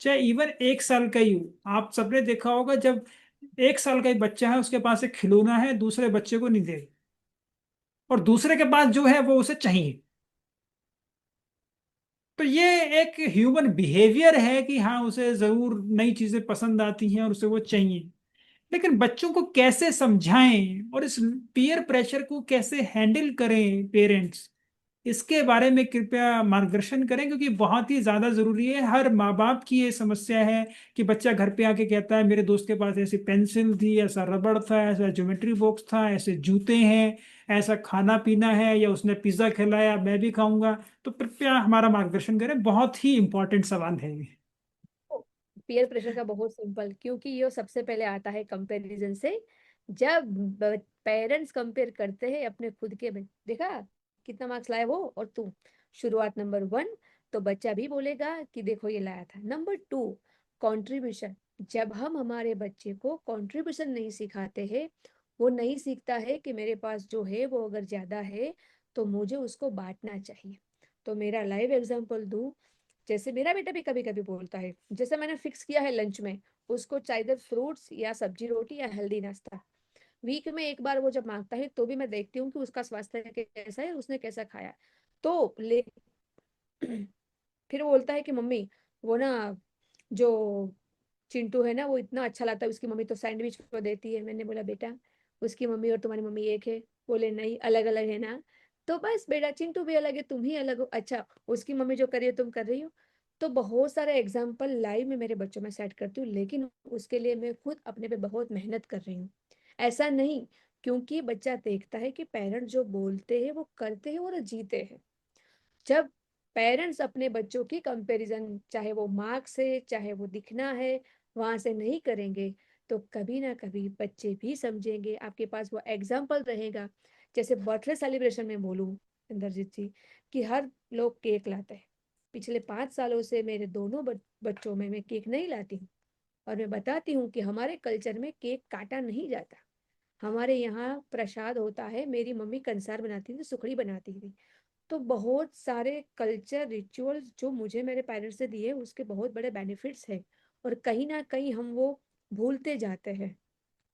चाहे इवन 1 साल का ही हो। आप सबने देखा होगा, जब 1 साल का ही बच्चा है, उसके पास एक खिलौना है, दूसरे बच्चे को नहीं देगा, और दूसरे के पास जो है वो उसे चाहिए। तो ये एक ह्यूमन बिहेवियर है कि हाँ, उसे जरूर नई चीजें पसंद आती हैं और उसे वो चाहिए। लेकिन बच्चों को कैसे समझाएं और इस पीयर प्रेशर को कैसे हैंडल करें पेरेंट्स, इसके बारे में कृपया मार्गदर्शन करें, क्योंकि बहुत ही ज्यादा जरूरी है। हर माँ बाप की ये समस्या है कि बच्चा घर पे आके कहता है मेरे दोस्त के पास ऐसी पेंसिल थी, ऐसा रबड़ था, ऐसा ज्योमेट्री बॉक्स था, ऐसे जूते हैं, ऐसा खाना पीना है, या उसने पिज्जा खिलाया मैं भी खाऊंगा। तो कृपया हमारा मार्गदर्शन करें, बहुत ही इंपॉर्टेंट सवाल है ये। पीयर प्रेशर का बहुत सिंपल, क्योंकि ये सबसे पहले आता है कंपैरिजन से। जब पेरेंट्स कंपेयर करते हैं अपने खुद के देखा कितना मार्क्स लाया वो और तू, शुरुआत नंबर 1। तो बच्चा भी बोलेगा कि देखो ये लाया था। Number 2, contribution. जब हम हमारे बच्चे को कंट्रीब्यूशन नहीं सिखाते हैं, वो नहीं सीखता है कि मेरे पास जो है वो अगर ज्यादा है तो मुझे उसको बांटना चाहिए। तो मेरा लाइव एग्जांपल दूं, जैसे मेरा बेटा भी कभी कभी बोलता है, जैसे मैंने फिक्स किया है लंच में उसको चाहिए फ्रूट्स या सब्जी रोटी या हेल्दी नाश्ता। वीक में एक बार वो जब मांगता है तो भी मैं देखती हूँ कि उसका स्वास्थ्य कैसा है, उसने कैसा खाया। तो ले फिर वो बोलता है कि मम्मी वो ना जो चिंटू है ना वो इतना अच्छा लगता है, उसकी मम्मी तो सैंडविच को देती है। मैंने बोला बेटा उसकी मम्मी और तुम्हारी मम्मी एक है। बोले नहीं, अलग अलग है ना। तो बस बेटा चिंटू भी अलग है, तुम ही अलग हो। अच्छा, उसकी मम्मी जो कर रही है तुम कर रही हो। तो बहुत सारे एग्जाम्पल लाइव में मेरे बच्चों में सेट करती हूँ, लेकिन उसके लिए मैं खुद अपने पे बहुत मेहनत कर रही हूँ। ऐसा नहीं, क्योंकि बच्चा देखता है कि पेरेंट्स जो बोलते हैं वो करते हैं और जीते हैं। जब पेरेंट्स अपने बच्चों की कंपैरिजन, चाहे वो मार्क्स है चाहे वो दिखना है, वहां से नहीं करेंगे, तो कभी ना कभी बच्चे भी समझेंगे, आपके पास वो एग्जाम्पल रहेगा। जैसे बर्थडे सेलिब्रेशन में बोलूं इंद्रजीत जी, कि हर लोग केक लाते हैं। पिछले 5 सालों से मेरे दोनों बच्चों में मैं केक नहीं लाती हूँ, और मैं बताती हूँ कि हमारे कल्चर में केक काटा नहीं जाता। हमारे यहाँ प्रसाद होता है, मेरी मम्मी कंसार बनाती थी, सुखड़ी बनाती थी। तो बहुत सारे कल्चर रिचुअल्स जो मुझे मेरे पेरेंट्स से दिए उसके बहुत बड़े बेनिफिट्स हैं, और कहीं ना कहीं हम वो भूलते जाते हैं।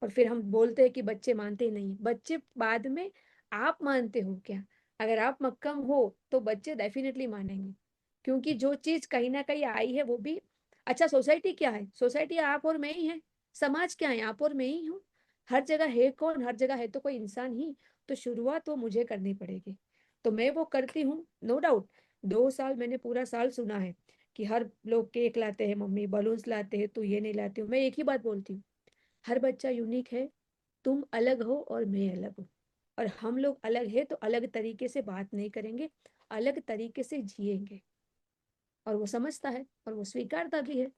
और फिर हम बोलते हैं कि बच्चे मानते ही नहीं, बच्चे बाद में। आप मानते हो क्या? अगर आप मक्कम हो तो बच्चे डेफिनेटली मानेंगे, क्योंकि जो चीज कहीं ना कहीं आई है वो भी। अच्छा, सोसाइटी क्या है? सोसाइटी आप और मैं ही है। समाज क्या है? आप और मैं ही हूँ। हर जगह है कौन? हर जगह है तो कोई इंसान ही। तो शुरुआत वो मुझे करनी पड़ेगी। तो मैं वो करती हूँ, नो डाउट। 2 साल मैंने पूरा साल सुना है कि हर लोग केक लाते हैं, मम्मी बलून्स लाते हैं, तू ये नहीं लाती हूँ। मैं एक ही बात बोलती हूँ, हर बच्चा यूनिक है। तुम अलग हो और मैं अलग हूँ, और हम लोग अलग है तो अलग तरीके से बात नहीं करेंगे, अलग तरीके से जिएंगे। और वो समझता है और वो स्वीकारता भी है।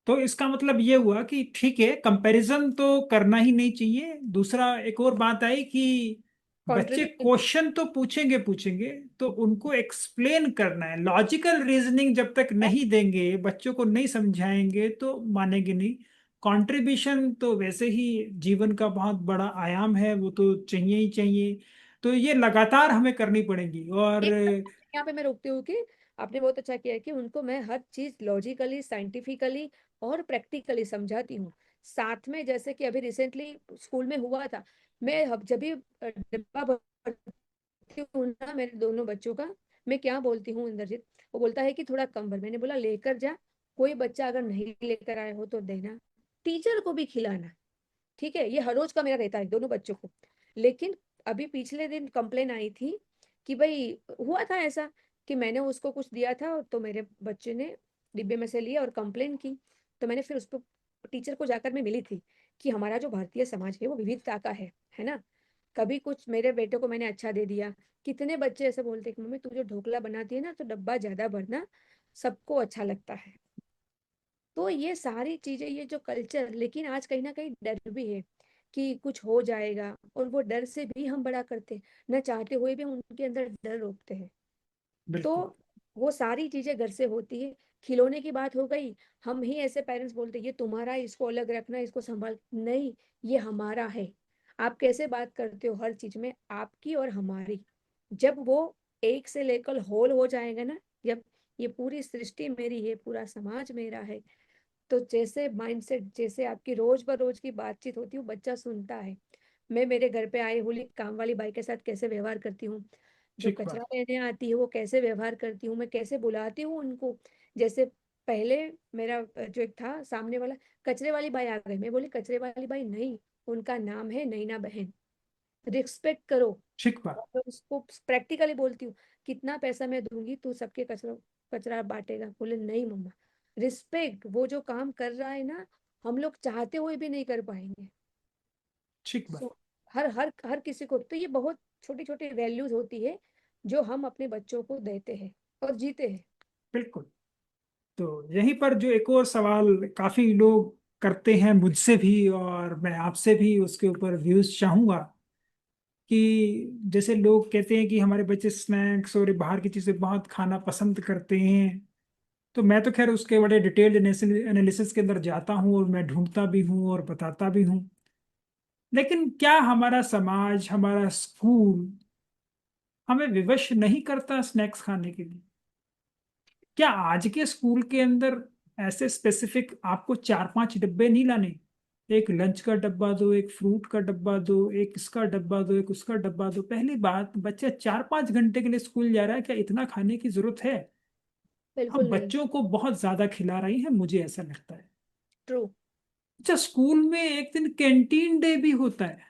तो इसका मतलब ये हुआ कि ठीक है, कंपैरिजन तो करना ही नहीं चाहिए। दूसरा एक और बात आई कि बच्चे कंट्रीब्यूशन। क्वेश्चन तो पूछेंगे पूछेंगे, तो उनको एक्सप्लेन करना है। लॉजिकल रीजनिंग जब तक नहीं देंगे, बच्चों को नहीं समझाएंगे तो मानेंगे नहीं। कंट्रीब्यूशन तो वैसे ही जीवन का बहुत बड़ा आयाम है, वो तो चाहिए ही चाहिए। तो ये लगातार हमें करनी पड़ेगी। और एक यहाँ पे मैं रोकती हूँ कि आपने बहुत अच्छा किया है कि उनको मैं हर चीज लॉजिकली, साइंटिफिकली और प्रैक्टिकली समझाती हूँ। साथ में जैसे कि अभी रिसेंटली स्कूल में हुआ था, मैं जब भी डिब्बा भरती हूँ ना मेरे दोनों बच्चों का, मैं क्या बोलती हूँ इंद्रजीत, वो बोलता है कि थोड़ा कम भर। मैंने बोला लेकर जा, कोई बच्चा अगर नहीं लेकर आए हो तो देना, टीचर को भी खिलाना। ठीक है, ये हर रोज का मेरा रहता है दोनों बच्चों को। लेकिन अभी पिछले दिन कंप्लेन आई थी कि भाई हुआ था ऐसा कि मैंने उसको कुछ दिया था तो मेरे बच्चे ने डिब्बे में से लिया और कंप्लेन की। तो मैंने फिर उसको टीचर को जाकर मैं मिली थी कि हमारा जो भारतीय समाज है वो विविधता का है ना। कभी कुछ मेरे बेटे को मैंने अच्छा दे दिया, कितने बच्चे ऐसे बोलते हैं कि मम्मी तू जो ढोकला बनाती है ना तो डब्बा ज्यादा भरना, सबको अच्छा लगता है। तो ये सारी चीजें, ये जो कल्चर, लेकिन आज कहीं ना कहीं डर भी है कि कुछ हो जाएगा, और वो डर से भी हम बड़ा करते हैं, न चाहते हुए भी हम उनके अंदर डर रोकते हैं। तो बिल्कुल। वो सारी चीजें घर से होती है। खिलौने की बात हो गई, हम ही ऐसे पेरेंट्स बोलते हैं ये तुम्हारा है, इसको अलग रखना, इसको संभाल, नहीं, ये हमारा है। आप कैसे बात करते हो हर चीज में आपकी और हमारी, जब वो एक से लेकर होल हो जाएगा ना, जब ये पूरी सृष्टि मेरी है, पूरा समाज मेरा है, तो जैसे माइंडसेट, जैसे आपकी रोज बरोज की बातचीत होती है वो बच्चा सुनता है। मैं मेरे घर पे आई हुई काम वाली बाई के साथ कैसे व्यवहार करती हूँ, जो ठीक कचरा बात। लेने आती है वो कैसे व्यवहार करती हूँ, मैं कैसे बुलाती हूँ उनको। जैसे पहले मेरा जो एक था सामने वाला, कचरे वाली बाई आ गई, मैं बोली कचरे वाली बाई नहीं, उनका नाम है नैना बहन, रिस्पेक्ट करो। ठीक बात। और मैं उसको प्रैक्टिकली बोलती हूँ, कितना पैसा मैं दूंगी तू सबके कचरा कचरा बांटेगा, बोले नहीं मम्मा, रिस्पेक्ट, वो जो काम कर रहा है ना, हम लोग चाहते हुए भी नहीं कर पाएंगे। ठीक बात। सो हर हर हर किसी को, तो ये बहुत छोटी छोटी वैल्यूज होती है जो हम अपने बच्चों को देते हैं और जीते हैं। बिल्कुल। तो यहीं पर जो एक और सवाल काफी लोग करते हैं मुझसे भी, और मैं आपसे भी उसके ऊपर व्यूज चाहूंगा कि जैसे लोग कहते हैं कि हमारे बच्चे स्नैक्स और बाहर की चीजें बहुत खाना पसंद करते हैं। तो मैं तो खैर उसके बड़े डिटेल्ड एनालिसिस के अंदर जाता हूँ, और मैं ढूंढता भी हूँ और बताता भी हूँ। लेकिन क्या हमारा समाज, हमारा स्कूल हमें विवश नहीं करता स्नैक्स खाने के लिए? क्या आज के स्कूल के अंदर ऐसे स्पेसिफिक आपको 4-5 डब्बे नहीं लाने? एक लंच का डब्बा दो, एक फ्रूट का डब्बा दो, एक इसका डब्बा दो, एक उसका डब्बा दो। पहली बात, बच्चा 4-5 घंटे के लिए स्कूल जा रहा है, क्या इतना खाने की जरूरत है? हम बिल्कुल नहीं। बच्चों को बहुत ज्यादा खिला रही हैं, मुझे ऐसा लगता है। ट्रू। अच्छा, स्कूल में एक दिन कैंटीन डे भी होता है।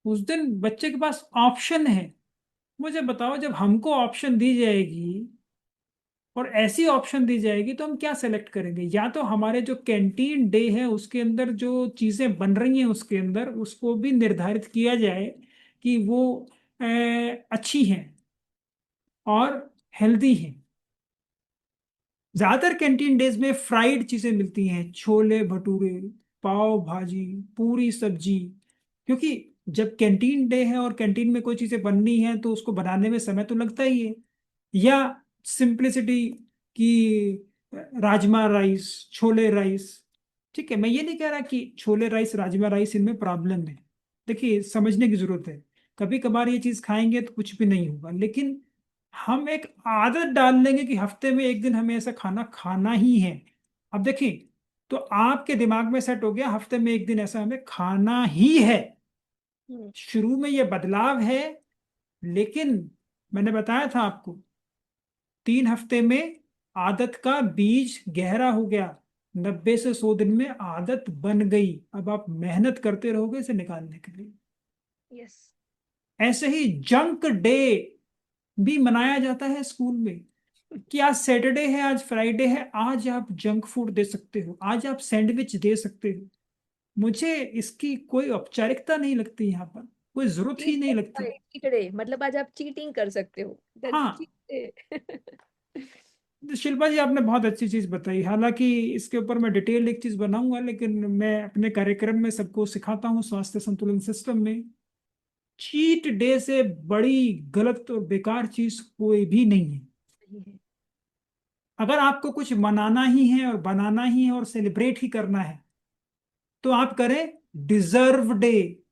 उस दिन बच्चे के पास ऑप्शन है। मुझे बताओ, जब हमको ऑप्शन दी जाएगी और ऐसी ऑप्शन दी जाएगी तो हम क्या सेलेक्ट करेंगे? या तो हमारे जो कैंटीन डे है उसके अंदर जो चीजें बन रही हैं उसके अंदर उसको भी निर्धारित किया जाए कि वो अच्छी हैं और हेल्दी हैं। ज्यादातर कैंटीन डेज में फ्राइड चीजें मिलती हैं, छोले भटूरे, पाव भाजी, पूरी सब्जी। क्योंकि जब कैंटीन डे है और कैंटीन में कोई चीजें बननी है तो उसको बनाने में समय तो लगता ही है। या सिंपलिसिटी की राजमा राइस, छोले राइस। ठीक है, मैं ये नहीं कह रहा कि छोले राइस, राजमा राइस इनमें प्रॉब्लम है। देखिए, समझने की जरूरत है। कभी कभार ये चीज खाएंगे तो कुछ भी नहीं होगा, लेकिन हम एक आदत डाल लेंगे कि हफ्ते में एक दिन हमें ऐसा खाना खाना ही है। अब देखिए, तो आपके दिमाग में सेट हो गया हफ्ते में एक दिन ऐसा हमें खाना ही है। हम्म। शुरू में ये बदलाव है, लेकिन मैंने बताया था आपको, 3 हफ्ते में आदत का बीज गहरा हो गया। 90 से 100 दिन में आदत बन गई। अब आप मेहनत करते रहोगे इसे निकालने के लिए। यस। ऐसे ही जंक डे भी मनाया जाता है स्कूल में कि आज सैटरडे है, आज फ्राइडे है, आज आप जंक फूड दे सकते हो, आज आप सैंडविच दे सकते हो। मुझे इसकी कोई औपचारिकता नहीं लगती, यहाँ पर कोई जरूरत ही नहीं लगती। चीट डे मतलब आज आप चीटिंग कर सकते हो, हाँ। Cheat day. तो शिल्पा जी, आपने बहुत अच्छी चीज बताई। हालांकि इसके ऊपर मैं डिटेल एक चीज बनाऊंगा, लेकिन मैं अपने कार्यक्रम में सबको सिखाता हूँ स्वास्थ्य संतुलन सिस्टम में चीट डे से बड़ी गलत और बेकार चीज कोई भी नहीं है। सही है। अगर आपको कुछ मनाना ही है और बनाना ही है और सेलिब्रेट ही करना है तो आप करें डिजर्व डे।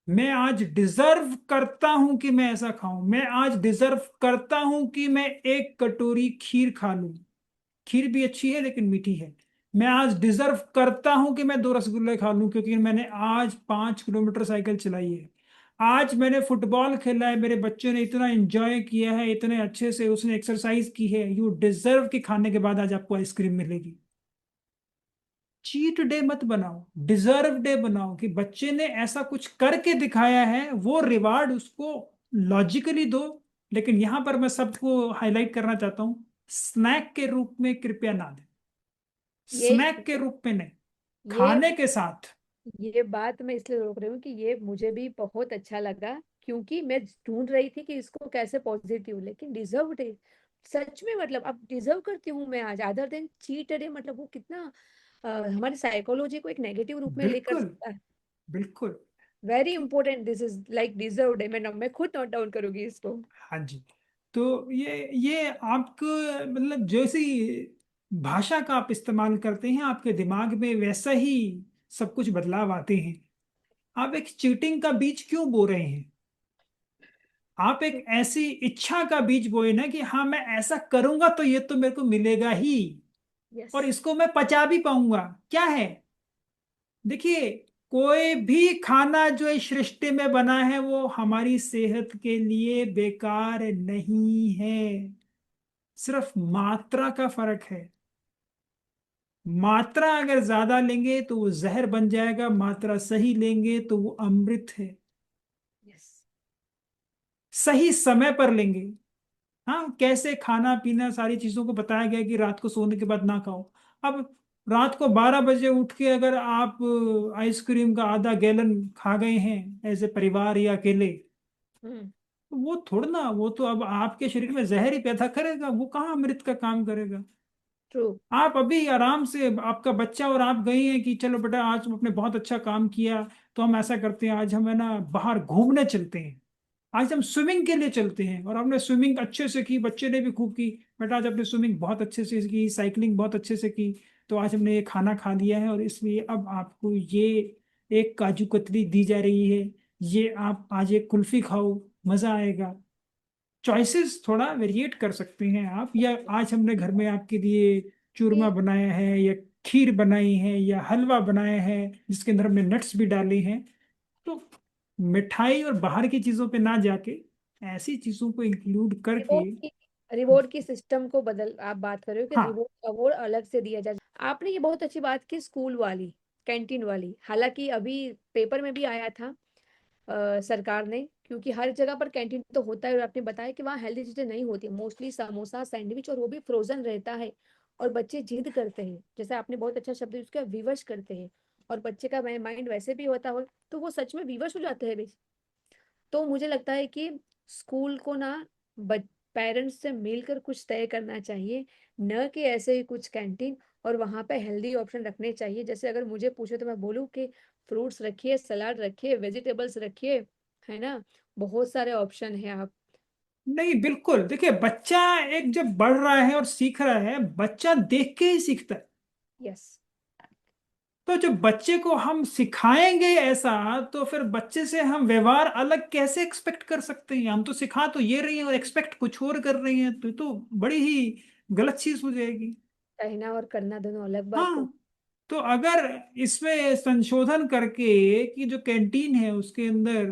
मैं आज डिजर्व करता हूं कि मैं ऐसा खाऊं, मैं आज डिजर्व करता हूं कि मैं एक कटोरी खीर खा लूं। खीर भी अच्छी है लेकिन मीठी है। मैं आज डिजर्व करता हूं कि मैं 2 रसगुल्ले खा लूं क्योंकि मैंने आज 5 किलोमीटर साइकिल चलाई है। आज मैंने फुटबॉल खेला है, मेरे बच्चे ने इतना एंजॉय किया है, इतने अच्छे से उसने एक्सरसाइज की है, यू डिजर्व कि खाने के बाद आज आपको आइसक्रीम मिलेगी। चीट डे मत बनाओ, डिजर्व डे बनाओ कि बच्चे ने ऐसा कुछ करके दिखाया है, वो रिवार्ड उसको लॉजिकली दो। लेकिन यहां पर मैं सबको हाईलाइट करना चाहता हूं, स्नैक के रूप में कृपया ना दें। ये स्नैक के रूप में नहीं, ये खाने के साथ। ये बात मैं इसलिए रोक रही हूँ कि ये मुझे भी बहुत अच्छा लगा, क्योंकि मैं ढूंढ रही थी कि इसको कैसे पॉजिटिव, लेकिन डिजर्व डे सच में, मतलब अब डिजर्व करती हूँ मैं आज, अदर देन चीट डे, मतलब वो कितना हमारी साइकोलॉजी को एक नेगेटिव रूप में लेकर बिल्कुल, सकता है। बिल्कुल। Very important, this is like deserve day, मैं खुद नोट डाउन करूंगी इसको। हाँ जी। तो ये आपको मतलब जैसी भाषा का आप इस्तेमाल करते हैं आपके दिमाग में वैसा ही सब कुछ बदलाव आते हैं। आप एक चीटिंग का बीज क्यों बो रहे हैं? आप एक ऐसी इच्छा का बीज बोए ना कि हाँ मैं ऐसा करूंगा तो ये तो मेरे को मिलेगा ही, यस। और इसको मैं पचा भी पाऊंगा। क्या है, देखिए, कोई भी खाना जो इस सृष्टि में बना है वो हमारी सेहत के लिए बेकार नहीं है। सिर्फ मात्रा का फर्क है। मात्रा अगर ज्यादा लेंगे तो वो जहर बन जाएगा, मात्रा सही लेंगे तो वो अमृत है। यस। सही समय पर लेंगे। हाँ, कैसे खाना पीना सारी चीजों को बताया गया कि रात को सोने के बाद ना खाओ। अब रात को 12 बजे उठ के अगर आप आइसक्रीम का आधा गैलन खा गए हैं ऐसे परिवार या अकेले, हम्म। तो वो थोड़ा ना, वो तो अब आपके शरीर में जहर ही पैदा करेगा, वो कहाँ अमृत का काम करेगा। ट्रू। आप अभी आराम से, आपका बच्चा और आप गए हैं कि चलो बेटा आज तुमने बहुत अच्छा काम किया, तो हम ऐसा करते हैं आज हम है ना बाहर घूमने चलते हैं, आज हम स्विमिंग के लिए चलते हैं। और हमने स्विमिंग अच्छे से की, बच्चे ने भी खूब की। बेटा आज आपने स्विमिंग बहुत अच्छे से की, साइकिलिंग बहुत अच्छे से की, तो आज हमने ये खाना खा लिया है और इसलिए अब आपको ये एक काजू कतली दी जा रही है, ये आप आज एक कुल्फी खाओ, मजा आएगा। चॉइसेस थोड़ा वेरिएट कर सकते हैं आप। या आज हमने घर में आपके लिए चूरमा बनाया है या खीर बनाई है या हलवा बनाया है जिसके अंदर हमने नट्स भी डाले हैं। तो मिठाई और बाहर की चीजों पे ना जाके ऐसी चीजों को इंक्लूड करके। रिवॉर्ड की रिवॉर्ड की सिस्टम को बदल, आप बात कर रहे हो कि हाँ, रिवॉर्ड अवार्ड अलग से दिया जाए। आपने ये बहुत अच्छी बात की स्कूल वाली, कैंटीन वाली, हालांकि अभी पेपर में भी आया था, सरकार ने, क्योंकि हर जगह पर कैंटीन तो होता है, और आपने बताया कि वहाँ हेल्दी चीजें नहीं होती, मोस्टली समोसा सैंडविच, और वो भी फ्रोजन रहता है। और बच्चे जिद करते हैं, जैसे आपने बहुत अच्छा शब्द यूज किया, विवश करते हैं। और बच्चे का माइंड वैसे भी होता हो, तो वो सच में विवश हो जाते हैं। तो मुझे लगता है कि स्कूल को ना पेरेंट्स से मिलकर कुछ तय करना चाहिए, न कि ऐसे ही कुछ कैंटीन, और वहां पे हेल्दी ऑप्शन रखने चाहिए। जैसे अगर मुझे पूछे तो मैं बोलूँ कि फ्रूट्स रखिए, सलाद रखिए, वेजिटेबल्स रखिए, है ना, बहुत सारे ऑप्शन है आप। नहीं बिल्कुल, देखिए बच्चा एक जब बढ़ रहा है और सीख रहा है, बच्चा देख के ही सीखता है। यस। तो जब बच्चे को हम सिखाएंगे ऐसा, तो फिर बच्चे से हम व्यवहार अलग कैसे एक्सपेक्ट कर सकते हैं? हम तो सिखा तो ये रही हैं और एक्सपेक्ट कुछ और कर रही हैं, तो बड़ी ही गलत चीज हो जाएगी। कहना और करना दोनों अलग बात हो। हाँ, तो अगर इसमें संशोधन करके कि जो कैंटीन है उसके अंदर,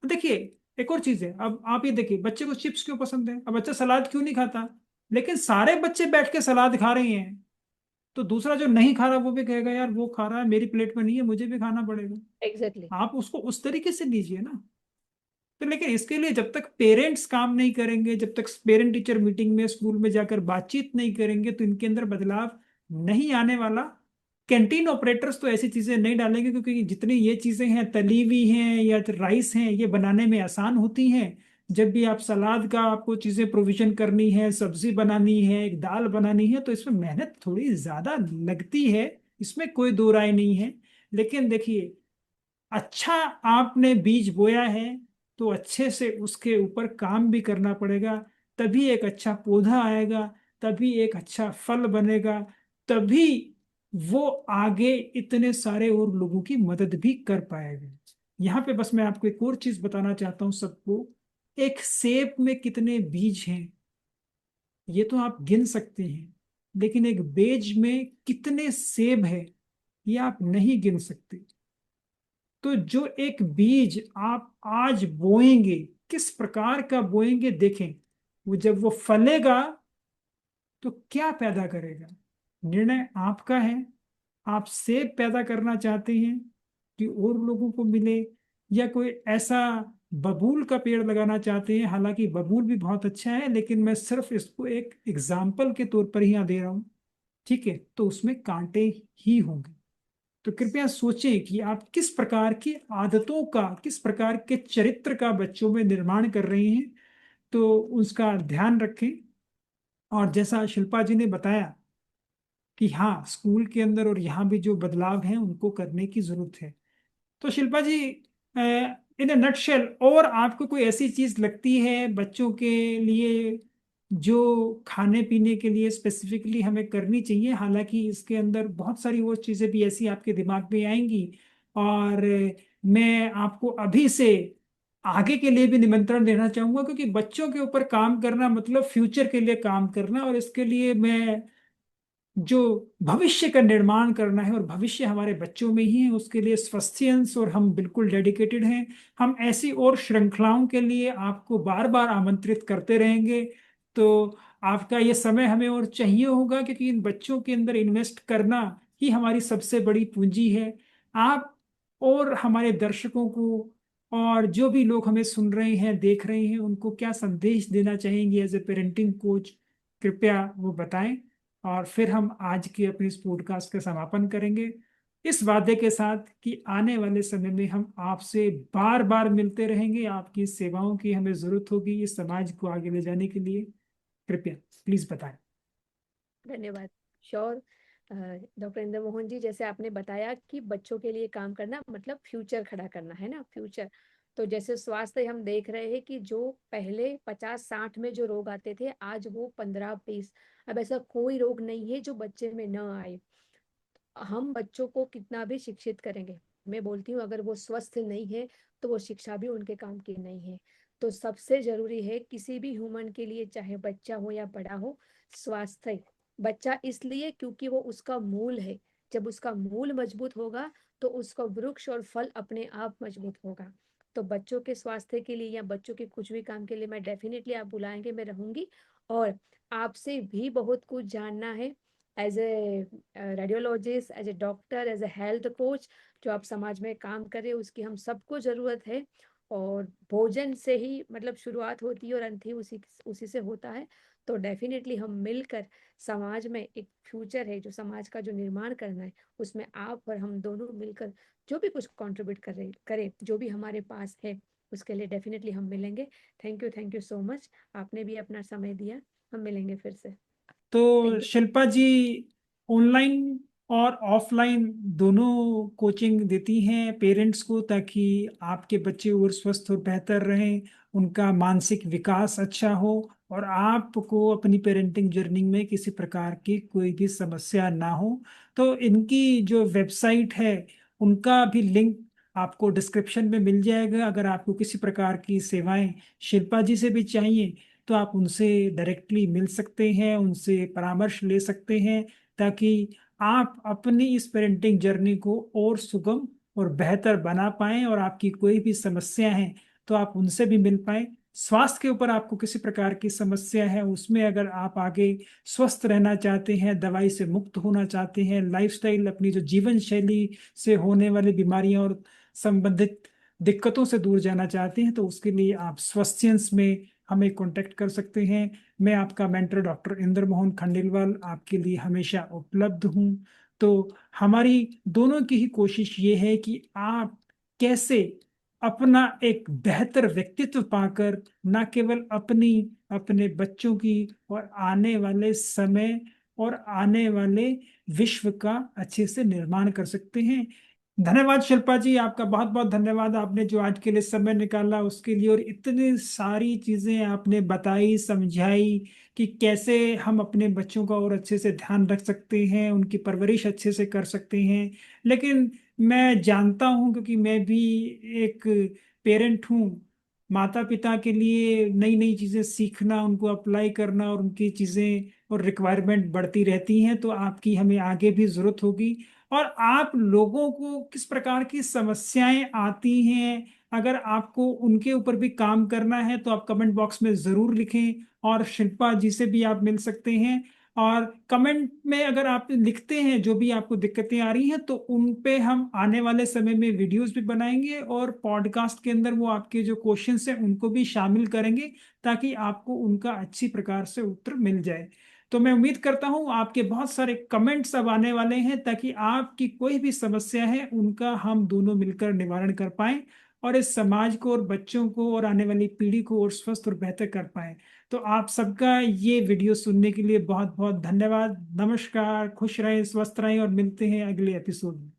देखिए एक और चीज है, अब आप ये देखिए बच्चे को चिप्स क्यों पसंद है, अब बच्चा सलाद क्यों नहीं खाता? लेकिन सारे बच्चे बैठ के सलाद खा रहे हैं, तो दूसरा जो नहीं खा रहा वो भी कहेगा यार वो खा रहा है, मेरी प्लेट में नहीं है, मुझे भी खाना पड़ेगा। एग्जैक्टली। आप उसको उस तरीके से लीजिए ना। तो लेकिन इसके लिए जब तक पेरेंट्स काम नहीं करेंगे, जब तक पेरेंट टीचर मीटिंग में स्कूल में जाकर बातचीत नहीं करेंगे, तो इनके अंदर बदलाव नहीं आने वाला। कैंटीन ऑपरेटर्स तो ऐसी चीजें नहीं डालेंगे क्योंकि जितनी ये चीजें हैं तली हुई हैं या राइस हैं, ये बनाने में आसान होती हैं। जब भी आप सलाद का आपको चीजें प्रोविजन करनी है, सब्जी बनानी है, एक दाल बनानी है, तो इसमें मेहनत थोड़ी ज्यादा लगती है, इसमें कोई दो राय नहीं है। लेकिन देखिए, अच्छा आपने बीज बोया है, तो अच्छे से उसके ऊपर काम भी करना पड़ेगा, तभी एक अच्छा पौधा आएगा, तभी एक अच्छा फल बनेगा, तभी वो आगे इतने सारे और लोगों की मदद भी कर पाएगा। यहाँ पे बस मैं आपको एक और चीज बताना चाहता हूँ सबको। एक सेब में कितने बीज हैं ये तो आप गिन सकते हैं, लेकिन एक बेज में कितने सेब है ये आप नहीं गिन सकते। तो जो एक बीज आप आज बोएंगे, किस प्रकार का बोएंगे देखें, वो जब वो फलेगा तो क्या पैदा करेगा, निर्णय आपका है। आप सेब पैदा करना चाहते हैं कि और लोगों को मिले, या कोई ऐसा बबूल का पेड़ लगाना चाहते हैं। हालांकि बबूल भी बहुत अच्छा है, लेकिन मैं सिर्फ इसको एक एग्जाम्पल के तौर पर ही यहाँ दे रहा हूँ, ठीक है। तो उसमें कांटे ही होंगे। तो कृपया सोचें कि आप किस प्रकार की आदतों का, किस प्रकार के चरित्र का बच्चों में निर्माण कर रहे हैं, तो उसका ध्यान रखें। और जैसा शिल्पा जी ने बताया कि हाँ, स्कूल के अंदर और यहाँ भी जो बदलाव हैं उनको करने की जरूरत है। तो शिल्पा जी, इन ए नटशेल, और आपको कोई ऐसी चीज लगती है बच्चों के लिए जो खाने पीने के लिए स्पेसिफिकली हमें करनी चाहिए? हालांकि इसके अंदर बहुत सारी वो चीजें भी ऐसी आपके दिमाग में आएंगी, और मैं आपको अभी से आगे के लिए भी निमंत्रण देना चाहूंगा, क्योंकि बच्चों के ऊपर काम करना मतलब फ्यूचर के लिए काम करना, और इसके लिए मैं जो भविष्य का निर्माण करना है, और भविष्य हमारे बच्चों में ही है, उसके लिए स्वस्थियंस और हम बिल्कुल डेडिकेटेड हैं। हम ऐसी और श्रृंखलाओं के लिए आपको बार बार आमंत्रित करते रहेंगे। तो आपका ये समय हमें और चाहिए होगा, क्योंकि इन बच्चों के अंदर इन्वेस्ट करना ही हमारी सबसे बड़ी पूंजी है। आप और हमारे दर्शकों को, और जो भी लोग हमें सुन रहे हैं, देख रहे हैं, उनको क्या संदेश देना चाहेंगे एज ए पेरेंटिंग कोच, कृपया वो बताएं। और फिर हम आज की अपनी इस पॉडकास्ट का समापन करेंगे, इस वादे के साथ कि आने वाले समय में हम आपसे बार बार मिलते रहेंगे। आपकी सेवाओं की हमें जरूरत होगी इस समाज को आगे ले जाने के लिए। कृपया प्लीज बताएं। धन्यवाद। श्योर। डॉक्टर इंद्र मोहन जी, जैसे आपने बताया कि बच्चों के लिए काम करना मतलब फ्यूचर खड़ा करना है ना, फ्यूचर। तो जैसे स्वास्थ्य हम देख रहे हैं कि जो पहले 50-60 में जो रोग आते थे, आज वो 15-20। अब ऐसा कोई रोग नहीं है जो बच्चे में न आए। हम बच्चों को कितना भी शिक्षित करेंगे, मैं बोलती हूँ अगर वो स्वस्थ नहीं है तो वो शिक्षा भी उनके काम की नहीं है। तो सबसे जरूरी है किसी भी ह्यूमन के लिए, चाहे बच्चा हो या बड़ा हो, स्वास्थ्य। बच्चा इसलिए क्योंकि वो उसका मूल है। जब उसका मूल मजबूत होगा तो उसका वृक्ष और फल अपने आप मजबूत होगा। तो बच्चों के स्वास्थ्य के लिए या बच्चों के कुछ भी काम के लिए मैं डेफिनेटली, आप बुलाएंगे मैं रहूंगी। और आपसे भी बहुत कुछ जानना है, as a radiologist, as a doctor, as a health coach, जो आप समाज में काम कर रहे हैं उसकी हम सबको जरूरत है। और भोजन से ही मतलब शुरुआत होती है और अंत ही उसी उसी से होता है। तो डेफिनेटली हम मिलकर समाज में एक फ्यूचर है जो समाज का जो निर्माण करना है, उसमें आप और हम दोनों मिलकर जो भी कुछ कंट्रीब्यूट करें जो भी हमारे पास है, उसके लिए डेफिनेटली हम मिलेंगे। Thank you so much. आपने भी अपना समय दिया। हम मिलेंगे फिर से। तो thank you. Shilpa ji online और ऑफलाइन दोनों कोचिंग देती हैं पेरेंट्स को, ताकि आपके बच्चे और स्वस्थ और बेहतर रहें, उनका मानसिक विकास अच्छा हो, और आपको अपनी पेरेंटिंग जर्नी में किसी प्रकार की कोई भी समस्या ना हो। तो इनकी जो वेबसाइट है उनका भी लिंक आपको डिस्क्रिप्शन में मिल जाएगा। अगर आपको किसी प्रकार की सेवाएं शिल्पा जी से भी चाहिए, तो आप उनसे डायरेक्टली मिल सकते हैं, उनसे परामर्श ले सकते हैं, ताकि आप अपनी इस पेरेंटिंग जर्नी को और सुगम और बेहतर बना पाएं, और आपकी कोई भी समस्या है तो आप उनसे भी मिल पाएं। स्वास्थ्य के ऊपर आपको किसी प्रकार की समस्या है, उसमें अगर आप आगे स्वस्थ रहना चाहते हैं, दवाई से मुक्त होना चाहते हैं, लाइफस्टाइल अपनी जो जीवन शैली से होने वाली बीमारियां और संबंधित दिक्कतों से दूर जाना चाहते हैं, तो उसके लिए आप स्वास्थ्यंस में हमें कांटेक्ट कर सकते हैं। मैं आपका मेंटर डॉक्टर इंद्र मोहन खंडेलवाल आपके लिए हमेशा उपलब्ध हूँ। तो हमारी दोनों की ही कोशिश ये है कि आप कैसे अपना एक बेहतर व्यक्तित्व पाकर न केवल अपनी, अपने बच्चों की, और आने वाले समय और आने वाले विश्व का अच्छे से निर्माण कर सकते हैं। धन्यवाद शिल्पा जी, आपका बहुत बहुत धन्यवाद। आपने जो आज के लिए समय निकाला उसके लिए, और इतनी सारी चीजें आपने बताई, समझाई कि कैसे हम अपने बच्चों का और अच्छे से ध्यान रख सकते हैं, उनकी परवरिश अच्छे से कर सकते हैं। लेकिन मैं जानता हूं, क्योंकि मैं भी एक पेरेंट हूं, माता पिता के लिए नई नई चीजें सीखना, उनको अप्लाई करना, और उनकी चीजें और रिक्वायरमेंट बढ़ती रहती हैं, तो आपकी हमें आगे भी जरूरत होगी। और आप लोगों को किस प्रकार की समस्याएं आती हैं, अगर आपको उनके ऊपर भी काम करना है, तो आप कमेंट बॉक्स में जरूर लिखें, और शिल्पा जी से भी आप मिल सकते हैं। और कमेंट में अगर आप लिखते हैं जो भी आपको दिक्कतें आ रही हैं, तो उन पे हम आने वाले समय में वीडियोस भी बनाएंगे, और पॉडकास्ट के अंदर वो आपके जो क्वेश्चंस हैं उनको भी शामिल करेंगे, ताकि आपको उनका अच्छी प्रकार से उत्तर मिल जाए। तो मैं उम्मीद करता हूं आपके बहुत सारे कमेंट्स अब आने वाले हैं, ताकि आपकी कोई भी समस्या है उनका हम दोनों मिलकर निवारण कर पाएं, और इस समाज को और बच्चों को और आने वाली पीढ़ी को और स्वस्थ और बेहतर कर पाएं। तो आप सबका ये वीडियो सुनने के लिए बहुत बहुत धन्यवाद। नमस्कार, खुश रहें, स्वस्थ रहें, और मिलते हैं अगले एपिसोड में।